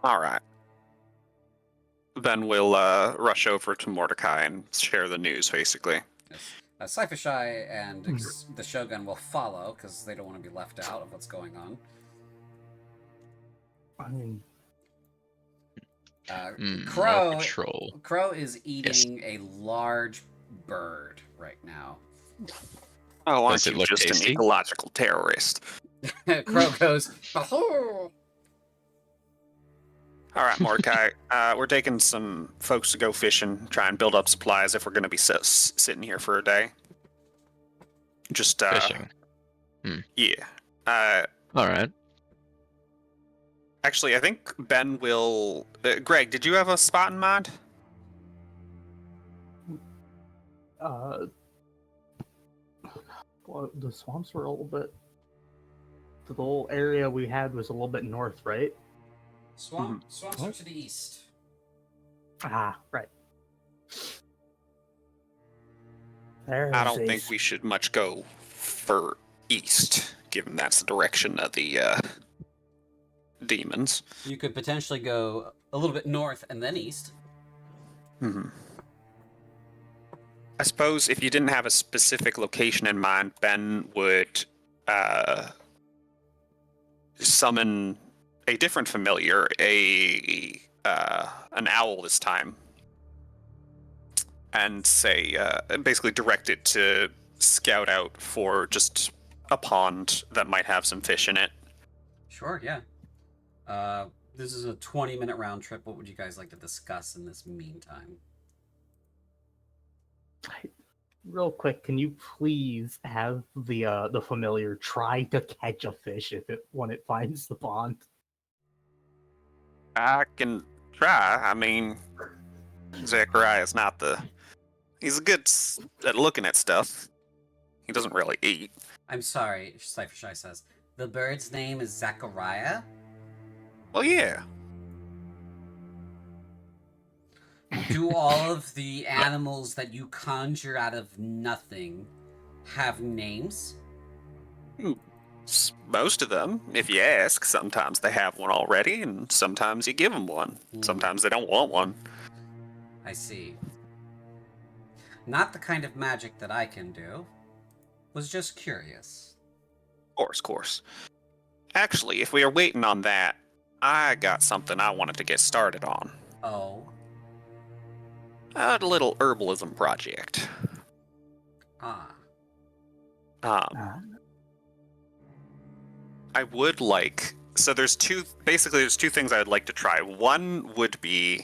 All right. Then we'll rush over to Mordecai and share the news, basically. Yes. Cyphershai and the Shogun will follow because they don't want to be left out of what's going on. I mean, Crow patrol. Crow is eating a large bird right now. Oh, aren't Does it you look just tasty? an ecological terrorist? Crow goes, "Oh!" All right, Mordecai. We're taking some folks to go fishing, try and build up supplies if we're going to be sitting here for a day. Just Fishing. Yeah. All right. Actually, I think Ben will. Greg, did you have a spot in mind? Well, the swamps were a little bit. The whole area we had was a little bit north, right? Swamps are to the east. Ah, right. I don't think we should much go for east, given that's the direction of the demons. You could potentially go a little bit north and then east. I suppose if you didn't have a specific location in mind, Ben would summon a different familiar, an owl this time, and say, basically direct it to scout out for just a pond that might have some fish in it. Sure, yeah. This is a 20-minute round trip. What would you guys like to discuss in this meantime? Real quick, can you please have the familiar try to catch a fish when it finds the pond? I can try. I mean, Zachariah's not he's good at looking at stuff. He doesn't really eat. I'm sorry, Cyphershai says. The bird's name is Zachariah? Well, yeah. Do all of the animals that you conjure out of nothing have names? Most of them, if you ask. Sometimes they have one already, and sometimes you give them one. Sometimes they don't want one. I see. Not the kind of magic that I can do. Was just curious. Of course. Actually, if we are waiting on that, I got something I wanted to get started on. Oh. A little herbalism project. Ah. I would like... So there's two things I would like to try. One would be,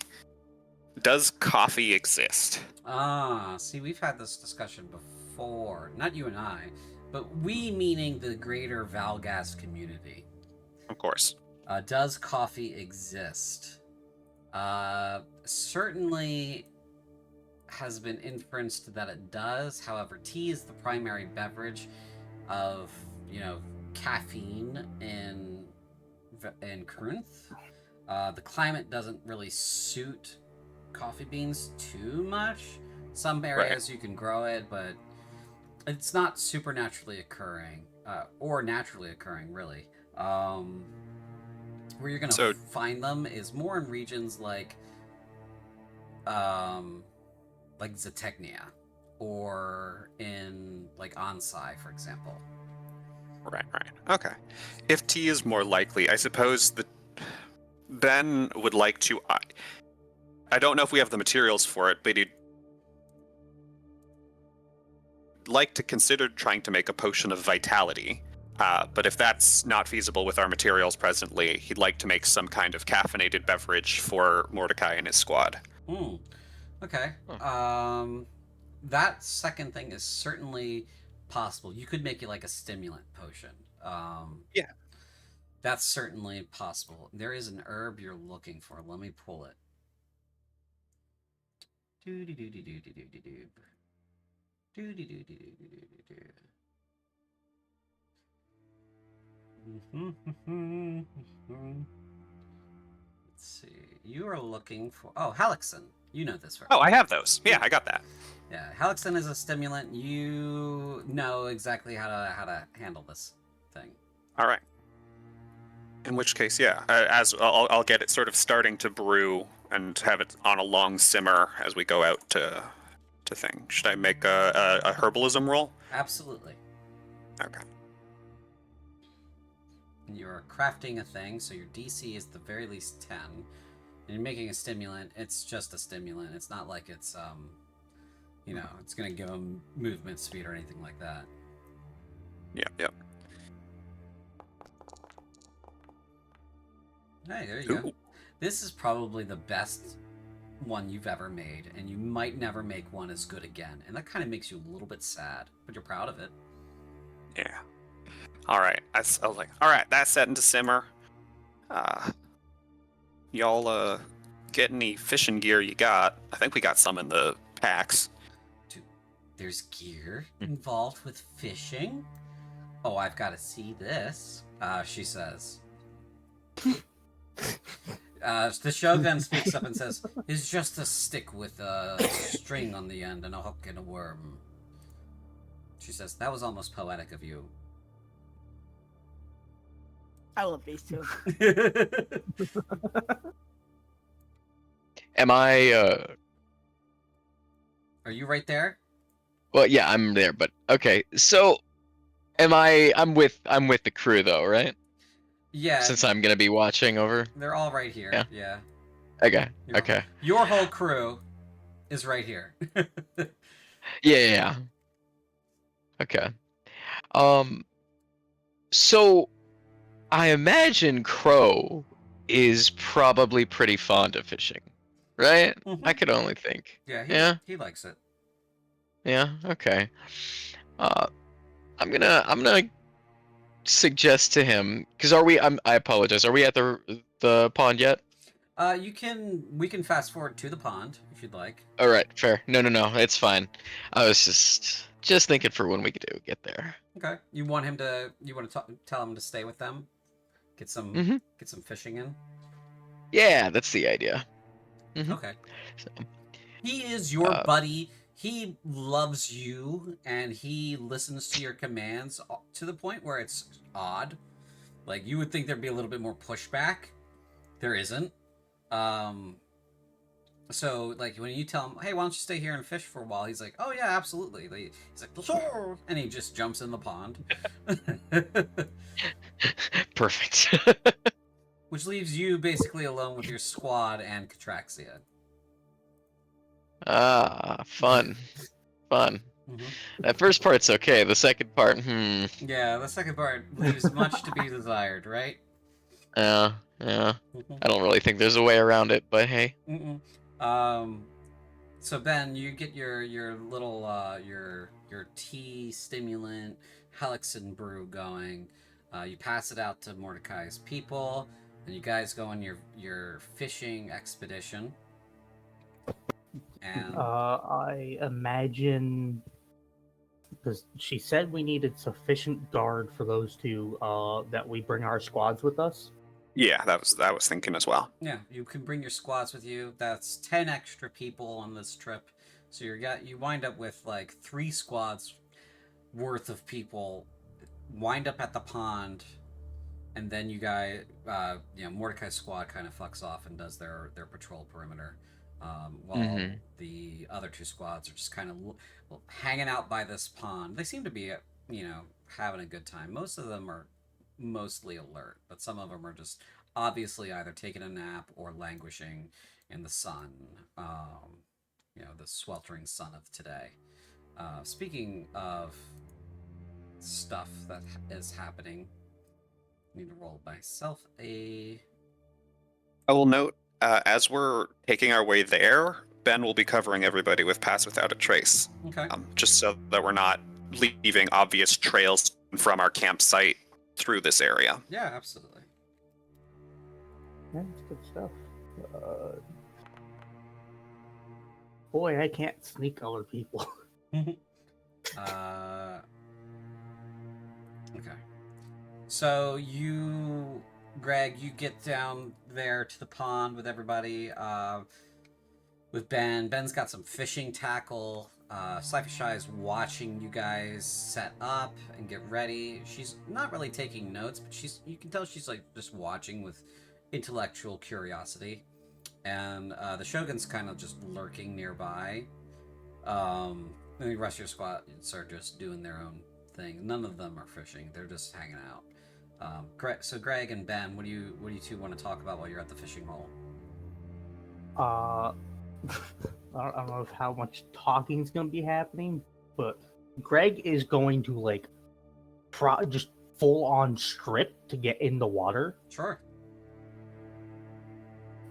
does coffee exist? Ah, see, we've had this discussion before. Not you and I, but we meaning the greater Valgast community. Of course. Does coffee exist? Certainly has been inferenced that it does. However, tea is the primary beverage of, caffeine in Corinth. The climate doesn't really suit coffee beans too much. Some areas you can grow it, but it's not supernaturally occurring, or naturally occurring, really. Where you're gonna find them is more in regions like Zetechnia, or in like Onsai, for example. Right. Okay. If tea is more likely, I suppose that Ben would like to. I don't know if we have the materials for it, but he'd like to consider trying to make a potion of vitality. But if that's not feasible with our materials presently, he'd like to make some kind of caffeinated beverage for Mordecai and his squad. Okay. That second thing is certainly possible. You could make it like a stimulant potion. Yeah. That's certainly possible. There is an herb you're looking for. Let me pull it. Let's see. You are looking for Halixin. You know this, right? Oh, I have those. Yeah, I got that. Yeah, Halixin is a stimulant. You know exactly how to handle this thing. All right. In which case, yeah, as I'll get it sort of starting to brew and have it on a long simmer as we go out to thing. Should I make a herbalism roll? Absolutely. Okay. You're crafting a thing, so your DC is the very least 10. And you're making a stimulant. It's just a stimulant. It's not like it's it's gonna give them movement speed or anything like that. Yep. Hey, there you go. This is probably the best one you've ever made, and you might never make one as good again. And that kind of makes you a little bit sad, but you're proud of it. Yeah. All right. I was like, all right, that's setting to simmer. Y'all get any fishing gear you got? I think we got some in the packs. Dude, there's gear involved with fishing? Oh, I've got to see this, she says. The Shogun speaks up and says, "It's just a stick with a string on the end and a hook and a worm." She says, "That was almost poetic of you." I love these two. Am I? Are you right there? Well, yeah, I'm there. But okay, so am I? I'm with the crew though, right? Yeah. Since I'm gonna be watching over. They're all right here. Yeah. Okay. Okay. Your whole crew is right here. Yeah. Okay. So I imagine Crow is probably pretty fond of fishing, right? Mhm. I could only think. Yeah. He likes it. Yeah. Okay. I'm gonna suggest to him, because I apologize. Are we at the pond yet? We can fast forward to the pond if you'd like. All right, fair. No, it's fine. I was just thinking for when we get there. Okay. You want to tell him to stay with them? Get some fishing in? Yeah, that's the idea. Okay. So, He is your buddy. He loves you, and he listens to your commands to the point where it's odd. Like, you would think there'd be a little bit more pushback. There isn't. So, like, when you tell him, "Hey, why don't you stay here and fish for a while?" He's like, "Oh, yeah, absolutely." He's like, "Sure." And he just jumps in the pond. Perfect. Which leaves you basically alone with your squad and Catraxia. Fun. Mm-hmm. That first part's okay. The second part, Yeah, the second part leaves much to be desired, right? Yeah. Mm-hmm. I don't really think there's a way around it, but hey. So Ben, you get your little your tea stimulant Helixin brew going. You pass it out to Mordecai's people, and you guys go on your fishing expedition. And I imagine, because she said we needed sufficient guard for those two, that we bring our squads with us. Yeah, that was thinking as well. Yeah, you can bring your squads with you. That's 10 extra people on this trip. So you wind up with like 3 squads worth of people wind up at the pond, and then you guys Mordecai's squad kind of fucks off and does their patrol perimeter. while the other two squads are just kind of hanging out by this pond. They seem to be, having a good time. Most of them are mostly alert, but some of them are just obviously either taking a nap or languishing in the sun. The sweltering sun of today. Speaking of stuff that is happening, I need to roll myself a. I will note, as we're taking our way there, Ben will be covering everybody with Pass Without a Trace. Okay. Just so that we're not leaving obvious trails from our campsite through this area. Yeah, absolutely. Yeah, that's good stuff. Boy, I can't sneak other people. Okay. So Greg, you get down there to the pond with everybody. With Ben. Ben's got some fishing tackle. Sci-Fi is watching you guys set up and get ready. She's not really taking notes, but you can tell she's like just watching with intellectual curiosity. And the Shogun's kind of just lurking nearby. And the rest of your squads are just doing their own thing. None of them are fishing; they're just hanging out. So Greg and Ben, what do you two want to talk about while you're at the fishing hole? I don't know how much talking is going to be happening, but Greg is going to just full on strip to get in the water. Sure.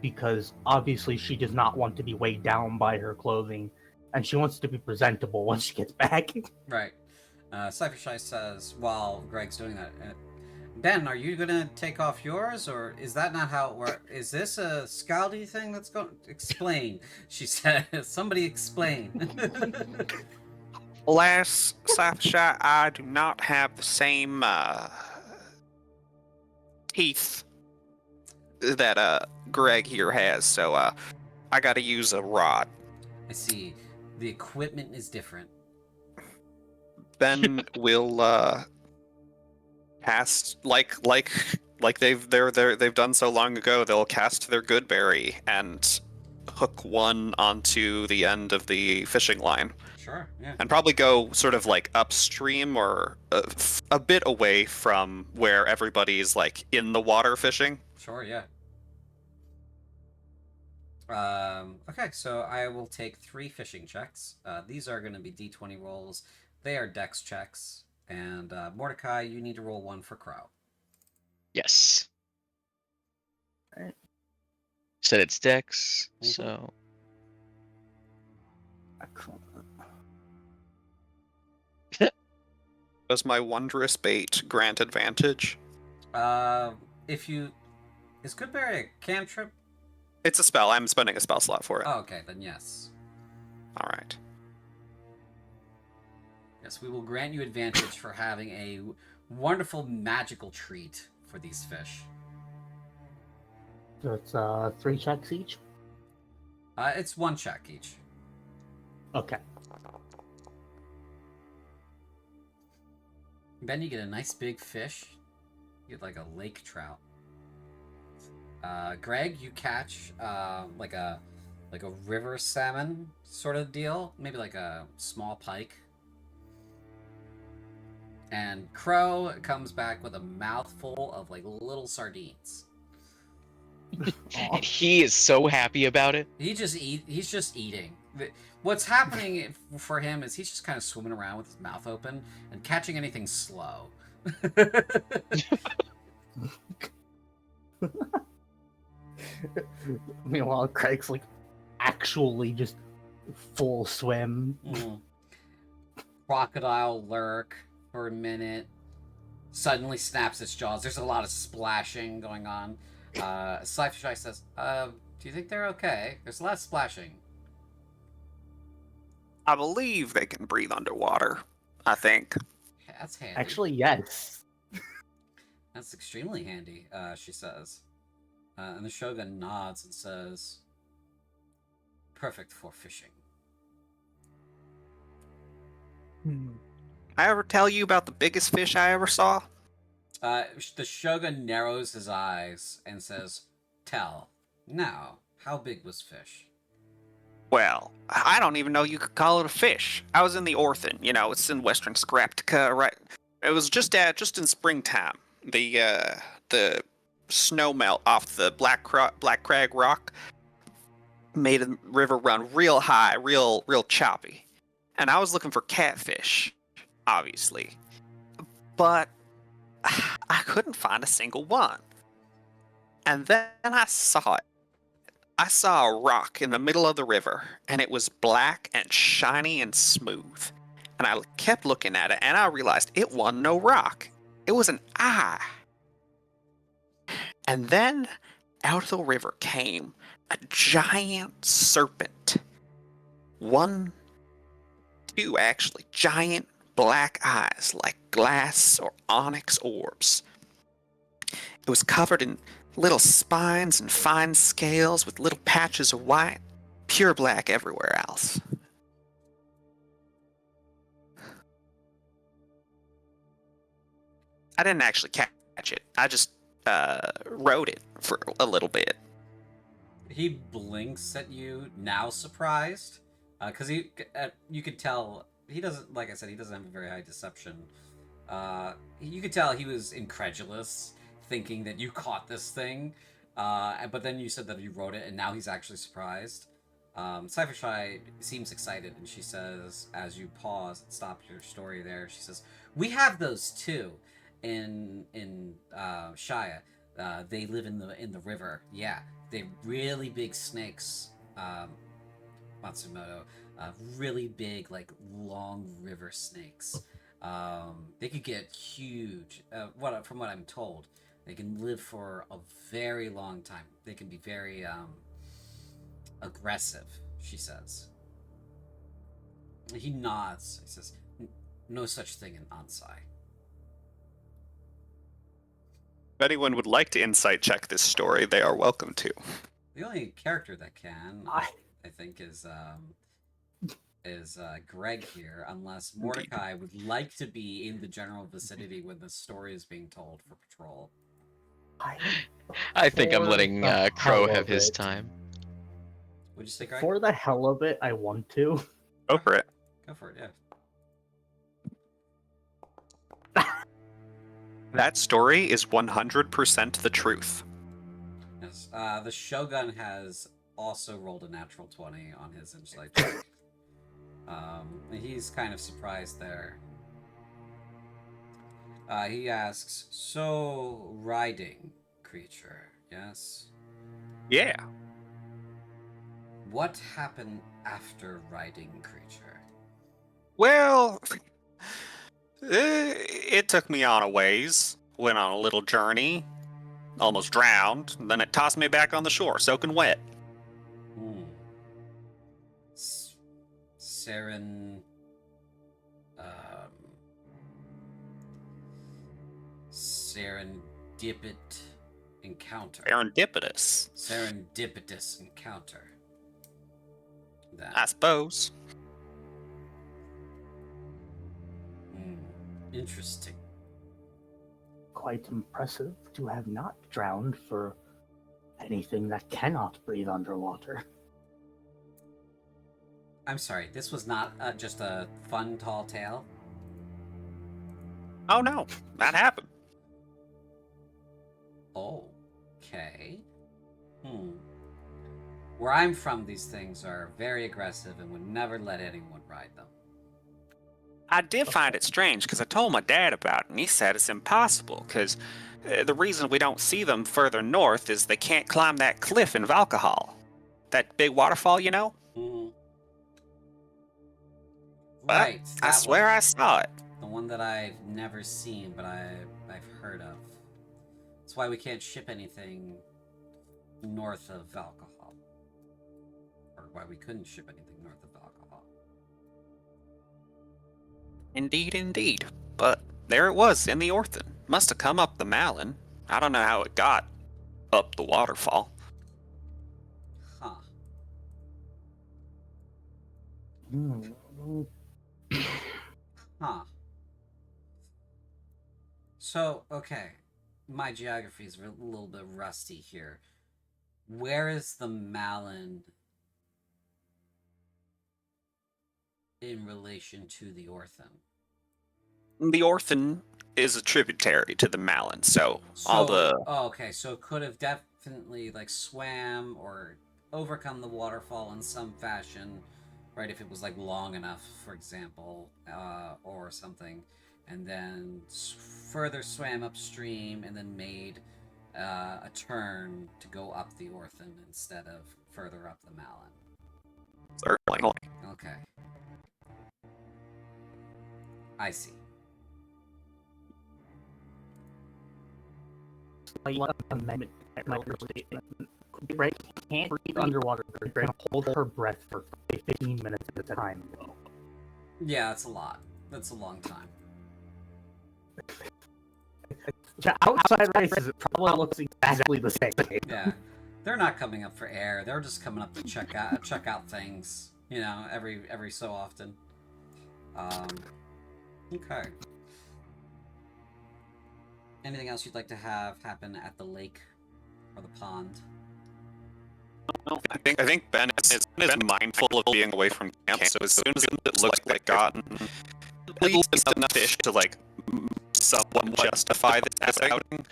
Because obviously she does not want to be weighed down by her clothing, and she wants to be presentable when she gets back. Right. Sci-Fi says while Greg's doing that, Ben, are you gonna take off yours, or is that not how it works? Is this a Scaldy thing that's going? Explain. She said. Somebody explain. Alas, Sci-Fi, I do not have the same teeth that Greg here has, so I gotta use a rod. I see. The equipment is different. Ben will cast like they've done so long ago. They'll cast their Goodberry and hook one onto the end of the fishing line. Sure. Yeah. And probably go sort of like upstream or a bit away from where everybody's like in the water fishing. Sure. Yeah. Okay, so I will take 3 fishing checks. These are going to be D20 rolls. They are dex checks. And Mordecai, you need to roll 1 for Crow. Yes. Alright. Said it's Dex, Mhm. so Excellent. Does my wondrous bait grant advantage? Is Goodberry a cantrip? It's a spell. I'm spending a spell slot for it. Oh, okay, then yes. All right. Yes, we will grant you advantage for having a wonderful magical treat for these fish. So it's 3 checks each? It's 1 check each. Okay. Then you get a nice big fish. You get like a lake trout. Greg, you catch like a river salmon sort of deal, maybe like a small pike. And Crow comes back with a mouthful of like little sardines. and he is so happy about it. He's just eating. What's happening for him is he's just kind of swimming around with his mouth open and catching anything slow. Meanwhile, Craig's actually just full swim. Crocodile lurk for a minute. Suddenly snaps its jaws. There's a lot of splashing going on. Sci-Fi says, do you think they're okay? There's a lot of splashing. I believe they can breathe underwater. I think. Yeah, that's handy. Actually, yes. That's extremely handy, she says. And the Shogun nods and says, perfect for fishing. I ever tell you about the biggest fish I ever saw? The Shogun narrows his eyes and says, tell. Now, how big was fish? Well, I don't even know you could call it a fish. I was in the Orthan, you know, it's in Western Scraptica, right? It was just in springtime. The snow melt off the Black Crag Rock made the river run real high, real choppy. And I was looking for catfish, obviously. But I couldn't find a single one. And then I saw it. I saw a rock in the middle of the river, and it was black and shiny and smooth. And I kept looking at it, and I realized it wasn't no rock. It was an eye. And then out of the river came a giant serpent. Two actually, giant black eyes like glass or onyx orbs. It was covered in little spines and fine scales with little patches of white, pure black everywhere else. I didn't actually catch it. I just rode it for a little bit. He blinks at you, now surprised, because you could tell he doesn't. Like I said, he doesn't have a very high deception. You could tell he was incredulous, thinking that you caught this thing. But then you said that you wrote it, and now he's actually surprised. Cypher Shy seems excited, and she says, as you pause and stop your story there, she says, "We have those too, in Shia. They live in the river. Yeah, they're really big snakes. Matsumoto, really big, like long river snakes. They could get huge. From what I'm told." They can live for a very long time. They can be very aggressive, she says. He nods. He says, "No such thing in Ansai." If anyone would like to insight check this story, they are welcome to. The only character that can, I think, is Greg here, unless Mordecai would like to be in the general vicinity when the story is being told for patrol. I think I'm letting Crow have his time. What'd you say, Greg? For the hell of it, I want to. Go for it. Go for it, yeah. That story is 100% the truth. Yes. The Shogun has also rolled a natural 20 on his insight check. He's kind of surprised there. He asks, "So, riding creature, yes? Yeah. What happened after riding creature?" Well, it took me on a ways. Went on a little journey. Almost drowned. And then it tossed me back on the shore, soaking wet. Serendipitous encounter. Serendipitous encounter. Then. I suppose. Interesting. Quite impressive to have not drowned for anything that cannot breathe underwater. I'm sorry, this was not just a fun, tall tale? Oh no, that happened. Okay. Where I'm from, these things are very aggressive and would never let anyone ride them. I did find it strange because I told my dad about it, and he said it's impossible because the reason we don't see them further north is they can't climb that cliff in Valkahal. That big waterfall, you know? Right. I swear I saw it. The one that I've never seen, but I've heard of. That's why we can't ship anything north of Valkahal. Or why we couldn't ship anything north of Valkahal. Indeed, indeed. But there it was in the Orthan. Must have come up the Malin. I don't know how it got up the waterfall. Huh. Huh. So, okay. My geography is a little bit rusty here. Where is the Malin in relation to the Orphan? The Orphan is a tributary to the Malin, so all the okay, so it could have definitely like swam or overcome the waterfall in some fashion, right? If it was like long enough, for example, or something, and then further swam upstream and then made a turn to go up the Orphan instead of further up the Malin. certainly. Okay, I see. Slight amendment to my first statement. Greg can't breathe underwater. Greg can hold her breath for 15 minutes at a time, though. Yeah, that's a lot. That's a long time. To outside races, it probably looks exactly the same. Yeah, they're not coming up for air. They're just coming up to check out things. You know, every so often. Okay. Anything else you'd like to have happen at the lake or the pond? I think Ben is mindful of being away from camp, so as soon as it looks like they've gotten at least enough fish to like somewhat justify this outing,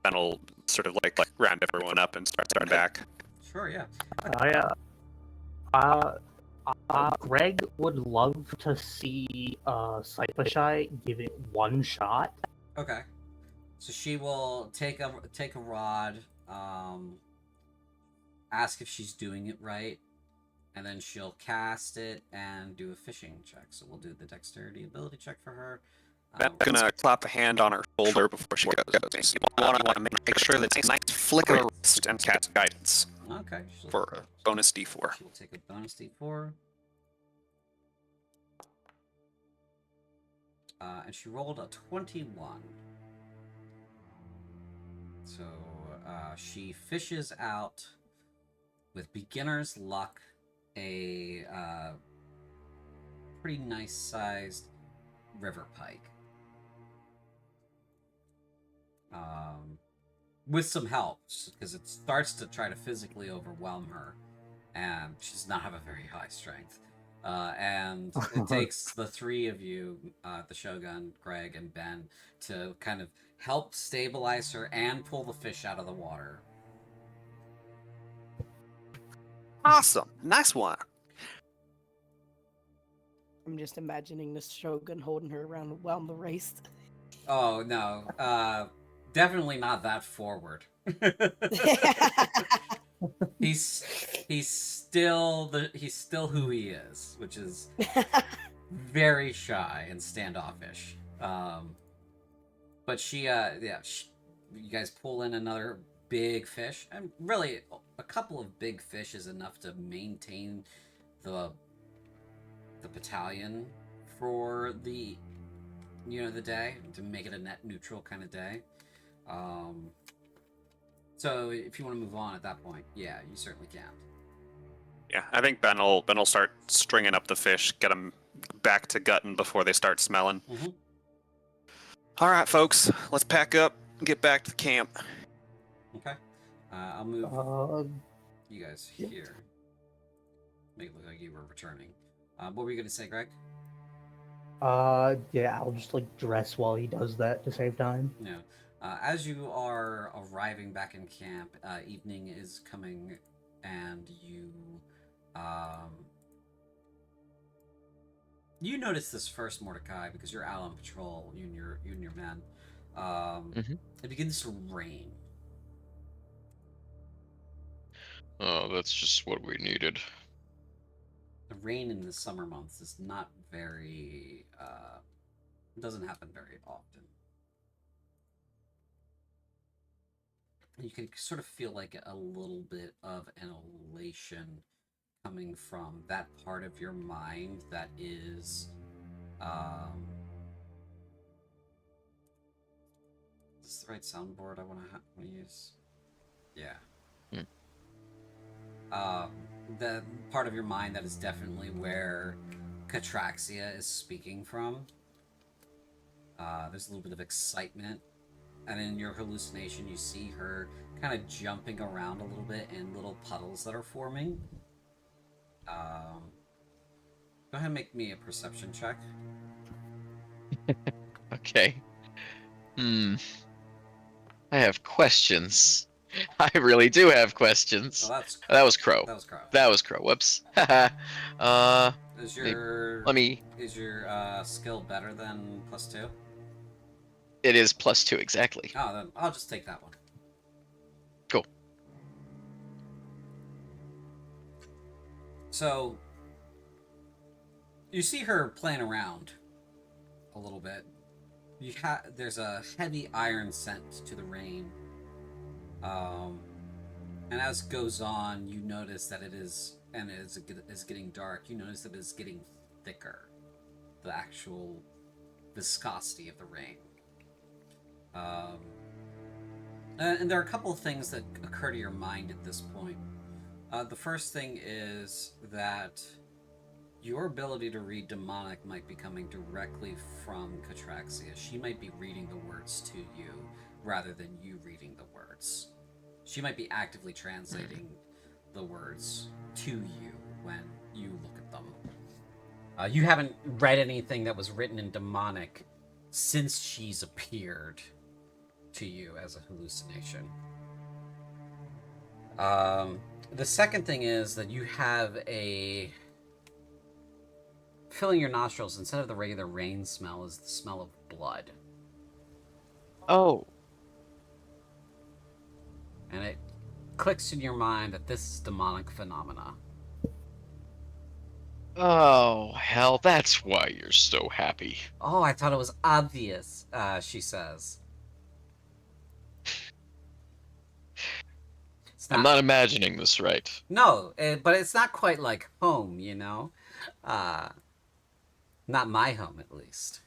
Ben will sort of like round everyone up and start back. Sure, yeah. Greg would love to see Cypashai give it one shot. Okay. So she will take a rod, ask if she's doing it right, and then she'll cast it and do a fishing check. So we'll do the dexterity ability check for her. Ben's gonna clap a hand on her shoulder before she goes. You want to make sure that it's a nice flick of the wrist and cast guidance Okay. for a bonus D4. She'll take a bonus D4. And she rolled a 21. So she fishes out, with beginner's luck, a pretty nice sized river pike. With some help, because it starts to try to physically overwhelm her, and she does not have a very high strength. And it takes the three of you, the Shogun, Greg, and Ben, to kind of help stabilize her and pull the fish out of the water. Awesome, nice one. I'm just imagining the Shogun holding her around the waist. Oh no, definitely not that forward. he's still who he is, which is very shy and standoffish. But you guys pull in another big fish, and really a couple of big fish is enough to maintain the battalion for the day, to make it a net neutral kind of day. So if you want to move on at that point, yeah, you certainly can. Yeah, I think Ben will start stringing up the fish, get them back to gutting before they start smelling. Mm-hmm. All right, folks, let's pack up and get back to the camp. Okay. I'll move you guys here. Make it look like you were returning. What were you going to say, Greg? Yeah, I'll just dress while he does that to save time. No. As you are arriving back in camp, evening is coming, and you notice this first, Mordecai, because you're out on patrol, you and your men. It begins to rain. Oh, that's just what we needed. The rain in the summer months is not very. It doesn't happen very often. You can sort of feel like a little bit of an elation coming from that part of your mind that is. Is this the right soundboard I want to use? Yeah. The part of your mind that is definitely where Catraxia is speaking from. There's a little bit of excitement, and in your hallucination you see her kind of jumping around a little bit in little puddles that are forming. Go ahead and make me a perception check. Okay. I have questions. I really do have questions. Oh, that's That was Crow. That was Crow. That was Crow. Whoops. uh, Is maybe- your let me. is your skill better than +2? It is +2 exactly. Oh, then I'll just take that one. Cool. So you see her playing around a little bit. There's a heavy iron scent to the rain. And as it goes on, you notice that it is, and as it is getting dark, you notice that it's getting thicker. The actual viscosity of the rain. And there are a couple of things that occur to your mind at this point. The first thing is that your ability to read demonic might be coming directly from Catraxia. She might be reading the words to you rather than you reading the words. She might be actively translating the words to you when you look at them. You haven't read anything that was written in demonic since she's appeared to you as a hallucination. The second thing is that you have a... Filling your nostrils, instead of the regular rain smell, is the smell of blood. Oh. And it clicks in your mind that this is demonic phenomena. Oh, hell, that's why you're so happy. Oh, I thought it was obvious, she says. I'm not imagining this right. No, but it's not quite like home, you know? Not my home, at least.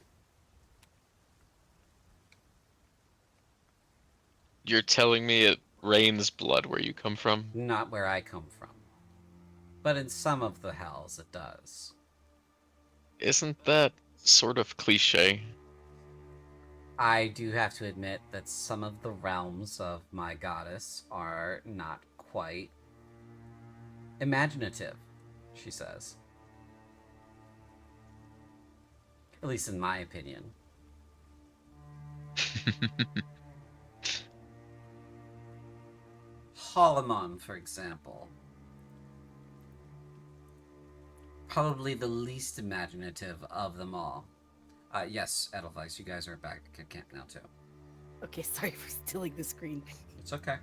You're telling me it rains blood where you come from? Not where I come from. But in some of the hells, it does. Isn't that sort of cliche? I do have to admit that some of the realms of my goddess are not quite imaginative, she says. At least in my opinion. Holomon, for example. Probably the least imaginative of them all. Yes, Edelweiss, you guys are back at camp now, too. Okay, sorry for stealing the screen. It's okay.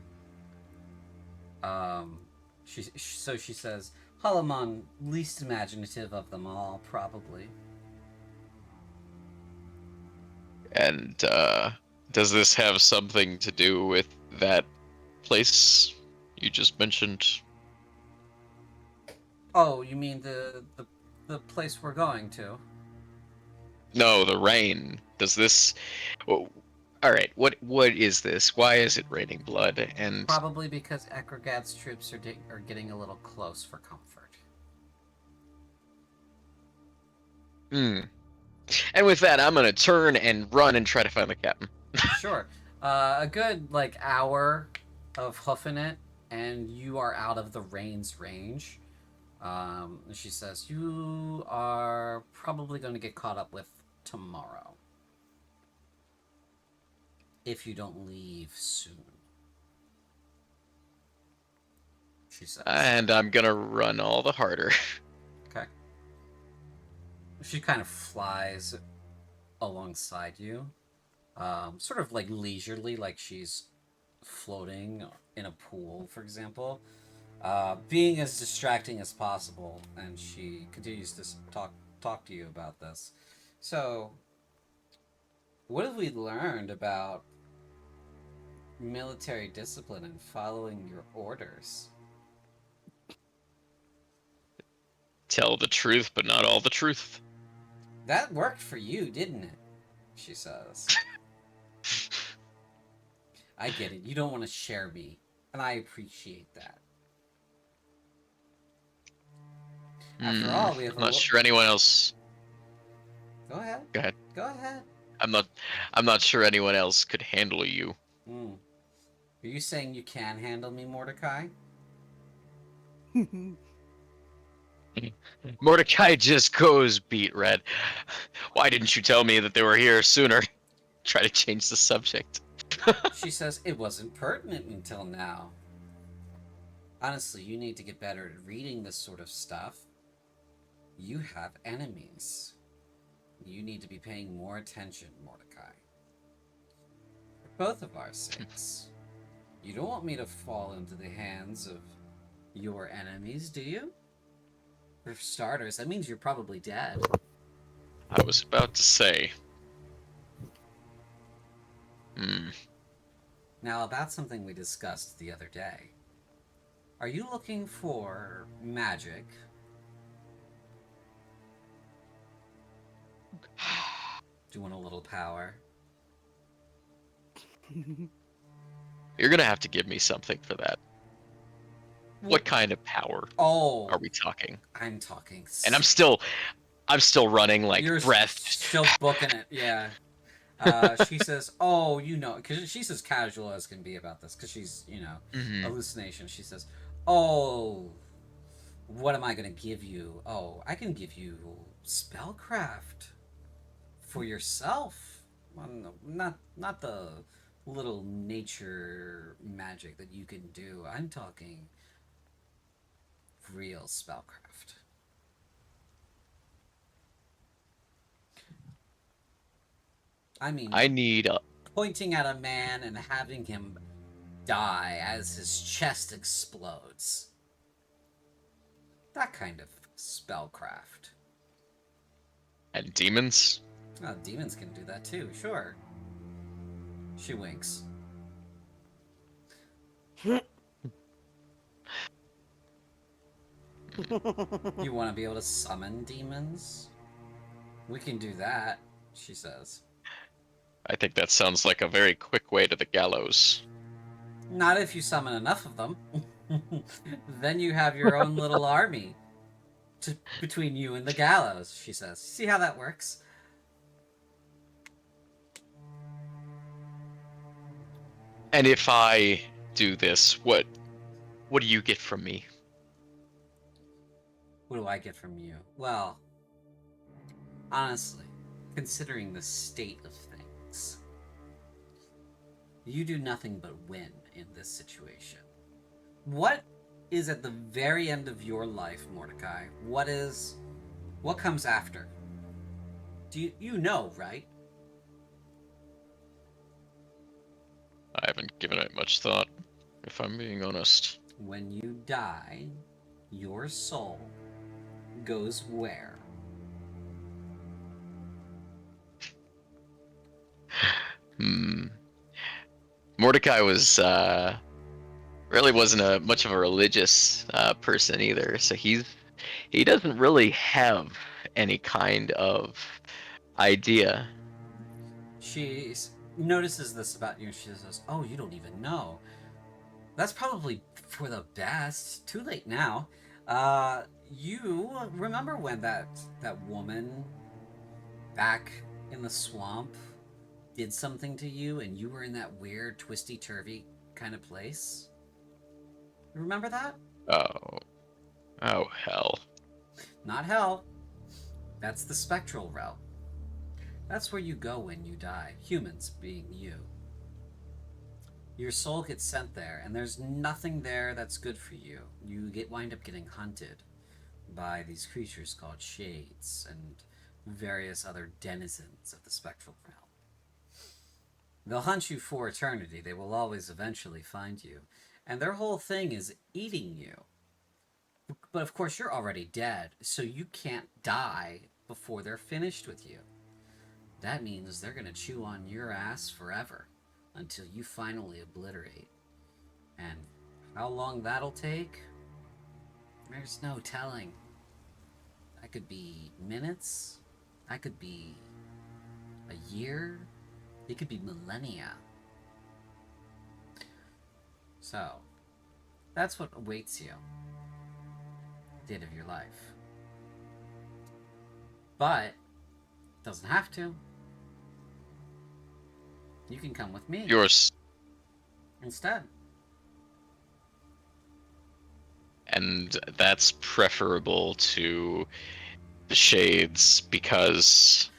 So she says, Holomon, least imaginative of them all, probably. And, does this have something to do with that place you just mentioned? Oh, you mean the place we're going to? No, the rain. Does this... Oh, all right, what is this? Why is it raining blood? And Probably because Ekragad's troops are getting a little close for comfort. And with that, I'm gonna turn and run and try to find the captain. Sure. A good, hour of hoofing it, and you are out of the rain's range. She says, you are probably going to get caught up with tomorrow. If you don't leave soon. She says. And I'm gonna run all the harder. Okay. She kind of flies alongside you. Sort of leisurely, like she's floating in a pool, for example. Being as distracting as possible, and she continues to talk to you about this. So, what have we learned about military discipline and following your orders? Tell the truth, but not all the truth. That worked for you, didn't it? She says. I get it. You don't want to share me, and I appreciate that. After all, we have I'm not sure anyone else. Go ahead. Go ahead. Go ahead. I'm not sure anyone else could handle you. Are you saying you can handle me, Mordecai? Mordecai just goes beet red. Why didn't you tell me that they were here sooner? Try to change the subject. She says, it wasn't pertinent until now. Honestly, you need to get better at reading this sort of stuff. You have enemies. You need to be paying more attention, Mordecai. For both of our sakes. You don't want me to fall into the hands of your enemies, do you? For starters, that means you're probably dead. I was about to say. Now, about something we discussed the other day. Are you looking for magic? Do you want a little power? You're gonna have to give me something for that. What kind of power are we talking? I'm talking. And I'm still running like You're breath. Still booking it, yeah. She says, "Oh, you know," because she's as casual as can be about this, because she's, hallucination. She says, "Oh, what am I gonna give you? Oh, I can give you spellcraft for yourself. Well, not the little nature magic that you can do. I'm talking real spellcraft." I mean, I need pointing at a man and having him die as his chest explodes. That kind of spellcraft. And demons? Oh, demons can do that too, sure. She winks. You want to be able to summon demons? We can do that, she says. I think that sounds like a very quick way to the gallows. Not if you summon enough of them. Then you have your own little army between you and the gallows, she says. See how that works? And if I do this, what do you get from me? What do I get from you? Well, honestly, considering the state of things, you do nothing but win in this situation. What is at the very end of your life, Mordecai? What comes after? Do you know, right? I haven't given it much thought, if I'm being honest. When you die, your soul goes where? Mordecai was really wasn't much of a religious person either, so he doesn't really have any kind of idea. She notices this about you. She says, "Oh, you don't even know. That's probably for the best. Too late now. You remember when that woman back in the swamp did something to you, and you were in that weird twisty-turvy kind of place? You remember that? Oh hell. Not hell. That's the spectral realm. That's where you go when you die, humans being you. Your soul gets sent there, and there's nothing there that's good for you. You wind up getting hunted by these creatures called shades and various other denizens of the spectral realm. They'll hunt you for eternity. They will always eventually find you. And their whole thing is eating you. But of course, you're already dead, so you can't die before they're finished with you. That means they're going to chew on your ass forever until you finally obliterate. And how long that'll take? There's no telling. That could be minutes. That could be a year. It could be millennia. So, that's what awaits you at the end of your life. But, it doesn't have to. You can come with me. Yours. Instead. and that's preferable to the Shades because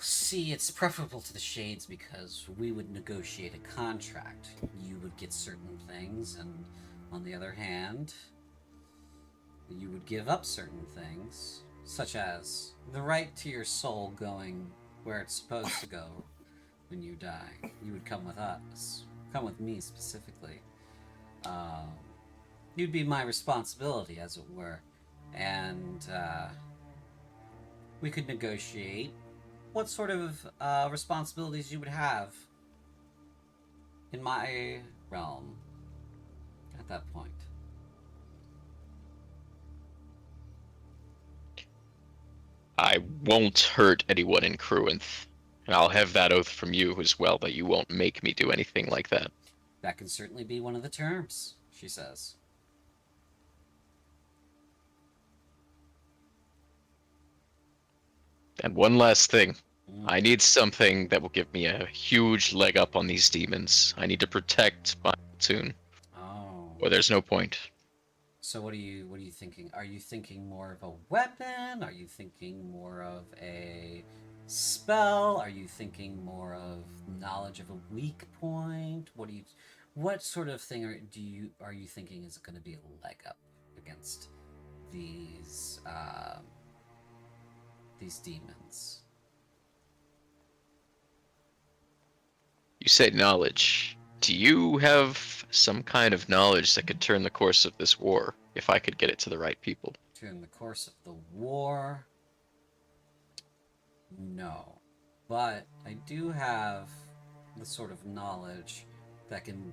See, it's preferable to the Shades because we would negotiate a contract. You would get certain things, and on the other hand, you would give up certain things, such as the right to your soul going where it's supposed to go when you die. You would come with us. Come with me specifically. You'd be my responsibility, as it were. And we could negotiate what sort of responsibilities you would have in my realm at that point. I won't hurt anyone in Cruinth. And I'll have that oath from you as well that you won't make me do anything like that. That can certainly be one of the terms, she says. And one last thing. I need something that will give me a huge leg up on these demons. I need to protect my platoon, Oh. or there's no point. So what are you thinking? Are you thinking more of a weapon? Are you thinking more of a spell? Are you thinking more of knowledge of a weak point? What sort of thing are you thinking is going to be a leg up against these demons? You say knowledge. Do you have some kind of knowledge that could turn the course of this war, if I could get it to the right people? During the course of the war? No. But I do have the sort of knowledge that can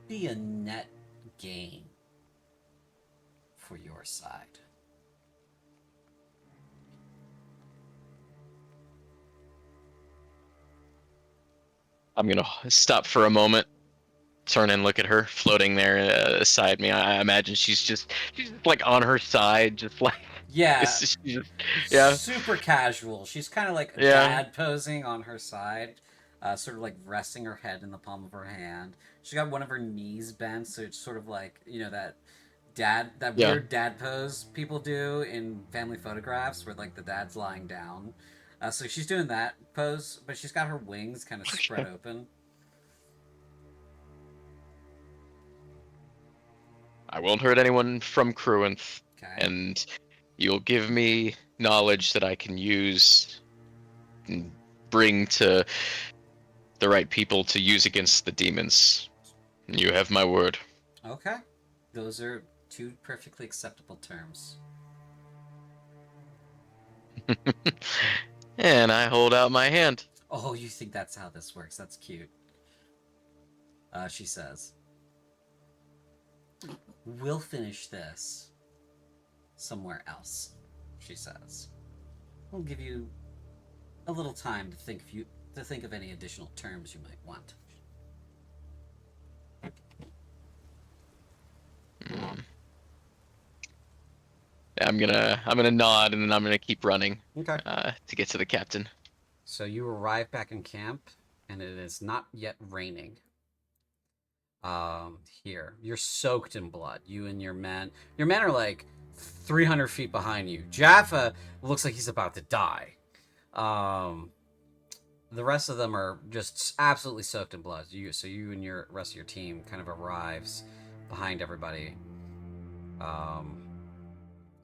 be a net gain for your side. I'm gonna stop for a moment, turn and look at her, floating there beside me. I imagine she's just like on her side, just like Yeah, yeah, super casual. She's kind of like yeah, dad posing on her side, sort of like resting her head in the palm of her hand. She got one of her knees bent, so it's sort of like, you know, that yeah. weird dad pose people do in family photographs where like the dad's lying down. So she's doing that pose, but she's got her wings kind of spread open. I won't hurt anyone from Cruinth, Okay. and you'll give me knowledge that I can use and bring to the right people to use against the demons. You have my word. Okay. Those are two perfectly acceptable terms. And I hold out my hand. Oh, you think that's how this works? That's cute. She says, "We'll finish this somewhere else," she says. "We'll give you a little time to think of any additional terms you might want." I'm gonna nod, and then I'm gonna keep running. Okay. To get to the captain. So you arrive back in camp, and it is not yet raining. Here you're soaked in blood. You and your men. Your men are like 300 feet behind you. Jaffa looks like he's about to die. The rest of them are just absolutely soaked in blood. So you and your rest of your team kind of arrives behind everybody.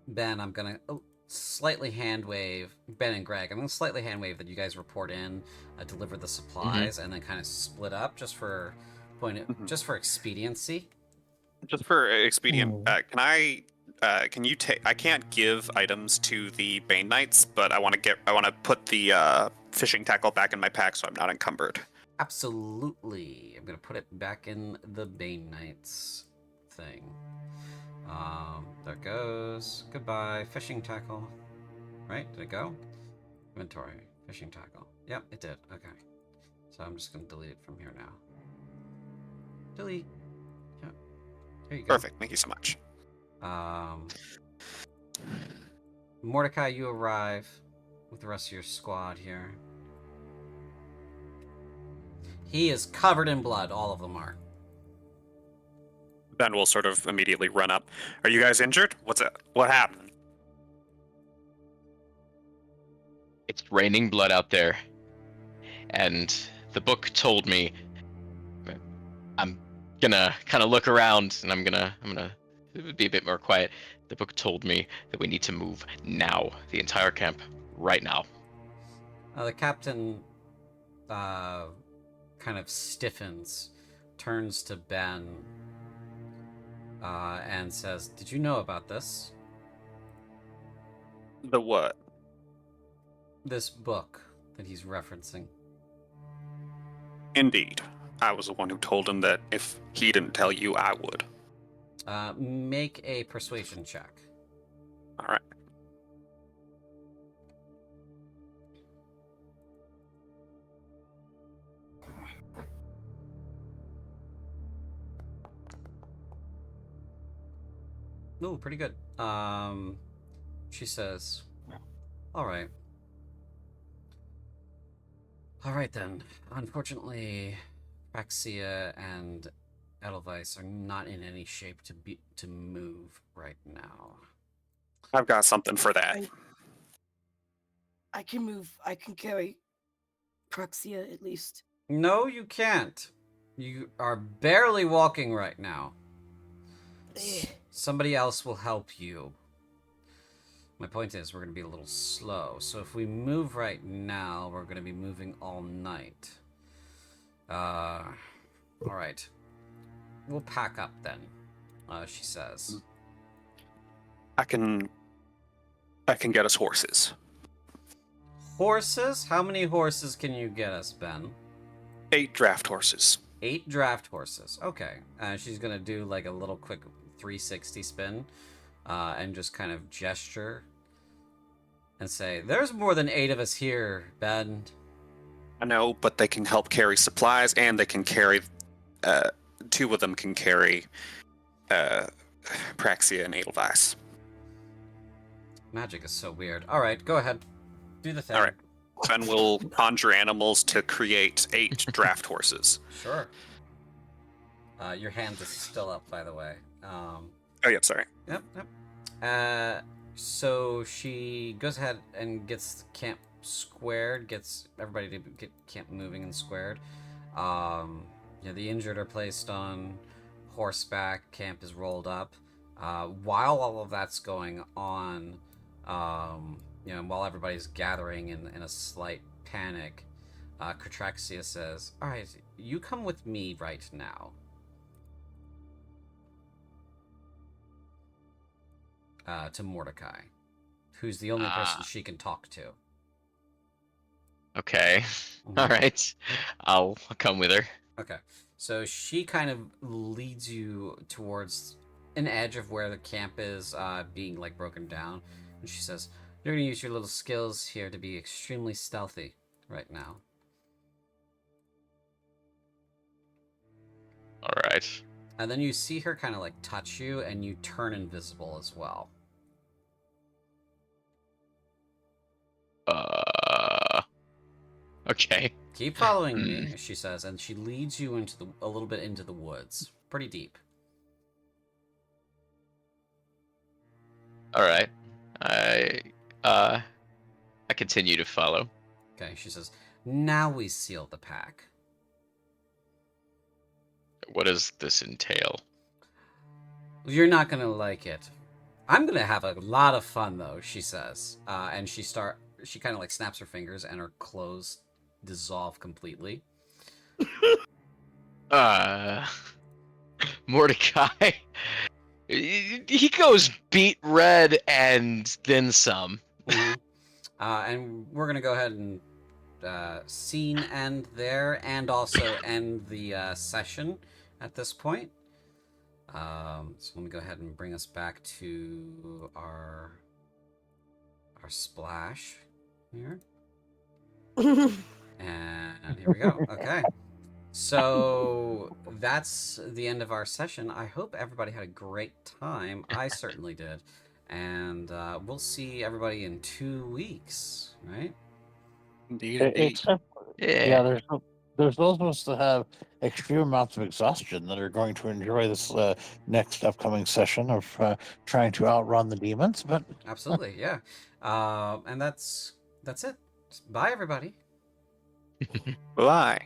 Ben, I'm gonna slightly hand wave Ben and Greg. I'm gonna slightly hand wave that you guys report in, deliver the supplies, and then kind of split up just for just for expediency. Just for expedient, can you take? I can't give items to the Bane Knights, but I want to put the fishing tackle back in my pack so I'm not encumbered. Absolutely, I'm gonna put it back in the Bane Knights thing. There it goes. Goodbye, fishing tackle. Right? Did it go? Inventory, fishing tackle. Yep, it did. Okay. So I'm just gonna delete it from here now. Delete. Yep. There you go. Perfect. Thank you so much. Mordecai, you arrive with the rest of your squad here. He is covered in blood. All of them are. Ben will sort of immediately run up. Are you guys injured? What's it? What happened? It's raining blood out there, and the book told me. I'm gonna kind of look around, and I'm gonna be a bit more quiet. The book told me that we need to move now. The entire camp, right now. The captain kind of stiffens, turns to Ben, and says, "Did you know about this? The what? This book that he's referencing?" Indeed. I was the one who told him that if he didn't tell you, I would. Make a persuasion check. All right. Ooh, pretty good. She says, "All right. All right then. Unfortunately, Praxia and Edelweiss are not in any shape to move right now." I've got something for that. I can move. I can carry Proxia at least. No, you can't. You are barely walking right now. Somebody else will help you. My point is, we're going to be a little slow. So if we move right now, we're going to be moving all night. All right. We'll pack up then, she says. I can get us horses. Horses? How many horses can you get us, Ben? 8 draft horses. 8 draft horses. Okay. She's going to do like a little quick 360 spin and just kind of gesture and say, "There's more than 8 of us here, Ben." I know, but they can help carry supplies, and they can carry... 2 of them can carry Praxia and Edelweiss. Magic is so weird. All right, go ahead. Do the thing. All right. Ben will conjure animals to create 8 draft horses. Sure. Your hand is still up, by the way. Oh, yep, sorry. Yep. So she goes ahead and gets the camp squared, gets everybody to get camp moving and squared. The injured are placed on horseback, camp is rolled up. While all of that's going on, while everybody's gathering in a slight panic, Catraxia says, "All right, you come with me right now." To Mordecai, who's the only person she can talk to. Okay. All right. I'll come with her. Okay. So she kind of leads you towards an edge of where the camp is being like broken down. And she says, "You're going to use your little skills here to be extremely stealthy right now." All right. And then you see her kind of like touch you and you turn invisible as well. Okay. "Keep following me," she says, and she leads you into a little bit into the woods. Pretty deep. All right. I continue to follow. Okay, she says, "Now we seal the pack." What does this entail? "You're not gonna like it. I'm gonna have a lot of fun though," she says. And she kind of like snaps her fingers and her clothes dissolve completely. Mordecai, he goes beet red and then some. Mm-hmm. And we're gonna go ahead and scene end there, and also end the session at this point. So let me go ahead and bring us back to our splash here. And here we go. Okay. So that's the end of our session. I hope everybody had a great time. I certainly did. And we'll see everybody in 2 weeks, right? Indeed. Yeah, There's those of us that have extreme amounts of exhaustion that are going to enjoy this next upcoming session of trying to outrun the demons. But Absolutely, yeah. And that's it. Bye, everybody. Bye.